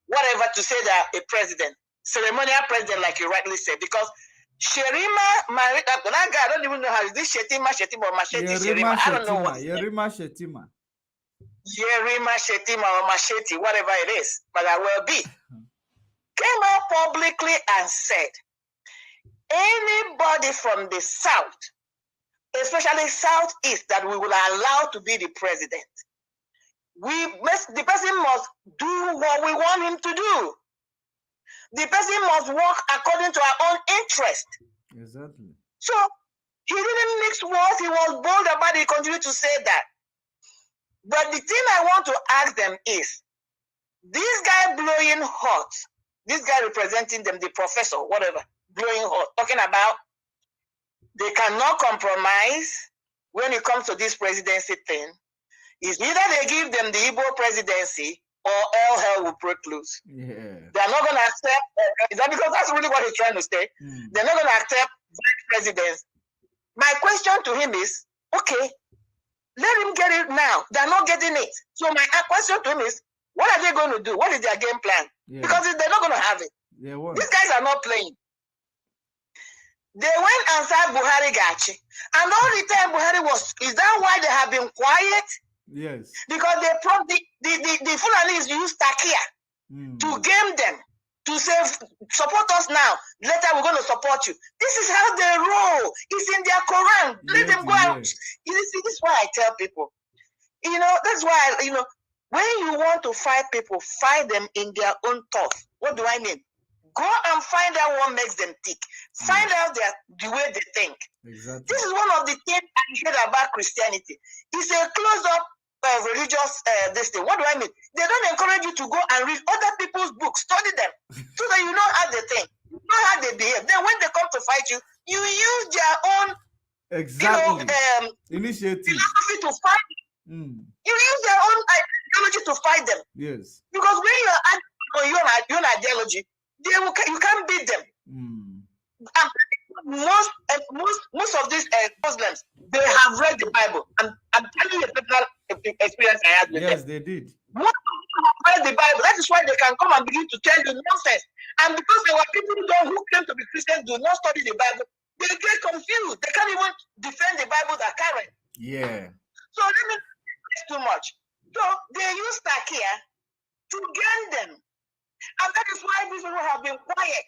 whatever to say that a president, ceremonial president, like you rightly said, because Sherima married that guy. I don't even know how is this Shetima or Machete Sherima. I don't know what. Yerima Shetima. Yerima Shetima or Machete, whatever it is, but I will be. Came out publicly and said, anybody from the South, especially Southeast, that we will allow to be the president, the person must do what we want him to do. The person must work according to our own interest. Exactly. So he didn't mix words. He was bold about it. He continued to say that. But the thing I want to ask them is, this guy blowing hot, this guy representing them, the professor, whatever, blowing hot, talking about they cannot compromise when it comes to this presidency thing. Is either they give them the Igbo presidency or all hell will break loose. Yeah. They're not going to accept, is that because that's really what he's trying to say? They're not going to accept vice presidents. My question to him is, okay, let him get it now. They're not getting it. So my question to him is, what are they going to do? What is their game plan? Yeah. Because they're not going to have it. These guys are not playing. They went and said Buhari Gachi. And all the time Buhari is that why they have been quiet? Yes. Because they the Fulanis use Takia to game them, to say, support us now. Later we're going to support you. This is how they roll. It's in their Quran. Let them go out. This is why I tell people. That's why, when you want to fight people, fight them in their own turf. What do I mean? Go and find out what makes them tick. Find out the way they think. Exactly. This is one of the things I heard about Christianity. It's a close-up religious this thing. What do I mean? They don't encourage you to go and read other people's books, study them, so that you know how they think, you know how they behave. Then when they come to fight you, you use their own initiative philosophy to fight them. You use their own ideology to fight them. Yes. Because when you are on your own ideology, you can't beat them. Most of these Muslims, they have read the Bible. I'm telling you a personal experience I had with them. Yes, they did. Most of them have read the Bible. That is why they can come and begin to tell you nonsense. And because there were people who claim to be Christians, do not study the Bible, they get confused. They can't even defend the Bible that current. Yeah. So let me say too much. So they use Takia to gain them. And that is why these people have been quiet.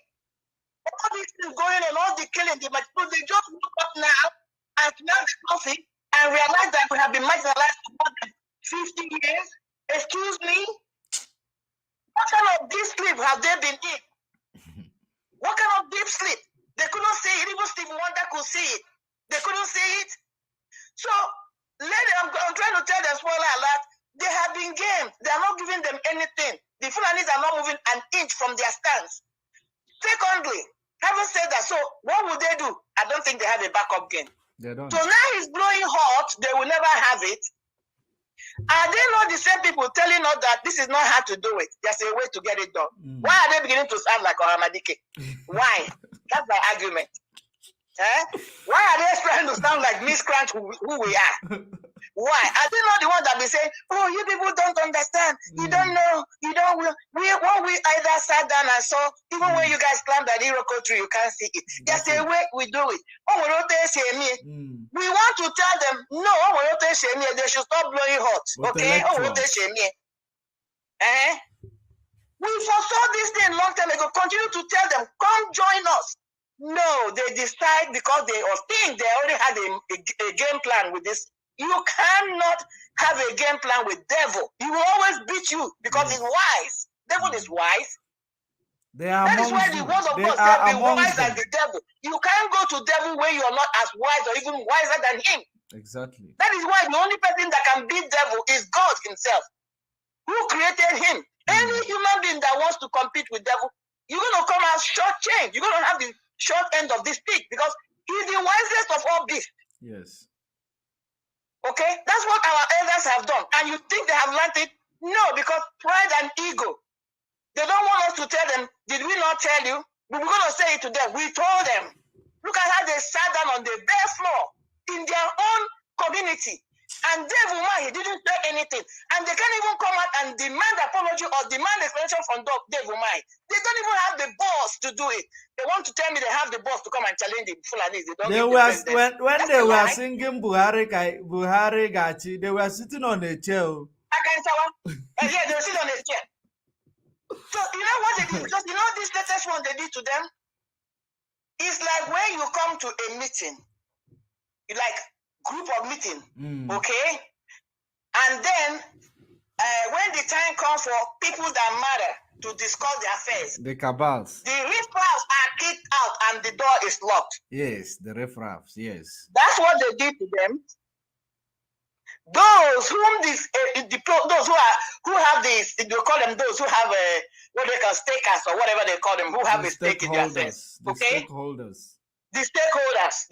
All this is going on, all the killing, the people, they just woke up now and smell the coffee and realize that we have been marginalized for more than 50 years. Excuse me? What kind of deep sleep have they been in? What kind of deep sleep? They couldn't see it. Even Stephen Wonder could see it. They couldn't see it. So, I'm trying to tell them, spoiler alert, they have been gamed. They are not giving them anything. The Fulanis are not moving an inch from their stance. Secondly, having said that, so what would they do? I don't think they have a backup game. They don't. So now it's blowing hot. They will never have it. Are they not the same people telling us that this is not how to do it? There's a way to get it done. Why are they beginning to sound like Ohamadike? Why? That's my argument. Why are they trying to sound like miscreants who we are? Why? Are they not the ones that be saying, oh, you people don't understand. You don't know. You don't will. We either sat down and saw, even when you guys climbed that Iroko tree, you can't see it. There's a way we do it. We want to tell them, no, they should stop blowing hot. Okay? We foresaw this thing a long time ago. Continue to tell them, come join us. No, they decide because they think they already had a game plan with this. You cannot have a game plan with devil. He will always beat you because he's wise. Devil is wise. That is why the words of God said, be wise as the devil. You can't go to devil when you are not as wise or even wiser than him. Exactly. That is why the only person that can beat devil is God himself, who created him. Any human being that wants to compete with devil, you're going to come out short change. You're going to have the short end of this stick because he's the wisest of all beasts. Yes. Okay? That's what our elders have done. And you think they have learned it? No, because pride and ego. They don't want us to tell them, did we not tell you? We were going to say it to them. We told them. Look at how they sat down on the bare floor in their own community. And Dave Umar, he didn't say anything. And they can't even come out and demand apology or demand explanation from Dave Umar. They don't even have the balls to do it. They want to tell me they have the balls to come and challenge the Fulanis. When they were singing Buhari Gachi, they were sitting on a chair. I can tell. Yeah, they were sitting on a chair. So you know what they did? Because you know this latest one they did to them? It's like when you come to a meeting, like group of meeting, okay? And then when the time comes for people that matter to discuss their affairs, the cabals, the riffraffs are kicked out and the door is locked. Yes, the riffraffs, yes. That's what they did to them. Those whom those who have this, they call them those who have what they call stakers or whatever they call them, who have a stake in their affairs. Okay? Stakeholders. The stakeholders,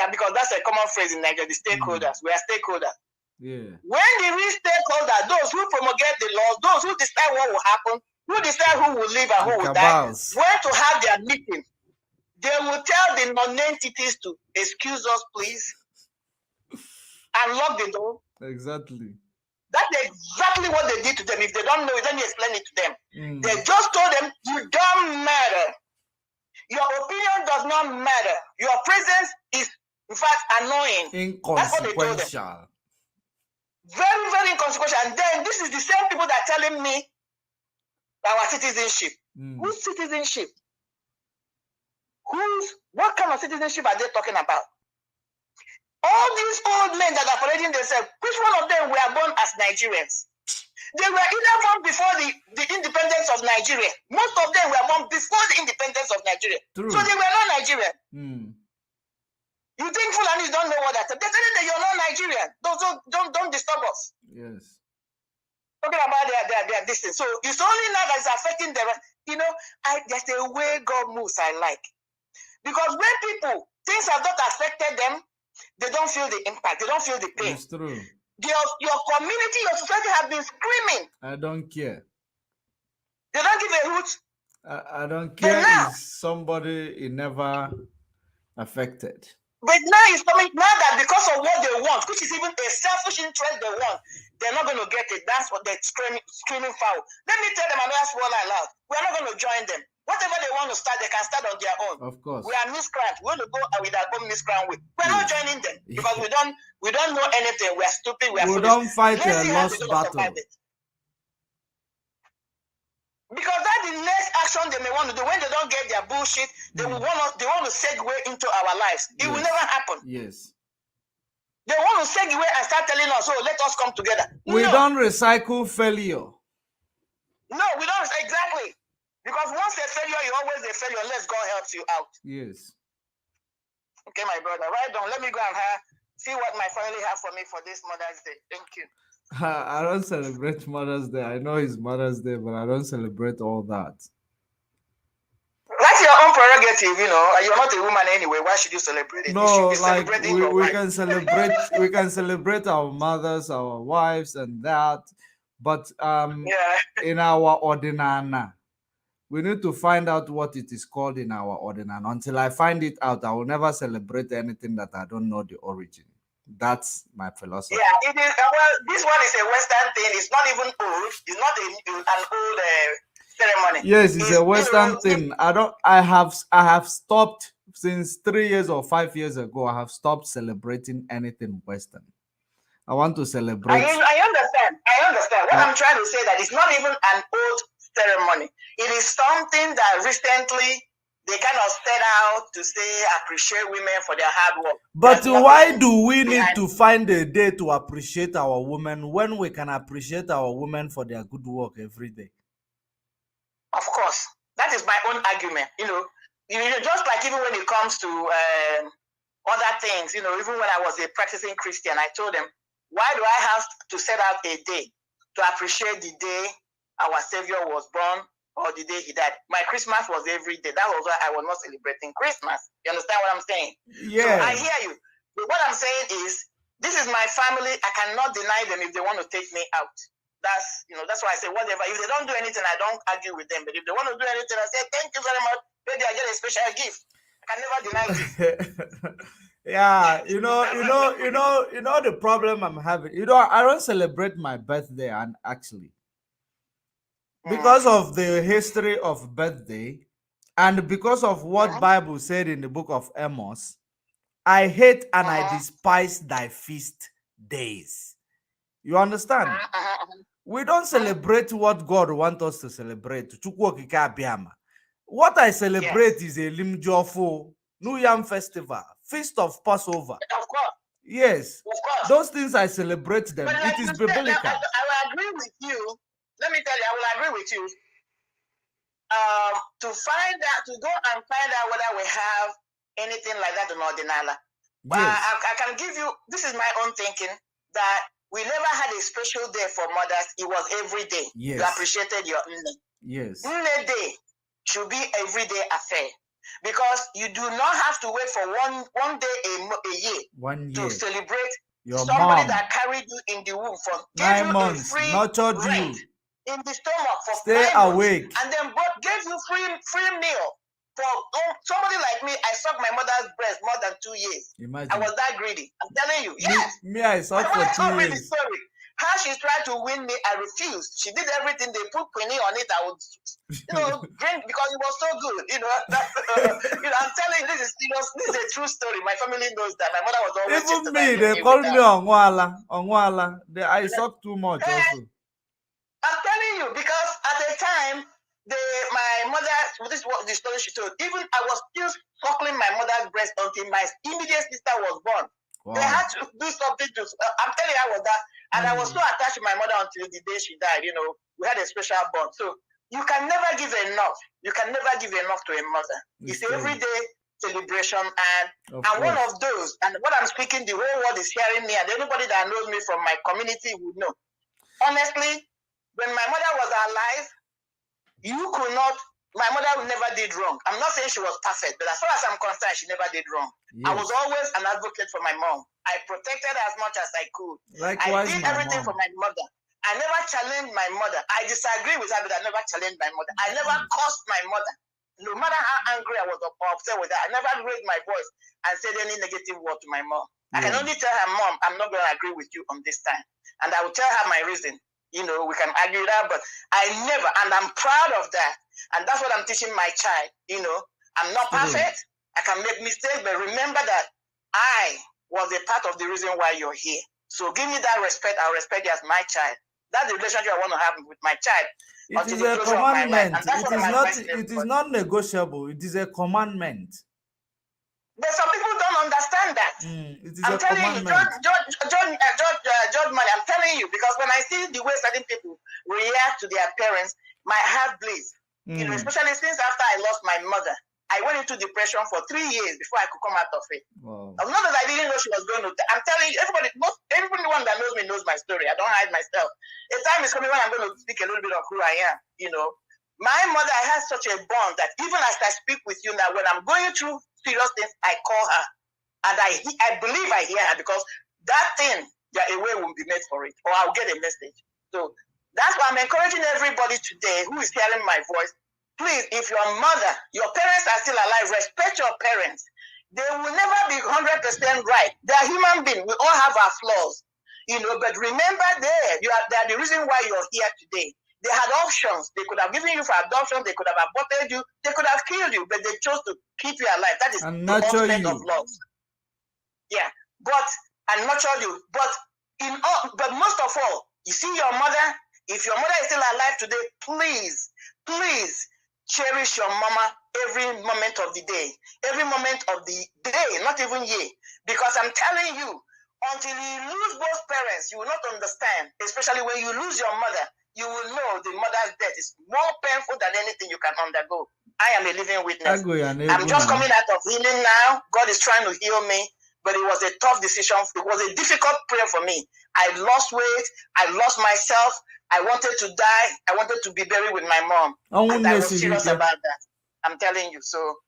because that's a common phrase in Nigeria, the stakeholders. We are stakeholders. Yeah. When the real stakeholders, those who promulgate the laws, those who decide what will happen, who decide who will live and who will die, when to have their meeting, they will tell the non-entities to excuse us, please, and lock the door. Exactly. That's exactly what they did to them. If they don't know it, let me explain it to them. They just told them, you don't matter. Your opinion does not matter. Your presence is, in fact, annoying. Inconsequential. That's what they told them. Very, very inconsequential. And then this is the same people that are telling me our citizenship. Whose citizenship? What kind of citizenship are they talking about? All these old men that are parading themselves, which one of them were born as Nigerians? They were either born before the independence of Nigeria. Most of them were born before the independence of Nigeria. True. So they were not Nigerian. You think Fulanis don't know what that is? They're telling that you're not Nigerian. Don't disturb us. Yes. Talking about their distance. So it's only now that it's affecting them. You know, there's a way God moves I like. Because when things have not affected them, they don't feel the impact. They don't feel the pain. It's true. Your community, your society have been screaming. I don't care. They don't give a hoot. I don't care if somebody is never affected. But now it's coming, now that because of what they want, which is even a selfish interest they want, they're not going to get it. That's what they're screaming foul. Let me tell them another swallow aloud. We're not going to join them. Whatever they want to start, they can start on their own. Of course. We are miscreants. We want to go with our own miscreant way. We're not joining them because we don't know anything. We're stupid. We don't fight a lost battle. Because that's the next action they may want to do. When they don't get their bullshit, they want to segue into our lives. It will never happen. Yes. They want to segue and start telling us, oh, let us come together. We don't recycle failure. No, we don't. Exactly. Because once a failure, you're always a failure unless God helps you out. Yes. Okay, my brother. Right on. Let me go and see what my family have for me for this Mother's Day. Thank you. I don't celebrate Mother's Day. I know it's Mother's Day, but I don't celebrate all that. That's your own prerogative, you know. You're not a woman anyway. Why should you celebrate it? No, you like we can celebrate. We can celebrate our mothers, our wives, and that. But in our ordinana, we need to find out what it is called in our ordinana. Until I find it out, I will never celebrate anything that I don't know the origin. That's my philosophy. Yeah, it is. Well, this one is a Western thing. It's not even old. It's not an old ceremony. Yes, it's a Western thing. I have stopped since 3 years or 5 years ago. I have stopped celebrating anything Western. I want to celebrate. I understand. What I'm trying to say that it's not even an old ceremony. It is something that recently they kind of set out to say appreciate women for their hard work. But why do we need to find a day to appreciate our women when we can appreciate our women for their good work every day? Of course, that is my own argument. You know, just like even when it comes to other things, you know, even when I was a practicing Christian, I told them, why do I have to set out a day to appreciate the day our Savior was born or the day he died? My Christmas was every day. That was why I was not celebrating Christmas. You understand what I'm saying? Yeah. So I hear you. But what I'm saying is, this is my family. I cannot deny them if they want to take me out. That's why I say whatever. If they don't do anything, I don't argue with them. But if they want to do anything, I say thank you very much. Maybe I get a special gift. I can never deny this. Yeah, you know the problem I'm having. I don't celebrate my birthday, and actually, because of the history of birthday, and because of what Bible said in the book of Amos, I hate and I despise thy feast days. You understand? We don't celebrate what God wants us to celebrate. What I celebrate is a Limjofo, New Yam Festival, Feast of Passover. Of course. Yes. Of course. Those things I celebrate them. But it is biblical. I will agree with you. Let me tell you, I will agree with you. To go and find out whether we have anything like that in Ordinala. But Yes. I can give you, this is my own thinking, that we never had a special day for mothers. It was every day. Yes. You appreciated your Nne. Yes. Nne Day should be everyday affair. Because you do not have to wait for one day a year 1 year. to celebrate Your somebody mom. that carried you in the womb for 9 months, nurtured you. in the stomach for Stay 9 awake. months, and then gave you free meal. For somebody like me, I sucked my mother's breast more than 2 years. Imagine. I was that greedy. I'm telling you. Yes. Me, I sucked for 2 years. Sorry. How she tried to win me, I refused. She did everything. They put quinine on it. I would, drink because it was so good. I'm telling you, this is serious. This is a true story. My family knows that. My mother was always. Even me, they call me Onwala. I suck too much also. I'm telling you, because at the time, my mother, this is what the story she told. Even I was still suckling my mother's breast until my immediate sister was born. Wow. They had to do something to. I'm telling you, I was that, and I was so attached to my mother until the day she died. We had a special bond. So you can never give enough. You can never give enough to a mother. It's everyday celebration, and one of those. And what I'm speaking, the whole world is hearing me, and anybody that knows me from my community would know. Honestly, when my mother was alive, my mother never did wrong. I'm not saying she was perfect, but as far as I'm concerned, she never did wrong. Yes. I was always an advocate for my mom. I protected her as much as I could. Likewise, I did everything for my mother. I never challenged my mother. I disagree with her, but I never challenged my mother. I never cursed my mother. No matter how angry I was or upset with her, I never raised my voice and said any negative word to my mom. I can only tell her, Mom, I'm not going to agree with you on this time. And I will tell her my reason. We can argue that, but I never, and I'm proud of that. And that's what I'm teaching my child. I'm not perfect. I can make mistakes, but remember that I was a part of the reason why you're here. So give me that respect. I'll respect you as my child. That's the relationship I want to have with my child. It is a commandment. It is not negotiable. It is a commandment. But some people don't understand that. I'm telling you, Judge Money, I'm telling you, because when I see the way certain people react to their parents, my heart bleeds. You know, especially since after I lost my mother, I went into depression for 3 years before I could come out of it. Wow. Not that I didn't know she was going to. I'm telling you, everyone that knows me knows my story. I don't hide myself. A time is coming when I'm going to speak a little bit of who I am. You know, my mother, I had such a bond that even as I speak with you now, when I'm going through serious things, I call her, and I believe I hear her, because that thing, a way will be made for it, or I'll get a message. So that's why I'm encouraging everybody today who is hearing my voice. Please, if your mother, your parents are still alive, respect your parents. They will never be 100% right. They are human beings. We all have our flaws, you know. But remember, they are the reason why you're here today. They had options. They could have given you for adoption. They could have aborted you. They could have killed you, but they chose to keep you alive. That is the ultimate of love. Yeah, and nurture you. But most of all, you see your mother. If your mother is still alive today, please, please cherish your mama every moment of the day, not even year. Because I'm telling you, until you lose both parents, you will not understand. Especially when you lose your mother, you will know the mother's death is more painful than anything you can undergo. I am a living witness. I'm just coming out of healing now. God is trying to heal me, but it was a tough decision. It was a difficult prayer for me. I lost weight. I lost myself. I wanted to die. I wanted to be buried with my mom. And I was serious about that. I'm telling you. So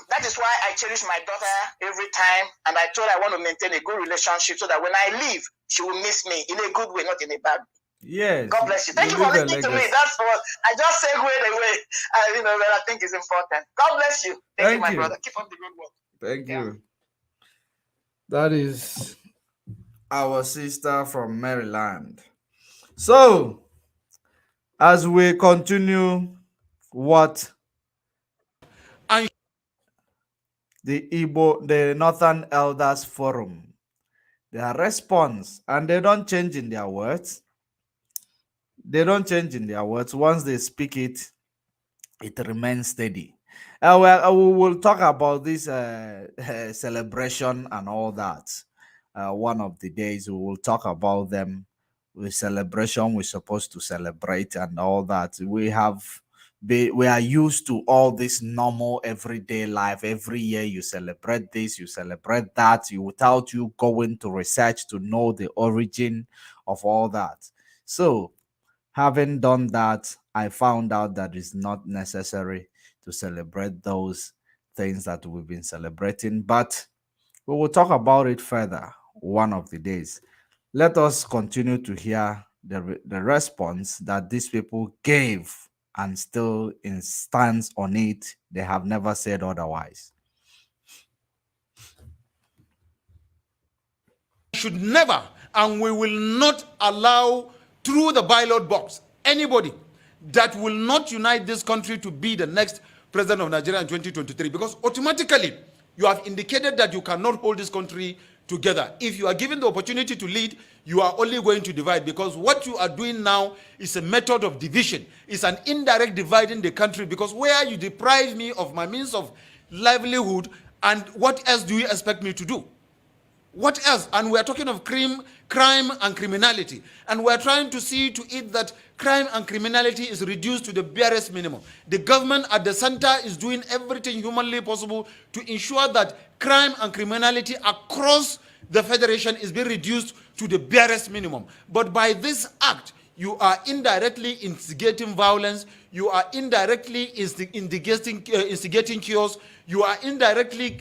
that is why I cherish my daughter every time. And I told her I want to maintain a good relationship so that when I leave, she will miss me in a good way, not in a bad way. Yes. God bless you. Thank you for listening to me. That's what I just segued away. That I think is important. God bless you. Thank you, my brother. Keep up the good work. Thank you. That is our sister from Maryland. So, as we continue what the Northern Elders Forum, their response, and they don't change in their words. They don't change in their words. Once they speak it, it remains steady. We will talk about this celebration and all that. One of the days we will talk about them. With celebration, we're supposed to celebrate and all that. We are used to all this normal everyday life. Every year you celebrate this, you celebrate that, without you going to research to know the origin of all that. So, having done that, I found out that it's not necessary to celebrate those things that we've been celebrating, but we will talk about it further one of the days. Let us continue to hear the response that these people gave and still stands on it. They have never said otherwise. Should never, and we will not allow through the ballot box anybody that will not unite this country to be the next president of Nigeria in 2023, because automatically you have indicated that you cannot hold this country together. If you are given the opportunity to lead, you are only going to divide, because what you are doing now is a method of division. It's an indirect divide in the country, because where you deprive me of my means of livelihood, and what else do you expect me to do? What else? And we're talking of crime and criminality. And we're trying to see to it that crime and criminality is reduced to the barest minimum. The government at the center is doing everything humanly possible to ensure that crime and criminality across the federation is being reduced to the barest minimum. But by this act, you are indirectly instigating violence. You are indirectly instigating chaos. You are indirectly,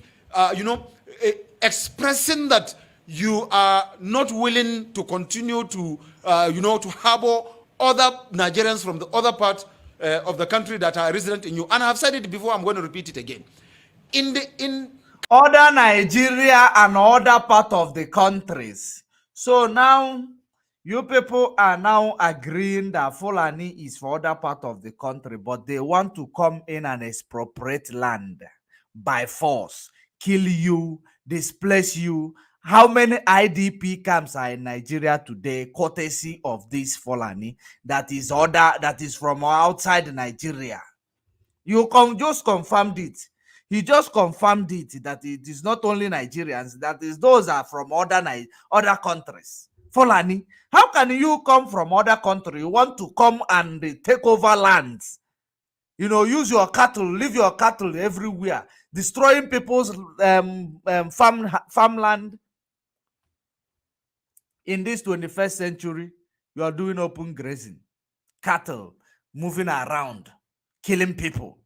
expressing that you are not willing to continue to, to harbor other Nigerians from the other part of the country that are resident in you. And I've said it before, I'm going to repeat it again. In other Nigeria and other part of the countries. So now, you people are now agreeing that Fulani is for other part of the country, but they want to come in and expropriate land by force, kill you, displace you, How many IDP camps are in Nigeria today, courtesy of this Fulani that is from outside Nigeria? You just confirmed it. He just confirmed it that it is not only Nigerians, that is those are from other countries. Fulani, how can you come from other country? You want to come and take over lands? You know, use your cattle, leave your cattle everywhere, destroying people's farmland. In this 21st century, you are doing open grazing, cattle moving around, killing people.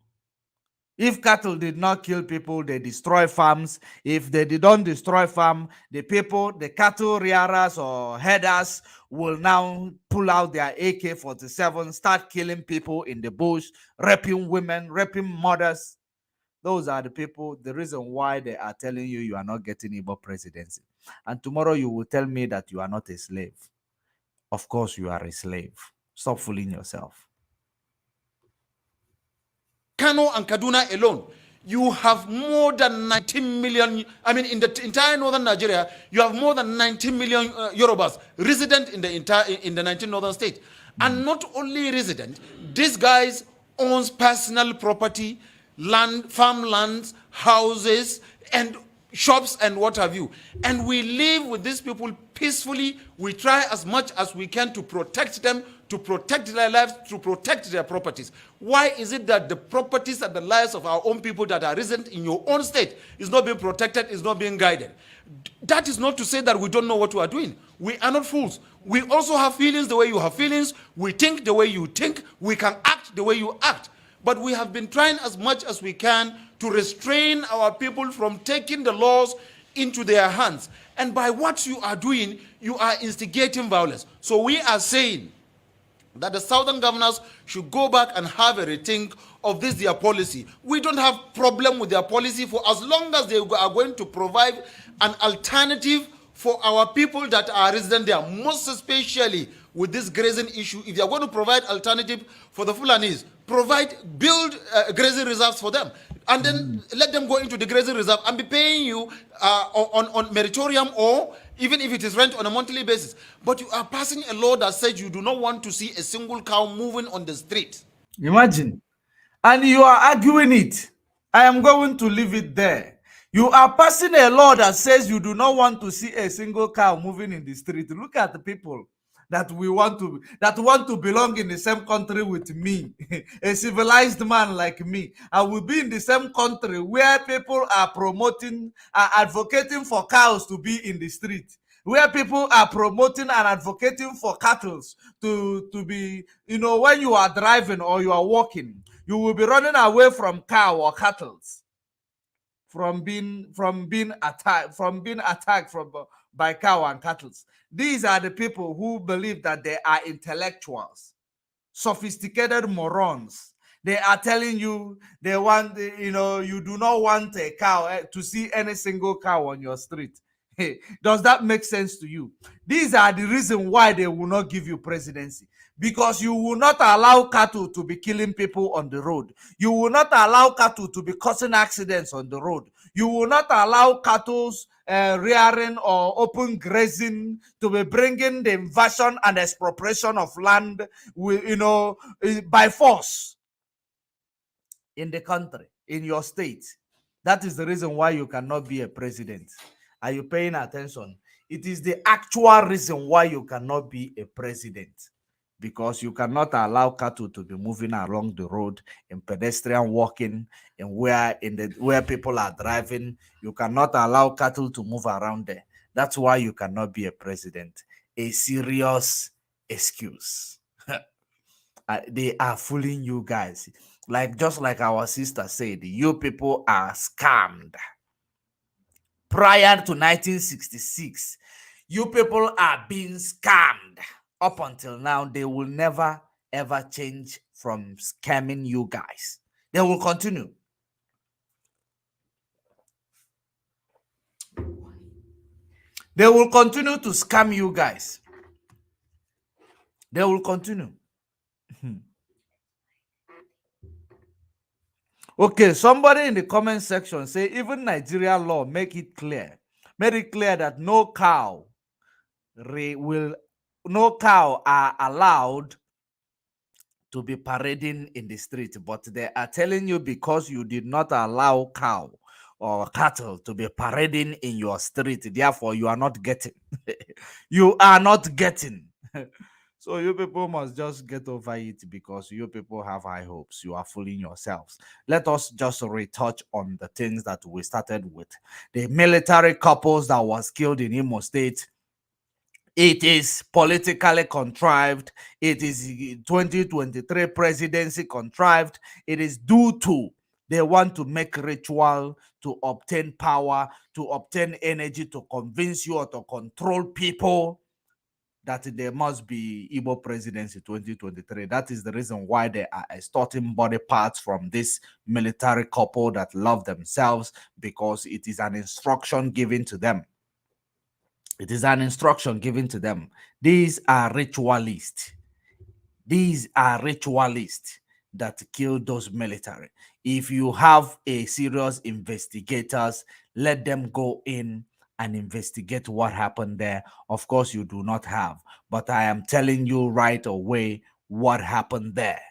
If cattle did not kill people, they destroy farms. If they don't destroy farm, the cattle rearers or headers will now pull out their AK-47, start killing people in the bush, raping women, raping mothers. Those are the people, the reason why they are telling you are not getting Igbo presidency. And tomorrow you will tell me that you are not a slave. Of course you are a slave. Stop fooling yourself. Kano and Kaduna alone, you have more than 19 million. I mean, in the entire northern Nigeria, you have more than 19 million Yorubas resident in the 19 northern states. And not only resident, these guys owns personal property, land, farmlands, houses, and shops and what have you. And we live with these people peacefully. We try as much as we can to protect them, to protect their lives, to protect their properties. Why is it that the properties and the lives of our own people that are resident in your own state is not being protected, is not being guided? That is not to say that we don't know what we are doing. We are not fools. We also have feelings the way you have feelings. We think the way you think. We can act the way you act. But we have been trying as much as we can to restrain our people from taking the laws into their hands. And by what you are doing, you are instigating violence. So we are saying that the southern governors should go back and have a rethink of this their policy. We don't have problem with their policy for as long as they are going to provide an alternative for our people that are resident there, most especially with this grazing issue. If they are going to provide alternative for the Fulanis, build grazing reserves for them, and then let them go into the grazing reserve and be paying you on meritorium, or even if it is rent on a monthly basis. But you are passing a law that says you do not want to see a single cow moving on the street. Imagine. And you are arguing it. I am going to leave it there. You are passing a law that says you do not want to see a single cow moving in the street. Look at the people that want to belong in the same country with me, a civilized man like me. I will be in the same country where people are advocating for cows to be in the street, where people are promoting and advocating for cattle to be, when you are driving or you are walking, you will be running away from cow or cattle, from being attacked by cow and cattle. These are the people who believe that they are intellectuals, sophisticated morons. They are telling you they want, you do not want a cow to see any single cow on your street. Does that make sense to you? These are the reason why they will not give you presidency. Because you will not allow cattle to be killing people on the road. You will not allow cattle to be causing accidents on the road. You will not allow cattle rearing or open grazing to be bringing the invasion and expropriation of land, by force in the country, in your state. That is the reason why you cannot be a president. Are you paying attention? It is the actual reason why you cannot be a president. Because you cannot allow cattle to be moving along the road in pedestrian walking, and where people are driving. You cannot allow cattle to move around there. That's why you cannot be a president. A serious excuse. They are fooling you guys. Just like our sister said, you people are scammed. Prior to 1966, you people are being scammed. Up until now, they will never ever change from scamming you guys. They will continue. They will continue to scam you guys. They will continue. Okay, somebody in the comment section say even Nigeria law make it clear made it clear that no cow are allowed to be parading in the street, but they are telling you because you did not allow cow or cattle to be parading in your street, therefore you are not getting. You are not getting. So you people must just get over it because you people have high hopes. You are fooling yourselves. Let us just retouch on the things that we started with. The military couples that was killed in Imo State. It is politically contrived. It is 2023 presidency contrived. It is due to they want to make ritual to obtain power, to obtain energy, to convince you or to control people that there must be Igbo presidency 2023. That is the reason why they are extorting body parts from this military couple that love themselves, because it is an instruction given to them. It is an instruction given to them. These are ritualists. These are ritualists that kill those military. If you have a serious investigators, let them go in and investigate what happened there. Of course, you do not have, but I am telling you right away what happened there,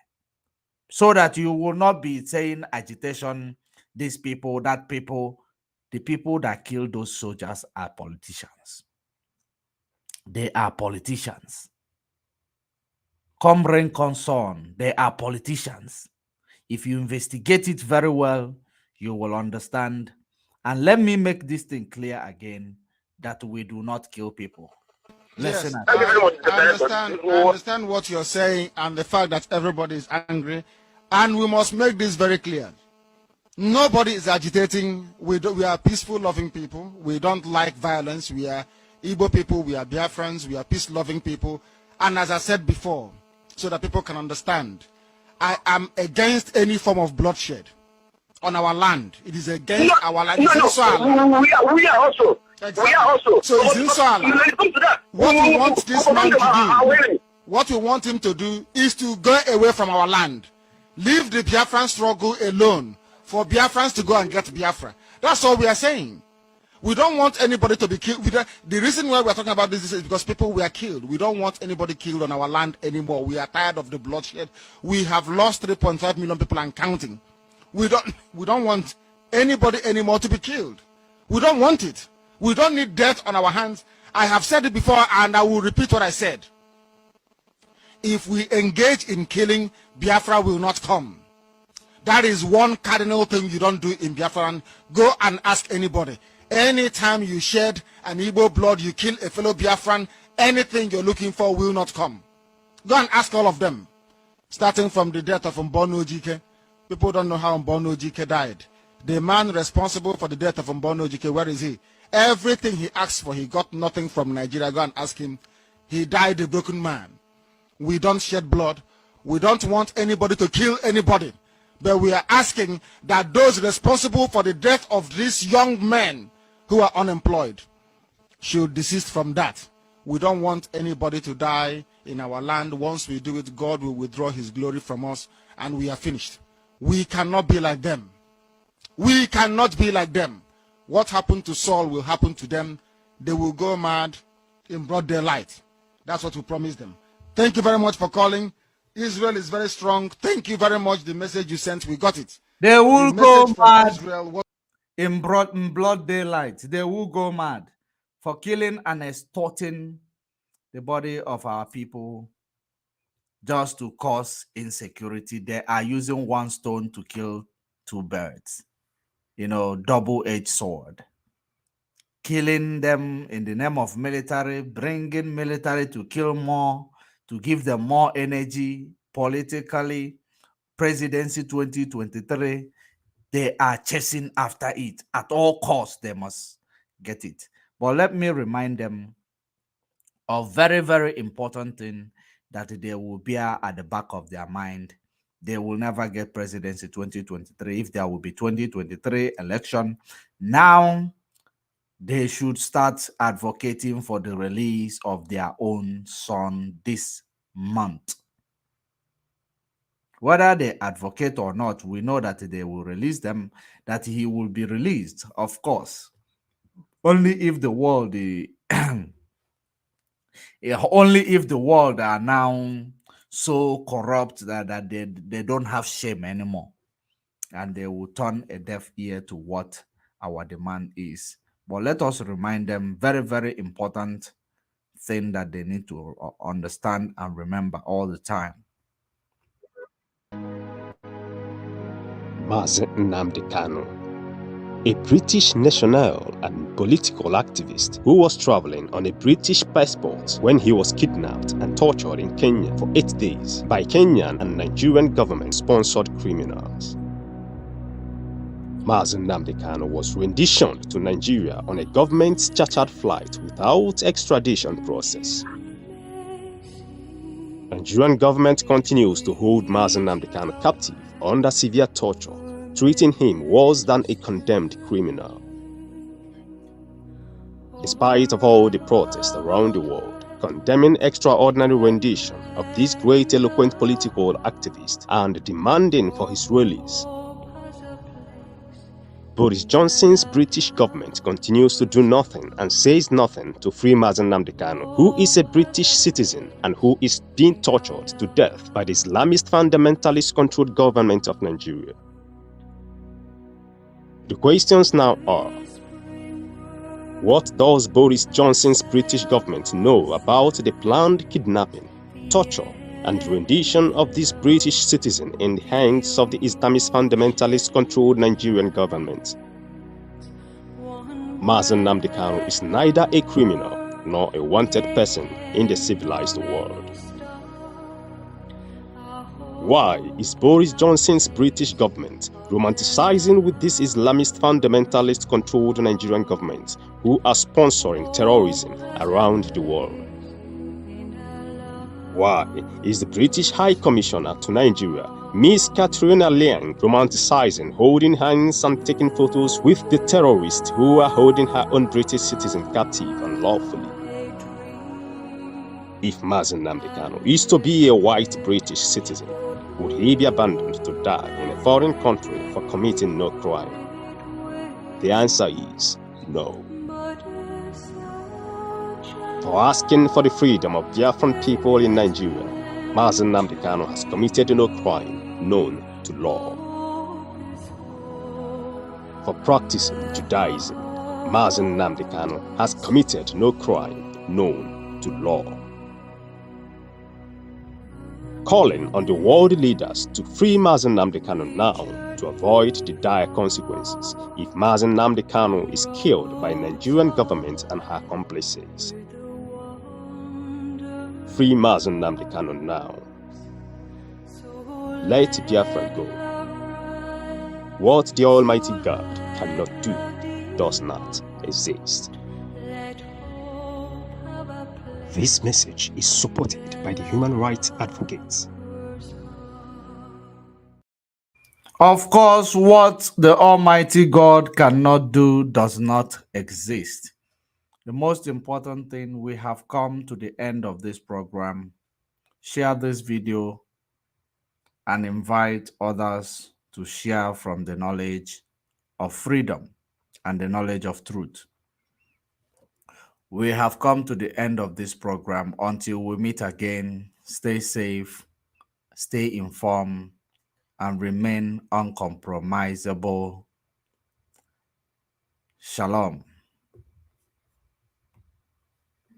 so that you will not be saying agitation, these people, that people. The people that kill those soldiers are politicians. They are politicians. Come rain, come sun, they are politicians. If you investigate it very well, you will understand. And let me make this thing clear again, that we do not kill people. Yes, I understand what you're saying and the fact that everybody is angry. And we must make this very clear. Nobody is agitating. We are peaceful, loving people. We don't like violence. We are Igbo people. We are Biafrans. We are peace-loving people. And as I said before, so that people can understand, I am against any form of bloodshed on our land. It is against our land. We are also. Exactly. We are also. So it's inshallah. What we want this man to do, what we want him to do, is to go away from our land. Leave the Biafran struggle alone for Biafrans to go and get Biafra. That's all we are saying. We don't want anybody to be killed. The reason why we're talking about this is because people were killed. We don't want anybody killed on our land anymore. We are tired of the bloodshed. We have lost 3.5 million people and counting. We don't want anybody anymore to be killed. We don't want it. We don't need death on our hands. I have said it before and I will repeat what I said. If we engage in killing, Biafra will not come. That is one cardinal thing you don't do in Biafra. Go and ask anybody. Anytime you shed an Igbo blood, you kill a fellow Biafran, anything you're looking for will not come. Go and ask all of them. Starting from the death of Mbono Ojike. People don't know how Mbono Ojike died. The man responsible for the death of Mbono Ojike, where is he? Everything he asked for, he got nothing from Nigeria. Go and ask him. He died a broken man. We don't shed blood. We don't want anybody to kill anybody. But we are asking that those responsible for the death of these young men who are unemployed should desist from that. We don't want anybody to die in our land. Once we do it, God will withdraw his glory from us and we are finished. We cannot be like them. We cannot be like them. What happened to Saul will happen to them. They will go mad in broad daylight. That's what we promised them. Thank you very much for calling. Israel is very strong. Thank you very much. The message you sent, we got it. They will go mad Israel in broad daylight. They will go mad for killing and extorting the body of our people just to cause insecurity. They are using one stone to kill two birds. You know, double-edged sword. Killing them in the name of military, bringing military to kill more, to give them more energy politically. Presidency 2023, they are chasing after it at all costs. They must get it. But let me remind them of very, very important thing that they will bear at the back of their mind. They will never get presidency 2023 if there will be 2023 election. Now they should start advocating for the release of their own son this month. Whether they advocate or not, we know that they will release them, that he will be released, of course. only if the world only if the world are now so corrupt that they don't have shame anymore, and they will turn a deaf ear to what our demand is. But let us remind them very, very important thing that they need to understand and remember all the time. Mazen Nnamdi Kanu, a British national and political activist who was traveling on a British passport when he was kidnapped and tortured in Kenya for 8 days by Kenyan and Nigerian government-sponsored criminals. Mazen Nnamdi Kanu was renditioned to Nigeria on a government-chartered flight without extradition process. Nigerian government continues to hold Mazen Nnamdi Kanu captive under severe torture, treating him worse than a condemned criminal. In spite of all the protests around the world condemning extraordinary rendition of this great eloquent political activist and demanding for his release, Boris Johnson's British government continues to do nothing and says nothing to free Mazen Nnamdi Kanu, who is a British citizen and who is being tortured to death by the Islamist fundamentalist-controlled government of Nigeria. The questions now are, what does Boris Johnson's British government know about the planned kidnapping, torture, and rendition of this British citizen in the hands of the Islamist fundamentalist-controlled Nigerian government? Mazen Nnamdi Kanu is neither a criminal nor a wanted person in the civilized world. Why is Boris Johnson's British government romanticizing with this Islamist fundamentalist-controlled Nigerian government who are sponsoring terrorism around the world? Why is the British High Commissioner to Nigeria, Miss Katrina Liang, romanticizing holding hands and taking photos with the terrorists who are holding her own British citizen captive unlawfully? If Mazen Nnamdi Kanu is to be a white British citizen, would he be abandoned to die in a foreign country for committing no crime? The answer is no. For asking for the freedom of Biafran people in Nigeria, Mazen Nnamdi Kanu has committed no crime known to law. For practicing Judaism, Mazen Nnamdi Kanu has committed no crime known to law. Calling on the world leaders to free Mazen Nnamdi Kanu now to avoid the dire consequences if Mazen Nnamdi Kanu is killed by Nigerian government and her accomplices. Free Mazen Nnamdi Kanu now. Let Biafra go. What the Almighty God cannot do does not exist. This message is supported by the human rights advocates. Of course, what the Almighty God cannot do does not exist. The most important thing, we have come to the end of this program. Share this video and invite others to share from the knowledge of freedom and the knowledge of truth. We have come to the end of this program. Until we meet again, stay safe, stay informed, and remain uncompromisable. Shalom.